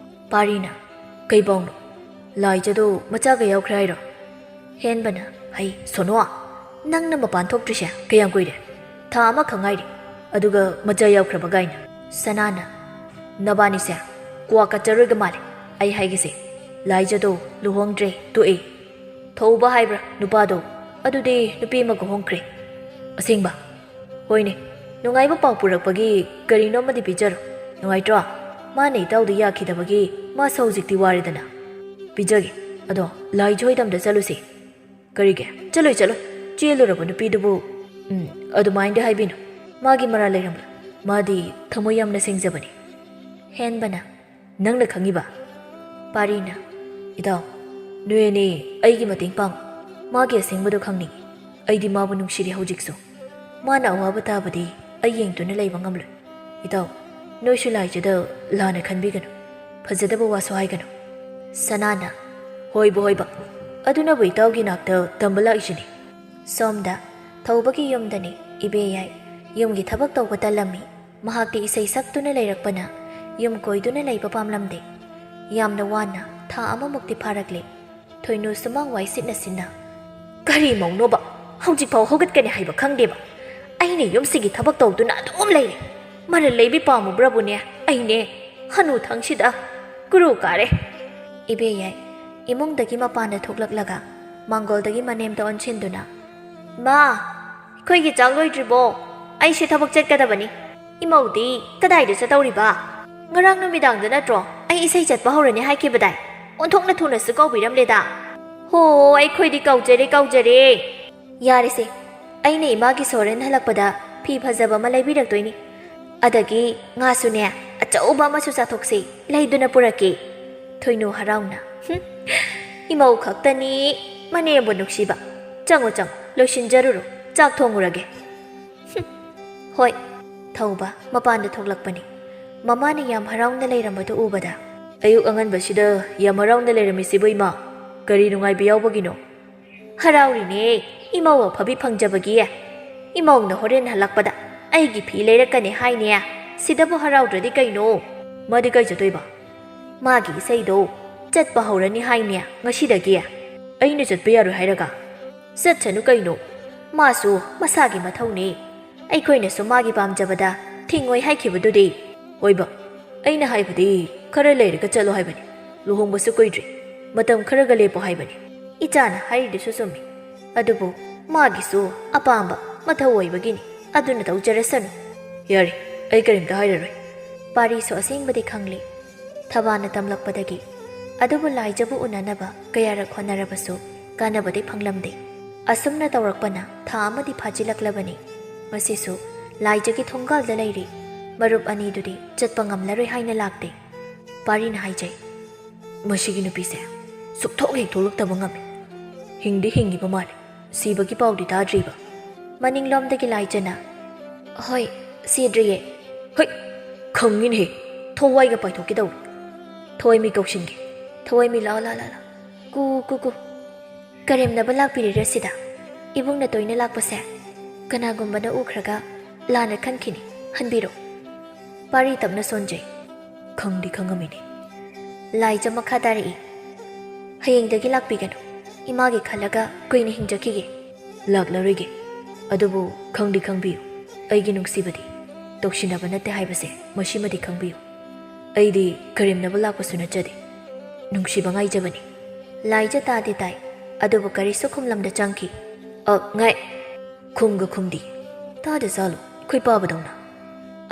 ꯄꯥꯔꯤꯅ ꯀꯩ ꯄꯥꯎꯅꯣ ꯂꯥꯏꯖꯗꯣ ꯃꯆꯥꯒ ꯌꯥꯎꯈ꯭ꯔꯦ ꯍꯥꯏꯔꯣ ꯍꯦꯟꯕꯅ ꯍꯩ ꯁꯣꯅꯣ ꯅꯪꯅ ꯃꯄꯥꯟ ꯊꯣꯛꯇ꯭ꯔꯤꯁꯦ ꯀꯌꯥꯝ ꯀꯨꯏꯔꯦ ꯊꯥ ꯑꯃꯈꯛ ꯉꯥꯏꯔꯤ ꯑꯗꯨꯒ ꯃꯆꯥ ꯌꯥꯎꯈ꯭ꯔꯕ ꯒꯥꯏꯅ ꯁꯅꯥꯅ ꯅꯕꯥꯅꯤꯁꯦ ꯀ꯭ꯋꯥ ꯀꯠꯆꯔꯣꯏꯒ ꯃꯥꯜꯂꯦ ꯑꯩ ꯍꯥꯏꯒꯦꯁꯦ ꯂꯥꯏꯖꯗꯣ ꯂꯨꯍꯣꯡꯗ꯭ꯔꯦ ꯇꯣꯛꯑꯦ ꯊꯧꯕ ꯍꯥꯏꯕ꯭ꯔꯥ ꯅꯨꯄꯥꯗꯣ ꯑꯗꯨꯗꯤ ꯅꯨꯄꯤ ꯑꯃꯒ ꯍꯣꯡꯈ꯭ꯔꯦ ꯑꯁꯦꯡꯕ ꯍꯣꯏꯅꯦ ꯅꯨꯡꯉꯥꯏꯕ ꯄꯥꯎ ꯄꯨꯔꯛꯄꯒꯤ ꯀꯔꯤꯅꯣ ꯑꯃꯗꯤ ꯄꯤꯖꯔꯣ ꯅꯨꯡꯉꯥꯏꯇ꯭ꯔꯣ ꯃꯥꯅ ꯏꯇꯥꯎꯗ ꯌꯥꯈꯤꯗꯕꯒꯤ ꯃꯥꯁꯨ ꯍꯧꯖꯤꯛꯇꯤ ꯋꯥꯔꯦꯗꯅ ꯄꯤꯖꯒꯦ ꯑꯗꯣ ꯂꯥꯏꯖꯣꯏꯗꯝꯗ ꯆꯠꯂꯨꯁꯤ ꯀꯔꯤꯒꯤ ꯆꯠꯂꯣꯏ ꯆꯦꯜꯂꯨꯔꯕ ꯅꯨꯄꯤꯗꯨꯕꯨ ꯑꯗꯨꯃꯥꯏꯅꯗꯤ ꯍꯥꯏꯕꯤꯅꯨ ꯃꯥꯒꯤ ꯃꯔꯥꯜ ꯂꯩꯔꯝꯕ ꯃꯥꯗꯤ ꯊꯃꯣꯏ ꯌꯥꯝꯅ ꯁꯦꯡꯖꯕꯅꯤ ꯍꯦꯟꯕꯅ ꯅꯪꯅ ꯈꯪꯉꯤꯕ ꯄꯥꯔꯤꯅ ꯏꯇꯥꯎ ꯅꯣꯏ ꯑꯅꯤ ꯑꯩꯒꯤ ꯃꯇꯦꯡ ꯄꯥꯡꯉꯨ ꯃꯥꯒꯤ ꯑꯁꯦꯡꯕꯗꯣ ꯈꯪꯅꯤꯡꯉꯤ ꯑꯩꯗꯤ ꯃꯥꯕꯨ ꯅꯨꯡꯁꯤꯔꯤ ꯍꯧꯖꯤꯛꯁꯨ ꯃꯥꯅ ꯑꯋꯥꯕ ꯇꯥꯕꯗꯤ ꯑꯩ ꯌꯦꯡꯗꯨꯅ ꯂꯩꯕ ꯉꯝꯂꯣꯏ ꯏꯇꯥꯎ ꯅꯣꯏꯁꯨ ꯂꯥꯏꯖꯗ ꯂꯥꯟꯅ ꯈꯟꯕꯤꯒꯅꯨ ꯐꯖꯗꯕ ꯋꯥꯁꯨ ꯍꯥꯏꯒꯅꯨ ꯁꯅꯥꯅ ꯍꯣꯏꯕ ꯑꯗꯨꯅꯕꯨ ꯏꯇꯥꯎꯒꯤ ꯅꯥꯛꯇ ꯇꯝꯕ ꯂꯥꯛꯏꯁꯤꯅꯤ ꯁꯣꯝꯗ ꯊꯧꯕꯒꯤ ꯌꯨꯝꯗꯅꯤ ꯏꯕꯦꯌꯥꯏ ꯌꯨꯝꯒꯤ ꯊꯕꯛ ꯇꯧꯕ ꯇꯜꯂꯝꯃꯤ ꯃꯍꯥꯛꯇꯤ ꯏꯁꯩ ꯁꯛꯇꯨꯅ ꯂꯩꯔꯛꯄꯅ ꯌꯨꯝ ꯀꯣꯏꯗꯨꯅ ꯂꯩꯕ ꯄꯥꯝꯂꯝꯗꯦ꯫ ꯌꯥꯝꯅ ꯋꯥꯅ ꯊꯥ ꯑꯃꯃꯨꯛꯇꯤ ꯐꯥꯔꯛꯂꯦ꯫ ꯊꯣꯏꯅꯨ ꯁꯨꯃꯥꯡ ꯋꯥꯏ ꯁꯤꯠꯅ ꯁꯤꯟꯅ ꯀꯔꯤ ꯃꯧꯅꯣꯕ ꯍꯧꯖꯤꯛꯐꯥꯎ ꯍꯧꯒꯠꯀꯅꯤ ꯍꯥꯏꯕ ꯈꯪꯗꯦꯕ꯫ ꯑꯩꯅ ꯌꯨꯝꯁꯤꯒꯤ ꯊꯕꯛ ꯇꯧꯗꯨꯅ ꯑꯗꯨꯝ ꯂꯩꯔꯦ꯫ ꯃꯔꯜ ꯂꯩꯕꯤ ꯄꯥꯝꯃꯨꯕ꯭ꯔꯕꯨꯅꯦ ꯑꯩꯅꯦ ꯍꯅꯨꯊꯪꯁꯤꯗ ꯀꯨꯔꯨ ꯀꯥꯔꯦ꯫ ꯏꯕꯦꯌꯥꯏ ꯏꯃꯨꯡꯗꯒꯤ ꯃꯄꯥꯟꯗ ꯊꯣꯛꯂꯛꯂꯒ ꯃꯥꯡꯒꯣꯜꯗꯒꯤ ꯃꯅꯦꯝꯗ ꯑꯣꯟꯁꯤꯟꯗꯨꯅ ꯃꯥ ꯑꯩꯈꯣꯏꯒꯤ ꯆꯥꯛ ꯂꯣꯏꯗ꯭ꯔꯤꯕꯣ? ꯑꯩꯁꯦ ꯊꯕꯛ ꯆꯠꯀꯗꯕꯅꯤ꯫ ꯏꯃꯧꯗꯤ ꯀꯗꯥꯏꯗ ꯆꯠꯇꯧꯔꯤꯕ? ꯉꯔꯥꯡ ꯅꯨꯃꯤꯗꯥꯡꯗ ꯅꯠꯇ꯭ꯔꯣ ꯑꯩ ꯏꯁꯩ ꯆꯠꯄ ꯍꯧꯔꯅꯤ ꯍꯥꯏꯈꯤꯕꯗꯥꯏ? ꯑꯣꯟꯊꯣꯛꯅ ꯊꯨꯅꯁꯨ ꯀꯧꯕꯤꯔꯝꯂꯦꯗ꯫ ꯍꯣ ꯑꯩꯈꯣꯏꯗꯤ ꯀꯧꯖꯔꯦ꯫ ꯌꯥꯔꯦꯁꯦ, ꯑꯩꯅ ꯏꯃꯥꯒꯤ ꯁꯣꯔꯦꯟ ꯍꯜꯂꯛꯄꯗ ꯐꯤ ꯐꯖꯕ ꯑꯃ ꯂꯩꯕꯤꯔꯛꯇꯣꯏꯅꯤ꯫ ꯑꯗꯒꯤ ꯉꯥꯁꯨꯅꯦ ꯑꯆꯧꯕ ꯑꯃꯁꯨ ꯆꯥꯊꯣꯛꯁꯤ ꯂꯩꯗꯨꯅ ꯄꯨꯔꯛꯀꯦ꯫ ꯊꯣꯏꯅꯨ ꯍꯔꯥꯎꯅ 이마우 각다니 마네부 눅시바 짱 로신자루로 짝 통우라게. ꯍꯣꯏ ꯊꯧꯕ ꯃꯄꯥꯟꯗ ꯊꯣꯛꯂꯛꯄꯅꯤ꯫ ꯃꯃꯥꯅ ꯌꯥꯝ ꯍꯔꯥꯎꯅ ꯂꯩꯔꯝꯕꯗꯨ ꯎꯕꯗ ꯑꯌꯨꯛ ꯑꯉꯟꯕꯁꯤꯗ ꯌꯥꯝ ꯍꯔꯥꯎꯅ ꯂꯩꯔꯝꯃꯤꯁꯤꯕꯨ ꯏꯃꯥ ꯀꯔꯤ ꯅꯨꯡꯉꯥꯏꯕ ꯌꯥꯎꯕꯒꯤꯅꯣ? ꯍꯔꯥꯎꯔꯤꯅꯦ ꯏꯃꯧ ꯑꯐꯕꯤ ꯐꯪꯖꯕꯒꯤ꯫ ꯏꯃꯧꯅ ꯍꯣꯔꯦꯟ ꯍꯜꯂꯛꯄꯗ ꯑꯩꯒꯤ ꯐꯤ ꯂꯩꯔꯛꯀꯅꯤ ꯍꯥꯏꯅꯦ꯫ ꯁꯤꯗꯕꯨ ꯍꯔꯥꯎꯗ꯭ꯔꯗꯤ ꯀꯩꯅꯣ? ꯃꯥꯗꯤ ꯀꯩ ꯆꯠꯇꯣꯏꯕ? ꯃꯥꯒꯤ ꯏꯁꯩꯗꯣ ꯆꯠꯄ ꯍꯧꯔꯅꯤ ꯍꯥꯏꯅꯦ ꯉꯁꯤꯗꯒꯤ꯫ ꯑꯩꯅ ꯆꯠꯄ ꯌꯥꯔꯣꯏ ꯍꯥꯏꯔꯒ? ꯆꯠꯁꯅꯨ ꯀꯩꯅꯣ, ꯃꯥꯁꯨ ꯃꯁꯥꯒꯤ ꯃꯊꯧꯅꯤ꯫ ꯑꯩꯈꯣꯏꯅꯁꯨ ꯃꯥꯒꯤ ꯄꯥꯝꯖꯕꯗ ꯊꯤꯡꯉꯣꯏ ꯍꯥꯏꯈꯤꯕꯗꯨꯗꯤ꯫ ꯍꯣꯏꯕ, ꯑꯩꯅ ꯍꯥꯏꯕꯗꯤ ꯈꯔ ꯂꯩꯔꯒ ꯆꯠꯂꯣ ꯍꯥꯏꯕꯅꯤ꯫ ꯂꯨꯍꯣꯡꯕꯁꯨ ꯀꯨꯏꯗ꯭ꯔꯤ, ꯃꯇꯝ ꯈꯔꯒ ꯂꯦꯞꯄꯣ ꯍꯥꯏꯕꯅꯤ꯫ ꯏꯆꯥꯅ ꯍꯥꯏꯔꯤꯗꯨꯁꯨ ꯆꯨꯝꯃꯤ, ꯑꯗꯨꯕꯨ ꯃꯥꯒꯤꯁꯨ ꯑꯄꯥꯝꯕ ꯃꯊꯧ ꯑꯣꯏꯕꯒꯤꯅꯤ꯫ ꯑꯗꯨꯅ ꯇꯧꯖꯔꯁꯅꯨ꯫ ꯌꯥꯔꯦ, ꯑꯩ ꯀꯔꯤꯝꯇ ꯍꯥꯏꯔꯔꯣꯏ꯫ ꯄꯥꯔꯤꯁꯨ ꯑꯁꯦꯡꯕꯗꯤ ꯈꯪꯂꯤ ꯊꯕꯥꯅ ꯇꯝꯂꯛꯄꯗꯒꯤ, ꯑꯗꯨꯕꯨ ꯂꯥꯏꯖꯕꯨ ꯎꯅꯅꯕ ꯀꯌꯥꯔꯛ ꯍꯣꯠꯅꯔꯕꯁꯨ ꯀꯥꯟꯅꯕꯗꯤ ꯐꯪꯂꯝꯗꯦ꯫ ꯑꯁꯨꯝꯅ ꯇꯧꯔꯛꯄꯅ ꯊꯥ ꯑꯃꯗꯤ ꯐꯥꯖꯤꯜꯂꯛꯂꯕꯅꯤ꯫ ꯉꯁꯤꯁꯨ ꯂꯥꯏꯖꯒꯤ ꯊꯣꯡꯒꯥꯜꯗ ꯂꯩꯔꯤ꯫ ꯃꯔꯨꯞ ꯑꯅꯤꯗꯨꯗꯤ ꯆꯠꯄ ꯉꯝꯂꯔꯣꯏ ꯍꯥꯏꯅ ꯂꯥꯛꯇꯦ꯫ ꯄꯥꯔꯤꯅ ꯍꯥꯏꯖꯩ, ꯃꯁꯤꯒꯤ ꯅꯨꯄꯤꯁꯦ ꯁꯨꯛꯊꯣꯛ ꯍꯦꯛ ꯊꯣꯛꯂꯛꯇꯕ ꯉꯝꯃꯤ꯫ ꯍꯤꯡꯗꯤ ꯍꯤꯡꯉꯤꯕ ꯃꯥꯜꯂꯤ, ꯁꯤꯕꯒꯤ ꯄꯥꯎꯗꯤ ꯇꯥꯗ꯭ꯔꯤꯕ꯫ ꯃꯅꯤꯡꯂꯣꯝꯗꯒꯤ ꯂꯥꯏꯖꯅ, ꯍꯣꯏ ꯁꯤꯗ꯭ꯔꯤꯌꯦ꯫ ꯍꯣꯏ ꯈꯪꯉꯤꯅꯦꯍꯦ, ꯊꯋꯥꯏꯒ ꯄꯥꯏꯊꯣꯛꯀꯦ ꯇꯧꯏ꯫ ꯊꯋꯥꯏꯃꯤ ꯀꯧꯁꯤꯟꯒꯦ꯫ ꯊꯋꯥꯏꯃꯤ ꯂꯥꯛꯑꯣ ꯀꯨ ꯀꯔꯦꯝꯅꯕ ꯂꯥꯛꯄꯤꯔꯤꯔ ꯁꯤꯗ? ꯏꯕꯨꯡꯅ ꯇꯣꯏꯅ ꯂꯥꯛꯄꯁꯦ ꯀꯅꯥꯒꯨꯝꯕꯅ ꯎꯈ꯭ꯔꯒ ꯂꯥꯟꯅ ꯈꯟꯈꯤꯅꯤ, ꯍꯟꯕꯤꯔꯣ꯫ ꯄꯥꯔꯤ ꯇꯞꯅ ꯁꯣꯟꯖꯩ, ꯈꯪꯗꯤ ꯈꯪꯉꯝꯃꯤꯅꯤ꯫ ꯂꯥꯏꯖ ꯃꯈꯥ ꯇꯥꯔꯛꯏ, ꯍꯌꯦꯡꯗꯒꯤ ꯂꯥꯛꯄꯤꯒꯅꯨ, ꯏꯃꯥꯒꯤ ꯈꯜꯂꯒ ꯀꯨꯏꯅ ꯍꯤꯡꯖꯈꯤꯒꯦ꯫ ꯂꯥꯛꯂꯔꯣꯏꯒꯦ, ꯑꯗꯨꯕꯨ ꯈꯪꯗꯤ ꯈꯪꯕꯤꯌꯨ, ꯑꯩꯒꯤ ꯅꯨꯡꯁꯤꯕꯗꯤ ꯇꯧꯁꯤꯟꯅꯕ ꯅꯠꯇꯦ ꯍꯥꯏꯕꯁꯦ ꯃꯁꯤꯃꯗꯤ ꯈꯪꯕꯤꯌꯨ꯫ ꯑꯩꯗꯤ ꯀꯔꯦꯝꯅꯕ ꯂꯥꯛꯄꯁꯨ ꯅꯠꯆꯗꯦ, ꯅꯨꯡꯁꯤꯕ ꯉꯥꯏꯖꯕꯅꯤ꯫ ꯂꯥꯏꯖ ꯇꯥꯗꯤ ꯇꯥꯏ, ꯑꯗꯨꯕꯨ ꯀꯔꯤꯁꯨ ꯈꯨꯝꯂꯝꯗ ꯆꯪꯈꯤ꯫ ꯉꯥꯏ, ꯈꯨꯝꯒ ꯈꯨꯝꯗꯤ, ꯇꯥꯗ ꯆꯥꯂꯨ ꯑꯩꯈꯣꯏ ꯄꯥꯕꯗꯧꯅ꯫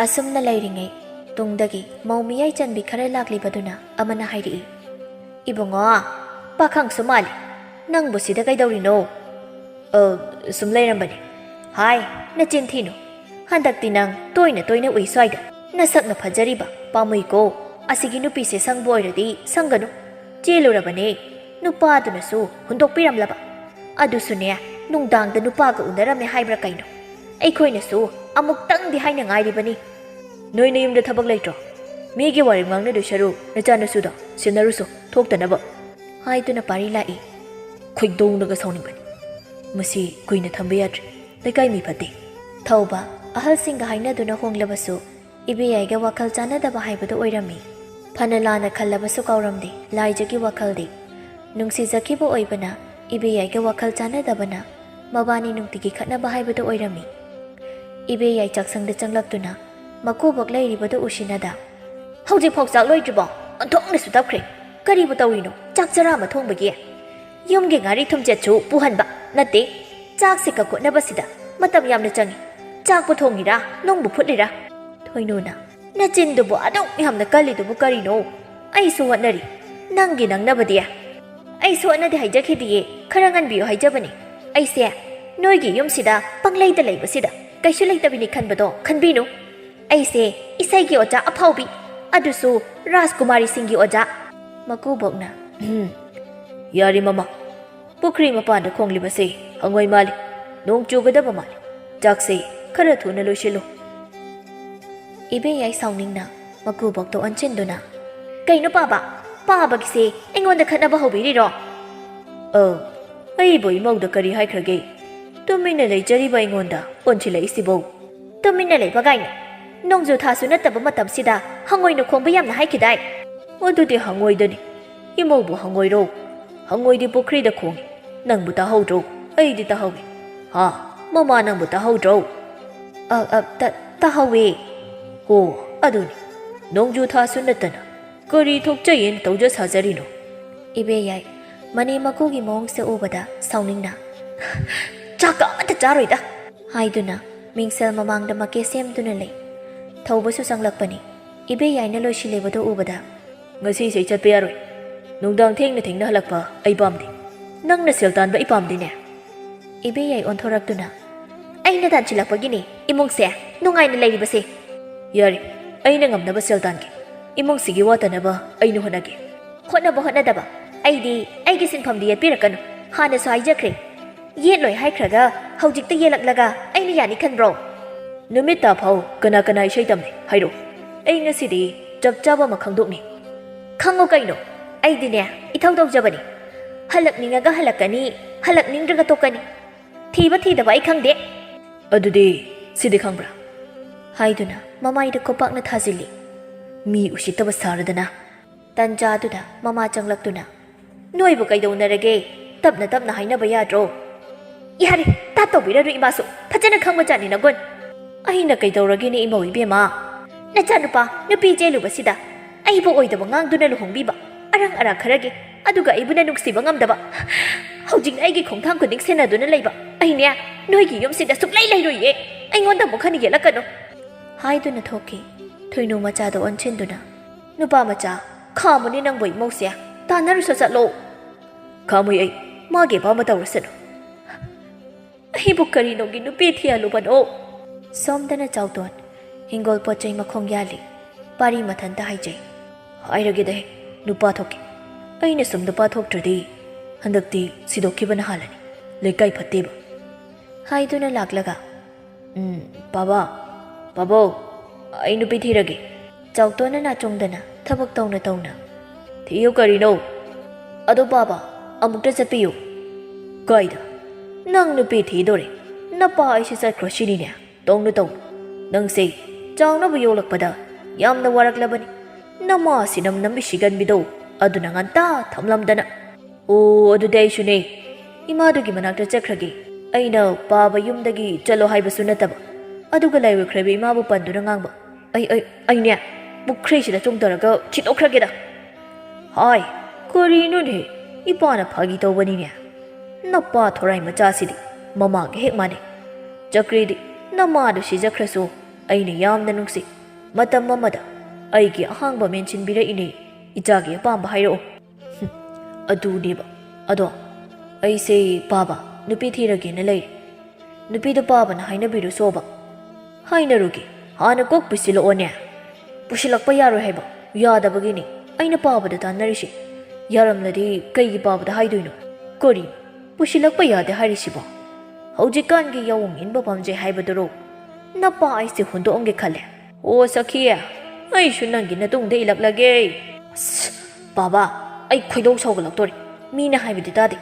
ꯑꯁꯨꯝꯅ ꯂꯩꯔꯤꯉꯩ ꯇꯨꯡꯗꯒꯤ ꯃꯧ ꯃꯤꯌꯥꯏ ꯆꯟꯕꯤ ꯈꯔ ꯂꯥꯛꯂꯤꯕꯗꯨꯅ ꯑꯃꯅ ꯍꯥꯏꯔꯛꯏ, ꯏꯕꯨꯡꯉꯣ, ꯄꯥꯈꯪꯁꯨ ꯃꯥꯜꯂꯤ, ꯅꯪꯕꯨ ꯁꯤꯗ ꯀꯩꯗꯧꯔꯤꯅꯣ? ꯁꯨꯝ ꯂꯩꯔꯝꯕꯅꯤ꯫ ꯍꯥꯏ ꯅꯆꯤꯟ ꯊꯤꯅꯨ, ꯍꯟꯗꯛꯇꯤ ꯅꯪ ꯇꯣꯏꯅ ꯎꯏ ꯁ꯭ꯋꯥꯏꯗ꯫ ꯅꯁꯛꯅ ꯐꯖꯔꯤꯕ ꯄꯥꯝꯃꯨꯏꯀꯣ, ꯑꯁꯤꯒꯤ ꯅꯨꯄꯤꯁꯦ ꯁꯪꯕ ꯑꯣꯏꯔꯗꯤ ꯁꯪꯒꯅꯨ꯫ ꯆꯦꯜꯂꯨꯔꯕꯅꯦ, ꯅꯨꯄꯥꯗꯨꯅꯁꯨ ꯍꯨꯟꯗꯣꯛꯄꯤꯔꯝꯂꯕ꯫ ꯑꯗꯨꯁꯨꯅꯦ ꯅꯨꯡꯗꯥꯡꯗ ꯅꯨꯄꯥꯒ ꯎꯅꯔꯝꯃꯦ ꯍꯥꯏꯕ꯭ꯔꯥ ꯀꯩꯅꯣ? ꯑꯩꯈꯣꯏꯅꯁꯨ ꯑꯃꯨꯛꯇꯪꯗꯤ ꯍꯥꯏꯅ ꯉꯥꯏꯔꯤꯕꯅꯤ꯫ ꯅꯣꯏꯅ ꯌꯨꯝꯗ ꯊꯕꯛ ꯂꯩꯇ꯭ꯔꯣ? ꯃꯤꯒꯤ ꯋꯥꯔꯤ ꯉꯥꯡꯅꯗꯣꯏ ꯁꯔꯨꯛ ꯅꯆꯥꯅꯁꯨꯗꯣ ꯁꯦꯟꯅꯔꯨꯁꯨ ꯊꯣꯛꯇꯅꯕ ꯍꯥꯏꯗꯨꯅ ꯄꯥꯔꯤ ꯂꯥꯛꯏ꯫ ꯈꯣꯏꯗꯧꯅꯒ ꯁꯥꯎꯅꯤꯡꯕꯅꯤ, ꯃꯁꯤ ꯀꯨꯏꯅ ꯊꯝꯕ ꯌꯥꯗ꯭ꯔꯦ, ꯂꯩꯀꯥꯏ ꯃꯤ ꯐꯠꯇꯦ꯫ ꯊꯧꯕ ꯑꯍꯜꯁꯤꯡꯒ ꯍꯥꯏꯅꯗꯨꯅ ꯍꯣꯡꯂꯕꯁꯨ ꯏꯕꯦꯌꯥꯏꯒ ꯋꯥꯈꯜ ꯆꯥꯟꯅꯗꯕ ꯍꯥꯏꯕꯗꯨ ꯑꯣꯏꯔꯝꯃꯤ꯫ ꯐꯅ ꯂꯥꯟꯅ ꯈꯜꯂꯕꯁꯨ ꯀꯥꯎꯔꯝꯗꯦ ꯂꯥꯏꯖꯒꯤ ꯋꯥꯈꯜꯗꯤ꯫ ꯅꯨꯡꯁꯤꯖꯈꯤꯕ ꯑꯣꯏꯕꯅ ꯏꯕꯦꯌꯥꯏꯒ ꯋꯥꯈꯜ ꯆꯥꯟꯅꯗꯕꯅ ꯃꯕꯥꯅꯤ ꯅꯨꯡꯇꯤꯒꯤ ꯈꯠꯅꯕ ꯍꯥꯏꯕꯗꯨ ꯑꯣꯏꯔꯝꯃꯤ꯫ ꯏꯕꯦꯌꯥꯏ ꯆꯥꯛꯁꯪꯗ ꯆꯪꯂꯛꯇꯨꯅ ꯃꯀꯨꯕꯣꯛ ꯂꯩꯔꯤꯕꯗꯨ ꯎꯁꯤꯅꯗ, ꯍꯧꯖꯤꯛꯐꯥꯎ ꯆꯥꯛ ꯂꯣꯏꯗ꯭ꯔꯤꯕꯣ? ꯑꯣꯟꯊꯣꯛꯅꯁꯨ ꯇꯞꯈ꯭ꯔꯦ, ꯀꯔꯤꯕꯨ ꯇꯧꯔꯤꯅꯣ? ꯆꯥꯛ ꯆꯔꯥ ꯑꯃ ꯊꯣꯡꯕꯒꯤ ꯌꯨꯝꯒꯤ ꯉꯥꯔꯤ ꯊꯨꯝꯆꯦꯠꯁꯨ ꯄꯨꯍꯟꯕ ꯅꯠꯇꯦ꯫ ꯆꯥꯛꯁꯦ ꯀꯛꯀꯣꯠꯅꯕꯁꯤꯗ ꯃꯇꯝ ꯌꯥꯝꯅ ꯆꯪꯏ꯫ ꯆꯥꯛꯄꯨ ꯊꯣꯡꯉꯤꯔꯥ ꯅꯨꯡꯕꯨ ꯐꯨꯠꯂꯤꯔꯥ? ꯊꯣꯏꯅꯨꯅ, ꯅꯆꯤꯟꯗꯨꯕꯨ ꯑꯗꯨꯛ ꯌꯥꯝꯅ ꯀꯜꯂꯤꯗꯨꯕꯨ ꯀꯔꯤꯅꯣ? ꯑꯩꯁꯨ ꯍꯣꯠꯅꯔꯤ, ꯅꯪꯒꯤ ꯅꯪꯅꯕꯗꯤ꯫ ꯑꯩꯁꯨ ꯍꯣꯠꯅꯗꯦ ꯍꯥꯏꯖꯈꯤꯗꯤꯌꯦ, ꯈꯔ ꯉꯟꯕꯤꯌꯨ ꯍꯥꯏꯖꯕꯅꯤ꯫ ꯑꯩꯁꯦ ꯅꯣꯏꯒꯤ ꯌꯨꯝꯁꯤꯗ ꯄꯪꯂꯩꯗ ꯂꯩꯕꯁꯤꯗ ꯀꯩꯁꯨ ꯂꯩꯇꯕꯤꯅꯤ ꯈꯟꯕꯗꯣ ꯈꯟꯕꯤꯅꯨ꯫ ꯑꯩꯁꯦ ꯏꯁꯩꯒꯤ ꯑꯣꯖꯥ ꯑꯐꯥꯎꯕꯤ, ꯑꯗꯨꯁꯨ ꯔꯥꯖꯀꯨꯃꯥꯔꯤꯁꯤꯡꯒꯤ ꯑꯣꯖꯥ꯫ ꯃꯀꯨꯕꯣꯛꯅ, ꯌꯥꯔꯤ ꯃꯃꯥ, ꯄꯨꯈ꯭ꯔꯤ ꯃꯄꯥꯟꯗ ꯈꯣꯡꯂꯤꯕꯁꯦ ꯍꯪꯉꯣꯏ ꯃꯥꯜꯂꯤ, ꯅꯣꯡ ꯆꯨꯒꯗꯕ ꯃꯥꯜꯂꯤ꯫ ꯆꯥꯛꯁꯦ ꯈꯔ ꯊꯨꯅ ꯂꯣꯏꯁꯤꯜꯂꯨ꯫ ꯏꯕꯦꯌꯥꯏ ꯁꯥꯎꯅꯤꯡꯅ ꯃꯀꯨꯕꯣꯛꯇ ꯑꯣꯟꯁꯤꯟꯗꯨꯅ, ꯀꯩꯅꯣ ꯄꯥꯕꯒꯤꯁꯦ ꯑꯩꯉꯣꯟꯗ ꯈꯠꯅꯕ ꯍꯧꯕꯤꯔꯤꯔꯣ? ꯑꯩꯕꯨ ꯏꯃꯧꯗ ꯀꯔꯤ ꯍꯥꯏꯈ꯭ꯔꯒꯦ? ꯇꯨꯃꯤꯟꯅ ꯂꯩꯖꯔꯤꯕ ꯑꯩꯉꯣꯟꯗ ꯑꯣꯟꯁꯤꯜꯂꯛꯏꯁꯤꯕꯣ? ꯇꯨꯃꯤꯟꯅ ꯂꯩꯕ ꯀꯥꯏꯅ ꯅꯣꯡꯖꯨ ꯊꯥꯁꯨ ꯅꯠꯇꯕ ꯃꯇꯝꯁꯤꯗ ꯍꯪꯉꯣꯏꯅ ꯈꯣꯡꯕ ꯌꯥꯝꯅ ꯍꯥꯏꯈꯤꯗꯥꯏ ꯑꯗꯨꯗꯤ ꯍꯪꯉꯣꯏꯗꯅꯤ ꯏꯃꯧꯕꯨ ꯍꯪꯉꯣꯏꯔꯣ ꯍꯪꯉꯣꯏꯗꯤ ꯄꯨꯈ꯭ꯔꯤꯗ ꯈꯣꯡꯉꯤ ꯅꯪꯕꯨ ꯇꯥꯍꯧꯗ꯭ꯔꯣ ꯑꯩꯗꯤ ꯇꯥꯍꯧꯏ ꯍꯥ ꯃꯃꯥ ꯅꯪꯕꯨ ꯇꯥꯍꯧꯗ꯭ꯔꯣ ꯇꯥꯍꯧꯋꯦ ꯍꯣ ꯑꯗꯨꯅꯤ ꯅꯣꯡꯖꯨ ꯊꯥꯁꯨ ꯅꯠꯇꯅ ꯀꯔꯤ ꯊꯣꯛꯆꯩꯌꯦꯅ ꯇꯧꯖ ꯁꯥꯖꯔꯤꯅꯣ ꯏꯕꯦꯌꯥꯏ ꯃꯅꯦ ꯃꯀꯨꯒꯤ ꯃꯑꯣꯡꯁꯦ ꯎꯕꯗ ꯁꯥꯎꯅꯤꯡꯅ ꯆꯥꯛꯀ ꯑꯃꯠꯇ ꯆꯥꯔꯣꯏꯗ ꯍꯥꯏꯗꯨꯅ ꯃꯤꯡꯁꯦꯜ ꯃꯃꯥꯡꯗ ꯃꯀꯦ ꯁꯦꯝꯗꯨꯅ ꯂꯩ ꯊꯧꯕꯁꯨ ꯆꯪꯂꯛꯄꯅꯤ ꯏꯕꯦꯌꯥꯏꯅ ꯂꯣꯏꯁꯤꯜꯂꯤꯕꯗꯨ ꯎꯕꯗ ꯉꯁꯤꯁꯦ ꯆꯠꯄ ꯌꯥꯔꯣꯏ ꯅꯨꯡꯗꯥꯡ ꯊꯦꯡꯅ ꯍꯜꯂꯛꯄ ꯑꯩ ꯄꯥꯝꯗꯦ ꯅꯪꯅ ꯁꯦꯜ ꯇꯥꯟꯕ ꯑꯩ ꯄꯥꯝꯗꯦꯅꯦ ꯏꯕꯦꯌꯥꯏ ꯑꯣꯟꯊꯣꯔꯛꯇꯨꯅ ꯑꯩꯅ ꯇꯥꯟꯁꯤꯜꯂꯛꯄꯒꯤꯅꯤ ꯏꯃꯨꯡꯁꯦ ꯅꯨꯡꯉꯥꯏꯅ ꯂꯩꯔꯤꯕꯁꯦ ꯌꯥꯔꯦ ꯑꯩꯅ ꯉꯝꯅꯕ ꯁꯦꯜ ꯇꯥꯟꯒꯦ ꯏꯃꯨꯡꯁꯤꯒꯤ ꯋꯥꯠꯇꯅꯕ ꯑꯩꯅ ꯍꯣꯠꯅꯒꯦ ꯍꯣꯠꯅꯗꯕ ꯑꯩꯗꯤ ꯑꯩꯒꯤ ꯁꯤꯟꯐꯝꯗꯤ ꯌꯦꯠꯄꯤꯔꯛꯀꯅꯨ ꯍꯥꯟꯅꯁꯨ ꯍꯥꯏꯖꯈ꯭ꯔꯦ ꯌꯦꯠꯂꯣꯏ ꯍꯥꯏꯈ꯭ꯔꯒ ꯍꯧꯖꯤꯛꯇ ꯌꯦꯜꯂꯛꯂꯒ ꯑꯩꯅ ꯌꯥꯅꯤ ꯈꯟꯕ꯭ꯔꯣ ꯅꯨꯃꯤꯠ ꯇꯥꯐꯥꯎ ꯀꯅꯥ ꯏꯁꯩ ꯇꯝꯅꯤ ꯍꯥꯏꯔꯣ ꯑꯩ ꯉꯁꯤꯗꯤ ꯆꯞ ꯆꯥꯕ ꯑꯃ ꯈꯪꯗꯣꯛꯅꯤ ꯈꯪꯉꯣ ꯀꯩꯅꯣ ꯑꯩꯗꯤꯅꯦ ꯏꯊꯧ ꯇꯧꯖꯕꯅꯤ ꯍꯜꯂꯛꯅꯤꯡꯉꯒ ꯍꯜꯂꯛꯀꯅꯤ ꯍꯜꯂꯛꯅꯤꯡꯗ꯭ꯔꯒ ꯇꯣꯛꯀꯅꯤ ꯊꯤꯗꯕ ꯑꯩ ꯈꯪꯗꯦ ꯑꯗꯨꯗꯤ ꯁꯤꯗꯤ ꯈꯪꯕ꯭ꯔꯥ ꯍꯥꯏꯗꯨꯅ ꯃꯃꯥꯏꯗ ꯈꯨꯄꯥꯛꯅ ꯊꯥꯖꯤꯜꯂꯤ ꯃꯤ ꯎꯁꯤꯠꯇꯕ ꯁꯥꯔꯗꯅ ꯇꯟꯖꯥꯗꯨꯗ ꯃꯃꯥ ꯆꯪꯂꯛꯇꯨꯅ ꯅꯣꯏꯕꯨ ꯀꯩꯗꯧꯅꯔꯒꯦ ꯇꯞꯅ ꯍꯥꯏꯅꯕ ꯌꯥꯗ꯭ꯔꯣ ꯌꯥꯔꯦ ꯇꯧꯕꯤꯔꯅꯨ ꯏꯃꯥꯁꯨ ꯐꯖꯅ ꯈꯪꯕ ꯖꯥꯠꯅꯤ ꯅꯒꯨꯟ ꯑꯩꯅ ꯀꯩꯗꯧꯔꯒꯦꯅꯦ ꯏꯃꯧ ꯏꯕꯦꯝꯃ ꯅꯆꯥꯅꯨꯄꯥ ꯅꯨꯄꯤ ꯆꯦꯜꯂꯨꯕꯁꯤꯗ ꯑꯩꯕꯨ ꯑꯣꯏꯗꯕ ꯉꯥꯡꯗꯨꯅ ꯂꯨꯍꯣꯡꯕꯤꯕ ꯑꯔꯥꯛ ꯈꯔꯒꯤ ꯑꯗꯨꯒ ꯑꯩꯕꯨꯅ ꯅꯨꯡꯁꯤꯕ ꯉꯝꯗꯕ ꯍꯧꯖꯤꯛꯅ ꯑꯩꯒꯤ ꯈꯣꯡꯊꯥꯡ ꯈꯨꯗꯤꯡ ꯁꯦꯟꯅꯗꯨꯅ ꯂꯩꯕ ꯑꯩꯅꯦ ꯅꯣꯏꯒꯤ ꯌꯨꯝꯁꯤꯗ ꯁꯨꯛꯂꯩ ꯂꯩꯔꯣꯏꯌꯦ ꯑꯩꯉꯣꯟꯗ ꯑꯃꯨꯛ ꯍꯟꯅ ꯌꯦꯠꯂꯛꯀꯅꯨ ꯍꯥꯏꯗꯨꯅ ꯊꯣꯛꯈꯤ ꯊꯣꯏꯅꯨ ꯃꯆꯥꯗ ꯑꯣꯟꯁꯤꯟꯗꯨꯅ ꯅꯨꯄꯥ ꯃꯆꯥ ꯈꯥꯝꯃꯨꯅꯤ ꯅꯪꯕꯨ ꯏꯃꯧꯁꯦ ꯇꯥꯟꯅꯔꯨꯁꯨ ꯆꯠꯂꯣ ꯈꯥꯝꯃꯣꯏ ꯑꯩ ꯃꯥꯒꯤ ꯑꯄꯥꯝꯕ ꯇꯧꯔꯁꯅꯨ ꯑꯩꯕꯨ ꯀꯔꯤꯅꯣꯒꯤ ꯅꯨꯄꯤ ꯊꯤꯍꯜꯂꯨꯕꯅꯣ ꯁꯣꯝꯗꯅ ꯆꯥꯎꯇꯣꯟ ꯍꯤꯡꯒꯣꯜ ꯄꯣꯠꯆꯩ ꯃꯈꯣꯡ ꯌꯥꯜꯂꯤ ꯄꯥꯔꯤ ꯃꯊꯟꯇ ꯍꯥꯏꯖꯩ ꯍꯥꯏꯔꯒꯦꯗ ꯅꯨꯄꯥ ꯊꯣꯛꯀꯦ ꯑꯩꯅ ꯁꯨꯝ ꯅꯨꯄꯥ ꯊꯣꯛꯇ꯭ꯔꯗꯤ ꯍꯟꯗꯛꯇꯤ ꯁꯤꯗꯣꯛꯈꯤꯕꯅ ꯍꯥꯜꯂꯅꯤ ꯂꯩꯀꯥꯏ ꯐꯠꯇꯦꯕ ꯍꯥꯏꯗꯨꯅ ꯂꯥꯛꯂꯒ ꯄꯥꯕꯧ ꯑꯩ ꯅꯨꯄꯤ ꯊꯤꯔꯒꯦ ꯆꯥꯎꯇꯣꯟꯅ ꯅꯥꯆꯣꯡꯗꯅ ꯊꯕꯛ ꯇꯧꯅ ꯊꯤꯌꯨ ꯀꯔꯤꯅꯣ ꯑꯗꯣ ꯄꯥꯕ ꯑꯃꯨꯛꯇ ꯆꯠꯄꯤꯌꯨ ꯀꯥꯏꯗ ꯅꯪ ꯅꯨꯄꯤ ꯊꯤꯗꯣꯔꯦ ꯅꯄꯥ ꯑꯩꯁꯦ ꯆꯠꯈ꯭ꯔꯣ ꯁꯤꯅꯤꯅꯦ ꯇꯧꯅꯨ ꯅꯪꯁꯦ ꯆꯥꯎꯅꯕ ꯌꯣꯛꯂꯛꯄꯗ ꯌꯥꯝꯅ ꯋꯥꯔꯛꯂꯕꯅꯤ ꯅꯃꯥꯁꯤ ꯅꯝꯕꯤ ꯁꯤꯒꯟꯕꯤꯗꯣ ꯑꯗꯨꯅ ꯉꯟꯇꯥ ꯊꯝꯂꯝꯗꯅ ꯑꯣ ꯑꯗꯨꯗꯤ ꯑꯩꯁꯨꯅꯦ ꯏꯃꯥꯗꯨꯒꯤ ꯃꯅꯥꯛꯇ ꯆꯠꯈ꯭ꯔꯒꯦ ꯑꯩꯅ ꯄꯥꯕ ꯌꯨꯝꯗꯒꯤ ꯆꯠꯂꯣ ꯍꯥꯏꯕꯁꯨ ꯅꯠꯇꯕ ꯑꯗꯨꯒ ꯂꯥꯏꯑꯣꯏꯈ꯭ꯔꯕꯤ ꯏꯃꯥꯕꯨ ꯄꯟꯗꯨꯅ ꯉꯥꯡꯕ ꯑꯩꯅꯦ ꯄꯨꯈ꯭ꯔꯤꯁꯤꯗ ꯆꯣꯡꯊꯔꯒ ꯊꯤꯗꯣꯛꯈ꯭ꯔꯒꯦꯗ ꯍꯥꯏ ꯀꯔꯤꯅꯣꯅꯦ ꯏꯄꯥꯅ ꯐꯥꯒꯤ ꯇꯧꯕꯅꯤꯅꯦ ꯅꯄꯥ ꯊꯣꯔꯥꯏ ꯃꯆꯥꯁꯤꯗꯤ ꯃꯃꯥꯒ ꯍꯦꯛ ꯃꯥꯟꯅꯩ ꯆꯀ꯭ꯔꯤꯗꯤ ꯅꯃꯥꯗꯨ ꯁꯤꯖꯈ꯭ꯔꯁꯨ ꯑꯩꯅ ꯌꯥꯝꯅ ꯅꯨꯡꯁꯤ ꯃꯇꯝ ꯑꯃꯗ ꯑꯩꯒꯤ ꯑꯍꯥꯡꯕ ꯃꯦꯟꯁꯤꯟꯕꯤꯔꯛꯏꯅꯦ ꯏꯆꯥꯒꯤ ꯑꯄꯥꯝꯕ ꯍꯥꯏꯔꯛꯑꯣ ꯑꯗꯨꯅꯦꯕ ꯑꯗꯣ ꯑꯩꯁꯦ ꯄꯥꯕ ꯅꯨꯄꯤ ꯊꯤꯔꯒꯦꯅ ꯂꯩꯔꯦ ꯅꯨꯄꯤꯗꯣ ꯄꯥꯕꯅ ꯍꯥꯏꯅꯕꯤꯔꯨꯁꯣꯕ ꯍꯥꯏꯅꯔꯨꯒꯦ ꯍꯥꯟꯅ ꯀꯣꯛ ꯄꯨꯁꯤꯜꯂꯛꯑꯣꯅꯦ ꯄꯨꯁꯤꯜꯂꯛꯄ ꯌꯥꯔꯣꯏ ꯍꯥꯏꯕ ꯌꯥꯗꯕꯒꯤꯅꯤ ꯑꯩꯅ ꯄꯥꯕꯗ ꯇꯥꯟꯅꯔꯤꯁꯦ ꯌꯥꯔꯝꯂꯗꯤ ꯀꯩꯒꯤ ꯄꯥꯕꯗ ꯍꯥꯏꯗꯣꯏꯅꯣ ꯀꯔꯤꯅꯣ ꯄꯨꯁꯤꯜꯂꯛꯄ ꯌꯥꯗꯦ ꯍꯥꯏꯔꯤꯁꯤꯕꯣ ꯍꯧꯖꯤꯛꯀꯥꯟꯒꯤ ꯌꯥꯎꯑꯣꯡ ꯏꯟꯕ ꯄꯥꯝꯖꯩ ꯍꯥꯏꯕꯗꯨꯔꯣ ꯅꯄꯥ ꯑꯩꯁꯦ ꯍꯨꯟꯗꯣꯛꯑꯝꯒꯦ ꯈꯜꯂꯦ ꯑꯣ ꯁꯈꯤ ꯑꯩꯁꯨ ꯅꯪꯒꯤ ꯅꯇꯨꯡꯗ ꯏꯜꯂꯛꯂꯒꯦ ꯑꯁ ꯄꯥꯕ ꯑꯩ ꯈꯣꯏꯗꯧ ꯁꯧꯒꯠꯂꯛꯇꯣꯔꯦ ꯃꯤꯅ ꯍꯥꯏꯕꯗꯤ ꯇꯥꯗꯦ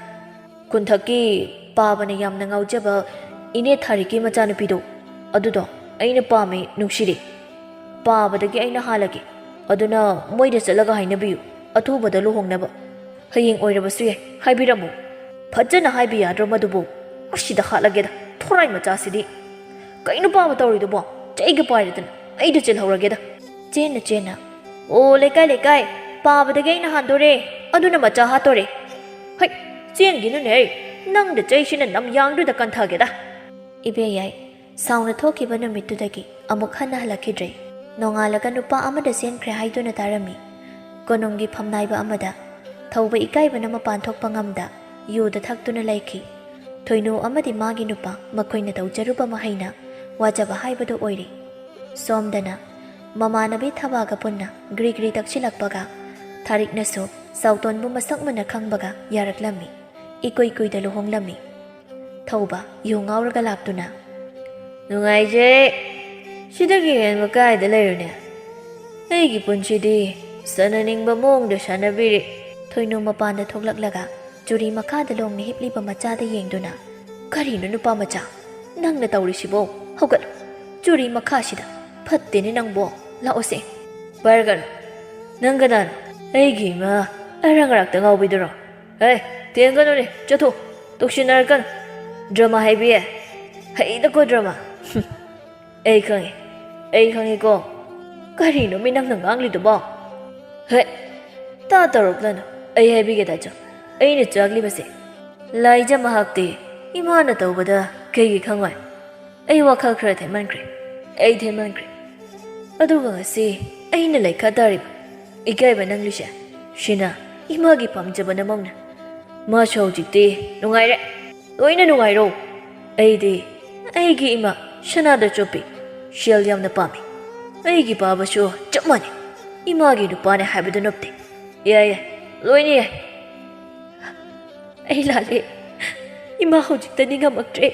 ꯈꯨꯟꯊꯛꯀꯤ ꯄꯥꯕꯅ ꯌꯥꯝꯅ ꯉꯥꯎꯖꯕ ꯏꯅꯦ ꯊꯥꯔꯤꯛꯀꯤ ꯃꯆꯥꯅꯨꯄꯤꯗꯣ ꯑꯗꯨꯗꯣ ꯑꯩꯅ ꯄꯥꯝꯃꯦ ꯅꯨꯡꯁꯤꯔꯦ ꯄꯥꯕꯗꯒꯤ ꯑꯩꯅ ꯍꯥꯜꯂꯒꯦ ꯑꯗꯨꯅ ꯃꯣꯏꯗ ꯆꯠꯂꯒ ꯍꯥꯏꯅꯕꯤꯌꯨ ꯑꯊꯨꯕꯗ ꯂꯨꯍꯣꯡꯅꯕ ꯍꯌꯦꯡ ꯑꯣꯏꯔꯕꯁꯨ ꯌꯥꯏ ꯍꯥꯏꯕꯤꯔꯝꯃꯨ ꯐꯖꯅ ꯍꯥꯏꯕ ꯌꯥꯗ꯭ꯔꯣ ꯃꯗꯨꯕꯨ ꯑꯁꯤꯗ ꯍꯥꯠꯂꯒꯦꯗ ꯊꯣꯔꯥꯏ ꯃꯆꯥꯁꯤꯗꯤ ꯀꯩꯅꯣ ꯄꯥꯕ ꯇꯧꯔꯤꯗꯨꯕꯣ ꯆꯩꯒ ꯄꯥꯏꯔꯗꯅ ꯑꯩꯗ ꯆꯦꯜꯍꯧꯔꯒꯦꯗ ꯆꯦꯟꯅ ꯑꯣ ꯂꯩꯀꯥꯏ ꯄꯥꯕꯗꯒꯤ ꯑꯩꯅ ꯍꯥꯟꯗꯣꯔꯦ ꯑꯗꯨꯅ ꯃꯆꯥ ꯍꯥꯠꯇꯣꯔꯦ ꯍꯩ ꯆꯦꯟꯒꯤꯅꯨꯅꯦ ꯅꯪꯗ ꯆꯩꯁꯤꯅ ꯅꯝꯌꯥꯡꯗꯨꯗ ꯀꯟꯊꯒꯦꯗ ꯏꯕꯦꯌꯥꯏ ꯁꯥꯎꯅ ꯊꯣꯛꯈꯤꯕ ꯅꯨꯃꯤꯠꯇꯨꯗꯒꯤ ꯑꯃꯨꯛ ꯍꯟꯅ ꯍꯜꯂꯛꯈꯤꯗ꯭ꯔꯦ ꯅꯣꯡꯉꯥꯜꯂꯒ ꯅꯨꯄꯥ ꯑꯃꯗ ꯆꯦꯟꯈ꯭ꯔꯦ ꯍꯥꯏꯗꯨꯅ ꯇꯥꯔꯝꯃꯤ ꯀꯣꯅꯨꯡꯒꯤ ꯐꯝꯅꯥꯏꯕ ꯑꯃꯗ ꯊꯧꯕ ꯏꯀꯥꯏꯕꯅ ꯃꯄꯥꯟ ꯊꯣꯛꯄ ꯉꯝꯗ ꯌꯨꯗ ꯊꯛꯇꯨꯅ ꯂꯩꯈꯤ ꯊꯣꯏꯅꯨ ꯑꯃꯗꯤ ꯃꯥꯒꯤ ꯅꯨꯄꯥ ꯃꯈꯣꯏꯅ ꯇꯧꯖꯔꯨꯕ ꯃꯍꯩꯅ ꯋꯥꯖꯕ ꯍꯥꯏꯕꯗꯨ ꯑꯣꯏꯔꯤ ꯁꯣꯝꯗꯅ ꯃꯃꯥꯟꯅꯕꯤ ꯊꯕꯥꯒ ꯄꯨꯟꯅ ꯒ꯭ꯔꯤ ꯇꯛꯁꯤꯜꯂꯛꯄꯒ ꯊꯥꯔꯤꯛꯅꯁꯨ ꯆꯥꯎꯇꯣꯟꯕꯨ ꯃꯁꯛ ꯃꯨꯟꯅ ꯈꯪꯕꯒ ꯌꯥꯔꯛꯂꯝꯃꯤ ꯏꯀꯨꯏ ꯀꯨꯏꯗ ꯂꯨꯍꯣꯡꯂꯝꯃꯤ ꯊꯧꯕ ꯌꯨ ꯉꯥꯎꯔꯒ ꯂꯥꯛꯇꯨꯅ ꯅꯨꯡꯉꯥꯏꯖꯦ ꯁꯤꯗꯒꯤ ꯍꯦꯟꯕ ꯀꯥꯏꯗ ꯂꯩꯔꯨꯅꯦ ꯑꯩꯒꯤ ꯄꯨꯟꯁꯤꯗꯤ ꯁꯥꯟꯅꯅꯤꯡꯕ ꯃꯑꯣꯡꯗ ꯁꯥꯟꯅꯕꯤꯔꯤ ꯊꯣꯏꯅꯨ ꯃꯄꯥꯟꯗ ꯊꯣꯛꯂꯛꯂꯒ ꯆꯨꯔꯤ ꯃꯈꯥꯗ ꯂꯣꯡꯅ ꯍꯤꯞꯂꯤꯕ ꯃꯆꯥꯗ ꯌꯦꯡꯗꯨꯅ ꯀꯔꯤꯅꯣ ꯅꯨꯄꯥ ꯃꯆꯥ ꯅꯪꯅ ꯇꯧꯔꯤꯁꯤꯕꯣ ꯍꯧꯒꯠꯂꯨ ꯆꯨꯔꯤ ꯃꯈꯥꯁꯤꯗ ꯐꯠꯇꯦꯅꯦ ꯅꯪꯕꯣ ꯂꯥꯛꯑꯣꯁꯦ ꯄꯥꯏꯔꯒꯅ ꯅꯪ ꯀꯅꯥꯅꯣ ꯑꯩꯒꯤ ꯏꯃꯥ ꯑꯔꯥꯡ ꯑꯔꯥꯛꯇ ꯉꯥꯎꯕꯤꯗꯨꯔꯣ ꯊꯦꯡꯒꯅꯨꯅꯦ ꯆꯠꯊꯣ ꯇꯧꯁꯤꯟꯅꯔꯛꯀꯅꯨ ꯗ꯭ꯔꯃꯥ ꯍꯥꯏꯕꯤꯌꯦ ꯍꯩꯗꯀꯣ ꯗ꯭ꯔꯃꯥ ꯑꯩ ꯈꯪꯉꯦꯀꯣ ꯀꯔꯤꯅꯣ ꯃꯤ ꯅꯪꯅ ꯉꯥꯡꯂꯤꯗꯨꯕꯣ ꯇꯧꯔꯛꯂꯅꯨ ꯑꯩ ꯍꯥꯏꯕꯤꯒꯦ ꯗꯥꯆꯧ ꯑꯩꯅ ꯆꯥꯛꯂꯤꯕꯁꯦ ꯂꯥꯏꯖ ꯃꯍꯥꯛꯇꯤ ꯏꯃꯥꯅ ꯇꯧꯕꯗ ꯀꯩꯒꯤ ꯈꯪꯉꯣꯏ ꯑꯩ ꯋꯥꯈꯜ ꯈꯔ ꯊꯦꯝꯃꯟꯈ꯭ꯔꯦ ꯑꯗꯨꯒ ꯉꯁꯤ ꯑꯩꯅ ꯂꯩꯈꯥ ꯇꯥꯔꯤꯕ ꯏꯀꯥꯏꯕ ꯅꯪꯂꯤꯁꯦ ꯁꯤꯅ ꯏꯃꯥꯒꯤ ꯄꯥꯝꯖꯕ ꯅꯃꯧꯅ ꯃꯥꯁꯨ ꯍꯧꯖꯤꯛꯇꯤ ꯅꯨꯡꯉꯥꯏꯔꯦ ꯂꯣꯏꯅ ꯅꯨꯡꯉꯥꯏꯔꯣ ꯑꯩꯗꯤ ꯑꯩꯒꯤ ꯏꯃꯥ ꯁꯅꯥꯗ ꯆꯣꯞꯄꯤ ꯁꯦꯜ ꯌꯥꯝꯅ ꯄꯥꯝꯃꯤ ꯑꯩꯒꯤ ꯕꯥꯕꯥꯁꯨ ꯆꯞ ꯃꯥꯟꯅꯩ ꯏꯃꯥꯒꯤ ꯅꯨꯄꯥꯅꯦ ꯍꯥꯏꯕꯗꯨ ꯅꯠꯇꯦ ꯌꯥꯏ ꯂꯣꯏꯅ ꯌꯥꯏ ꯑꯩ ꯂꯥꯜꯂꯦ ꯏꯃꯥ ꯍꯧꯖꯤꯛꯇ ꯅꯤꯡꯉꯝꯃꯛꯇ꯭ꯔꯦ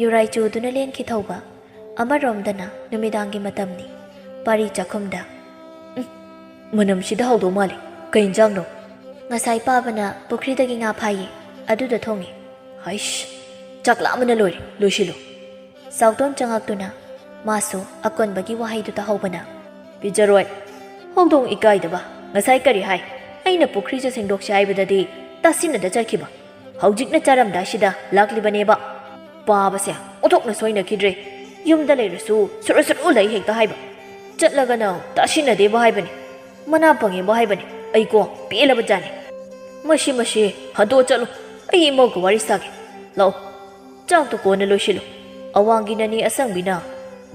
ꯌꯨꯔꯥꯏ ꯆꯨꯗꯨꯅ ꯂꯦꯟꯈꯤ ꯊꯧꯕ ꯑꯃꯔꯣꯝꯗꯅ ꯅꯨꯃꯤꯗꯥꯡꯒꯤ ꯃꯇꯝꯅꯤ ꯄꯥꯔꯤ ꯆꯥꯛꯈꯨꯝꯗ ꯃꯅꯝꯁꯤꯗ ꯍꯧꯗꯧ ꯃꯥꯜꯂꯤ ꯀꯩ ꯏꯟꯖꯥꯡꯅꯣ ꯉꯁꯥꯏ ꯄꯥꯕꯅ ꯄꯨꯈ꯭ꯔꯤꯗꯒꯤ ꯉꯥ ꯐꯥꯏꯌꯦ ꯑꯗꯨꯗ ꯊꯣꯡꯉꯤ ꯍꯩꯁ ꯆꯥꯛ ꯂꯥꯝꯕꯅ ꯂꯣꯏꯔꯦ ꯂꯣꯏꯁꯤꯜꯂꯨ ꯆꯥꯎꯇꯣꯟ ꯆꯪꯉꯛꯇꯨꯅ ꯃꯥꯁꯨ ꯑꯀꯣꯟꯕꯒꯤ ꯋꯥꯍꯩꯗꯨ ꯇꯥꯍꯧꯕꯅ ꯄꯤꯖꯔꯣꯏ ꯍꯧꯗꯣꯡ ꯏꯀꯥꯏꯗꯕ ꯉꯁꯥꯏ ꯀꯔꯤ ꯍꯥꯏ ꯑꯩꯅ ꯄꯨꯈ꯭ꯔꯤꯁꯨ ꯁꯦꯡꯗꯣꯛꯁꯤ ꯍꯥꯏꯕꯗꯗꯤ ꯇꯥꯁꯤꯟꯅꯗ ꯆꯠꯈꯤꯕ ꯍꯧꯖꯤꯛꯅ ꯆꯥꯔꯝꯗꯥꯏꯁꯤꯗ ꯂꯥꯛꯂꯤꯕꯅꯦꯕ ꯄꯥꯕꯁꯦ ꯑꯣꯟꯊꯣꯛꯅ ꯁꯣꯏꯅꯈꯤꯗ꯭ꯔꯦ ꯌꯨꯝꯗ ꯂꯩꯔꯁꯨ ꯁꯨꯔꯨ ꯂꯩ ꯍꯦꯛꯇ ꯍꯥꯏꯕ ꯆꯠꯂꯒꯅ ꯇꯥꯁꯤꯟꯅꯗꯦꯕ ꯍꯥꯏꯕꯅꯤ ꯃꯅꯥ ꯄꯪꯉꯦꯕ ꯍꯥꯏꯕꯅꯤ ꯑꯩꯀꯣ ꯄꯦꯜꯂꯕ ꯖꯥꯠꯅꯤ ꯃꯁꯤ ꯍꯟꯗꯣꯛ ꯆꯠꯂꯨ ꯑꯩ ꯏꯃꯧꯒ ꯋꯥꯔꯤ ꯁꯥꯒꯦ ꯂꯥꯛꯑꯣ ꯆꯥꯛꯇꯣ ꯀꯣꯟꯅ ꯂꯣꯏꯁꯤꯜꯂꯨ ꯑꯋꯥꯡꯒꯤ ꯅꯅꯤ ꯑꯁꯪꯕꯤꯅ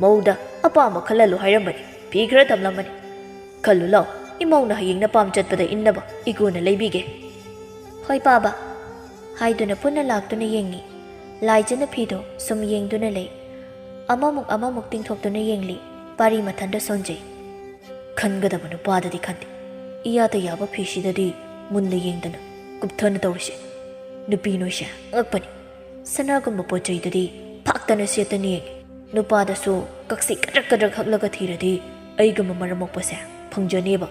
ꯃꯧꯗ ꯑꯄꯥꯝꯕ ꯈꯜꯍꯜꯂꯨ ꯍꯥꯏꯔꯝꯕꯅꯤ ꯐꯤ ꯈꯔ ꯊꯝꯂꯝꯕꯅꯤ ꯈꯜꯂꯨ ꯂꯥꯛꯑꯣ ꯏꯃꯧꯅ ꯍꯌꯦꯡ ꯅꯄꯥꯝ ꯆꯠꯄꯗ ꯏꯟꯅꯕ ꯏꯀꯨꯅ ꯂꯩꯕꯤꯒꯦ ꯍꯣꯏ ꯄꯥꯕ ꯍꯥꯏꯗꯨꯅ ꯄꯨꯟꯅ ꯂꯥꯛꯇꯨꯅ ꯌꯦꯡꯉꯤ ꯂꯥꯏꯖꯅ ꯐꯤꯗꯣ ꯁꯨꯝ ꯌꯦꯡꯗꯨꯅ ꯂꯩ ꯑꯃꯃꯨꯛ ꯇꯤꯡꯊꯣꯛꯇꯨꯅ ꯌꯦꯡꯂꯤ ꯄꯥꯔꯤ ꯃꯊꯟꯗ ꯁꯣꯟꯖꯩ ꯈꯟꯒꯗꯕ ꯅꯨꯄꯥꯗꯗꯤ ꯈꯟꯗꯦ ꯏꯌꯥꯗ ꯌꯥꯕ ꯐꯤꯁꯤꯗꯗꯤ ꯃꯨꯟꯅ ꯌꯦꯡꯗꯅ ꯀꯨꯞꯊꯅ ꯇꯧꯔꯤꯁꯦ ꯅꯨꯄꯤ ꯅꯣꯏꯁꯦ ꯉꯛꯄꯅꯤ ꯁꯅꯥꯒꯨꯝꯕ ꯄꯣꯠ ꯆꯩꯗꯗꯤ ꯐꯥꯛꯇꯅ ꯁꯦꯠꯇꯅ ꯌꯦꯡꯉꯤ ꯅꯨꯄꯥꯗꯁꯨ ꯀꯛꯁꯤ ꯀꯗ꯭ꯔꯛ ꯍꯛꯂꯒ ꯊꯤꯔꯗꯤ ꯑꯩꯒꯨꯝꯕ ꯃꯔꯝ ꯃꯣꯛꯄꯁꯦ ꯐꯪꯖꯅꯦꯕ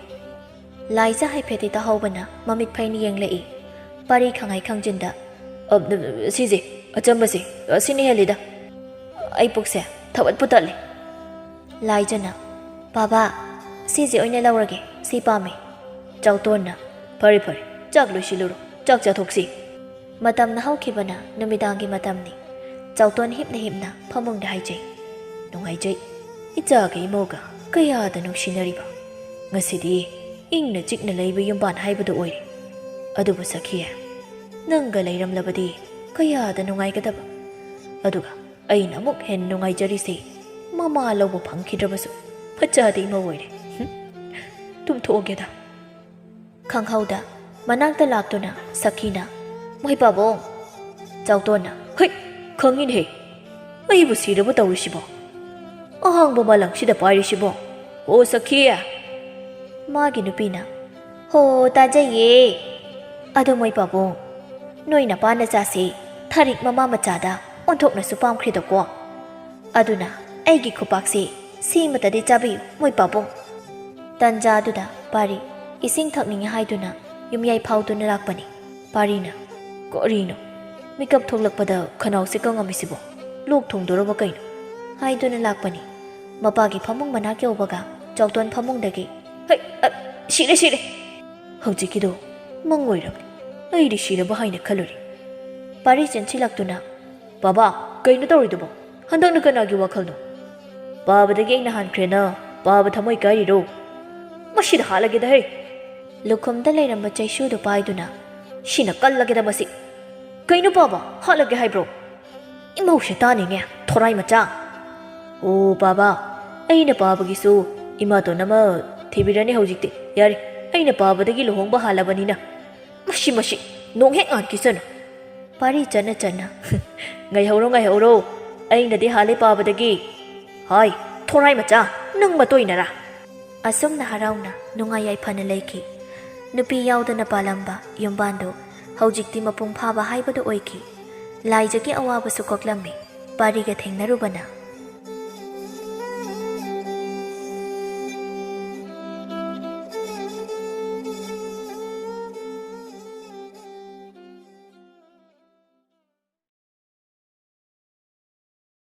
ꯂꯥꯏꯖ ꯍꯥꯏꯐꯦꯠꯇꯤ ꯇꯥꯍꯧꯕꯅ ꯃꯃꯤꯠ ꯐꯩꯅ ꯌꯦꯡꯂꯛꯏ ꯄꯥꯔꯤ ꯈꯪꯉꯥꯏ ꯈꯪꯖꯤꯟꯗ ꯁꯤꯁꯦ ꯑꯆꯝꯕꯁꯦ ꯑꯁꯤꯅ ꯍꯦꯜꯂꯤꯗ ꯑꯩ ꯄꯨꯛꯁꯦ ꯊꯕꯠꯄꯨ ꯇꯠꯂꯦ ꯂꯥꯏꯖꯅ ꯄꯥꯕꯥ ꯁꯤꯁꯦ ꯑꯣꯏꯅ ꯂꯧꯔꯒꯦ ꯁꯤ ꯄꯥꯝꯃꯦ ꯆꯥꯎꯇꯣꯟꯅ ꯐꯔꯦ ꯆꯥꯛ ꯂꯣꯏꯁꯤꯜꯂꯨꯔꯣ ꯆꯥꯛ ꯆꯥꯊꯣꯛꯁꯤ ꯃꯇꯝꯅ ꯍꯧꯈꯤꯕꯅ ꯅꯨꯃꯤꯗꯥꯡꯒꯤ ꯃꯇꯝꯅꯤ ꯆꯥꯎꯇꯣꯟ ꯍꯤꯞꯅ ꯐꯃꯨꯡꯗ ꯍꯥꯏꯖꯩ ꯅꯨꯡꯉꯥꯏꯖꯩ ꯏꯆꯥꯒ ꯏꯃꯧꯒ ꯀꯌꯥꯗ ꯅꯨꯡꯁꯤꯅꯔꯤꯕ ꯉꯁꯤꯗꯤ ꯏꯪꯅ ꯆꯤꯛꯅ ꯂꯩꯕ ꯌꯨꯝꯕꯥꯟ ꯍꯥꯏꯕꯗꯨ ꯑꯣꯏꯔꯦ ꯑꯗꯨꯕꯨ ꯁꯈꯤꯌꯦ ꯅꯪꯒ ꯂꯩꯔꯝꯂꯕꯗꯤ ꯀꯌꯥꯗ ꯅꯨꯡꯉꯥꯏꯒꯗꯕ ꯑꯗꯨꯒ ꯑꯩꯅ ꯑꯃꯨꯛ ꯍꯦꯟꯅ ꯅꯨꯡꯉꯥꯏꯖꯔꯤꯁꯦ ꯃꯃꯥ ꯂꯧꯕ ꯐꯪꯈꯤꯗ꯭ꯔꯕꯁꯨ ꯐꯠꯆꯗꯤ ꯏꯃꯧ ꯑꯣꯏꯔꯦ ꯇꯨꯝꯊꯣꯛꯑꯒꯦꯗ ꯈꯪꯍꯧꯗ ꯃꯅꯥꯛꯇ ꯂꯥꯛꯇꯨꯅ ꯁꯈꯤꯅ ꯃꯣꯏ ꯄꯥꯕꯣꯡ ꯆꯥꯎꯇꯣꯟꯅ ꯈꯪꯉꯤꯅꯦꯍꯦ ꯑꯩꯕꯨ ꯁꯤꯔꯕ ꯇꯧꯔꯤꯁꯤꯕꯣ ꯑꯍꯥꯡꯕ ꯃꯥꯂꯪꯁꯤꯗ ꯄꯥꯏꯔꯤꯁꯤꯕꯣ ꯑꯣ ꯁꯈꯤ ꯃꯥꯒꯤ ꯅꯨꯄꯤꯅ ꯍꯣ ꯇꯥꯖꯩꯌꯦ ꯑꯗꯣ ꯃꯣꯏ ꯄꯥꯕꯨꯡ ꯅꯣꯏ ꯅꯄꯥ ꯅꯆꯥꯁꯤ ꯊꯥꯔꯤꯛ ꯃꯃꯥ ꯃꯆꯥꯗ ꯑꯣꯟꯊꯣꯛꯅꯁꯨ ꯄꯥꯝꯈ꯭ꯔꯤꯗꯀꯣ ꯑꯗꯨꯅ ꯑꯩꯒꯤ ꯈꯨꯄꯥꯛꯁꯤ ꯁꯤꯃꯇꯗꯤ ꯆꯥꯕꯤꯌꯨ ꯃꯣꯏ ꯄꯥꯕꯨꯡ ꯇꯟꯖꯥꯗꯨꯗ ꯄꯥꯔꯤ ꯏꯁꯤꯡ ꯊꯛꯅꯤꯡꯉꯤ ꯍꯥꯏꯗꯨꯅ ꯌꯨꯝꯌꯥꯏ ꯐꯥꯎꯗꯨꯅ ꯂꯥꯛꯄꯅꯤ ꯄꯥꯔꯤꯅ ꯀꯔꯤꯅꯣ ꯃꯤꯀꯞ ꯊꯣꯛꯂꯛꯄꯗ ꯈꯅꯥꯎꯁꯦ ꯀꯪꯉꯝꯃꯤꯁꯤꯕꯣ ꯂꯣꯛ ꯊꯨꯡꯗꯣꯔꯕ ꯀꯩꯅꯣ ꯍꯥꯏꯗꯨꯅ ꯂꯥꯛꯄꯅꯤ ꯃꯄꯥꯒꯤ ꯐꯃꯨꯡ ꯃꯅꯥꯛ ꯌꯧꯕꯒ ꯆꯥꯎꯇꯣꯟ ꯐꯃꯨꯡꯗꯒꯤ ꯁꯤꯔꯦ ꯍꯧꯖꯤꯛꯀꯤꯗꯣ ꯃꯪ ꯑꯣꯏꯔꯝꯅꯤ ꯑꯩꯗꯤ ꯁꯤꯔꯕ ꯍꯥꯏꯅ ꯈꯜꯂꯨꯔꯤ ꯄꯥꯔꯤ ꯆꯦꯟꯁꯤꯜꯂꯛꯇꯨꯅ ꯕꯥꯕꯥ ꯀꯩꯅꯣ ꯇꯧꯔꯤꯗꯨꯕꯣ ꯍꯟꯗꯛꯅ ꯀꯅꯥꯒꯤ ꯋꯥꯈꯜꯅꯣ ꯄꯥꯕꯗꯒꯤ ꯑꯩꯅ ꯍꯥꯟꯈ꯭ꯔꯦꯅ ꯄꯥꯕ ꯊꯃꯣꯏ ꯀꯥꯏꯔꯤꯔꯣ ꯃꯁꯤꯗ ꯍꯥꯠꯂꯒꯦꯗ ꯂꯨꯈꯨꯝꯗ ꯂꯩꯔꯝꯕ ꯆꯩꯁꯨꯗꯨ ꯄꯥꯏꯗꯨꯅ ꯁꯤꯅ ꯀꯜꯂꯒꯦꯗ ꯃꯁꯤ ꯀꯩꯅꯣ ꯄꯥꯕ ꯍꯥꯠꯂꯒꯦ ꯍꯥꯏꯕ꯭ꯔꯣ ꯏꯃꯧꯁꯦ ꯇꯥꯅꯤꯡꯉꯦ ꯊꯣꯔꯥꯏ ꯃꯆꯥ ꯑꯣ ꯄꯥꯕ ꯑꯩꯅ ꯄꯥꯕꯒꯤꯁꯨ ꯏꯃꯥꯇꯣꯟ ꯑꯃ ꯊꯤꯕꯤꯔꯅꯤ ꯍꯧꯖꯤꯛꯇꯤ ꯌꯥꯔꯦ ꯑꯩꯅ ꯄꯥꯕꯗꯒꯤ ꯂꯨꯍꯣꯡꯕ ꯍꯥꯜꯂꯕꯅꯤꯅ ꯃꯁꯤ ꯅꯣꯡꯍꯦꯛ ꯉꯥꯟꯈꯤꯁꯅꯨ ꯄꯥꯔꯤ ꯆꯟꯅ ꯉꯥꯏꯍꯧꯔꯣ ꯑꯩꯅꯗꯤ ꯍꯥꯜꯂꯦ ꯄꯥꯕꯗꯒꯤ ꯍꯥꯏ ꯊꯣꯔꯥꯏ ꯃꯆꯥ ꯅꯪ ꯃꯇꯣꯏꯅꯔꯥ ꯑꯁꯨꯝꯅ ꯍꯔꯥꯎꯅ ꯅꯨꯡꯉꯥꯏ ꯌꯥꯏꯐꯅ ꯂꯩꯈꯤ ꯅꯨꯄꯤ ꯌꯥꯎꯗꯅ ꯄꯥꯜꯂꯝꯕ ꯌꯨꯝꯕꯥꯟꯗꯨ ꯍꯧꯖꯤꯛꯇꯤ ꯃꯄꯨꯡ ꯐꯥꯕ ꯍꯥꯏꯕꯗꯨ ꯑꯣꯏꯈꯤ ꯂꯥꯏꯖꯒꯤ ꯑꯋꯥꯕꯁꯨ ꯀꯣꯛꯂꯝꯃꯤ ꯄꯥꯔꯤꯒ ꯊꯦꯡꯅꯔꯨꯕꯅ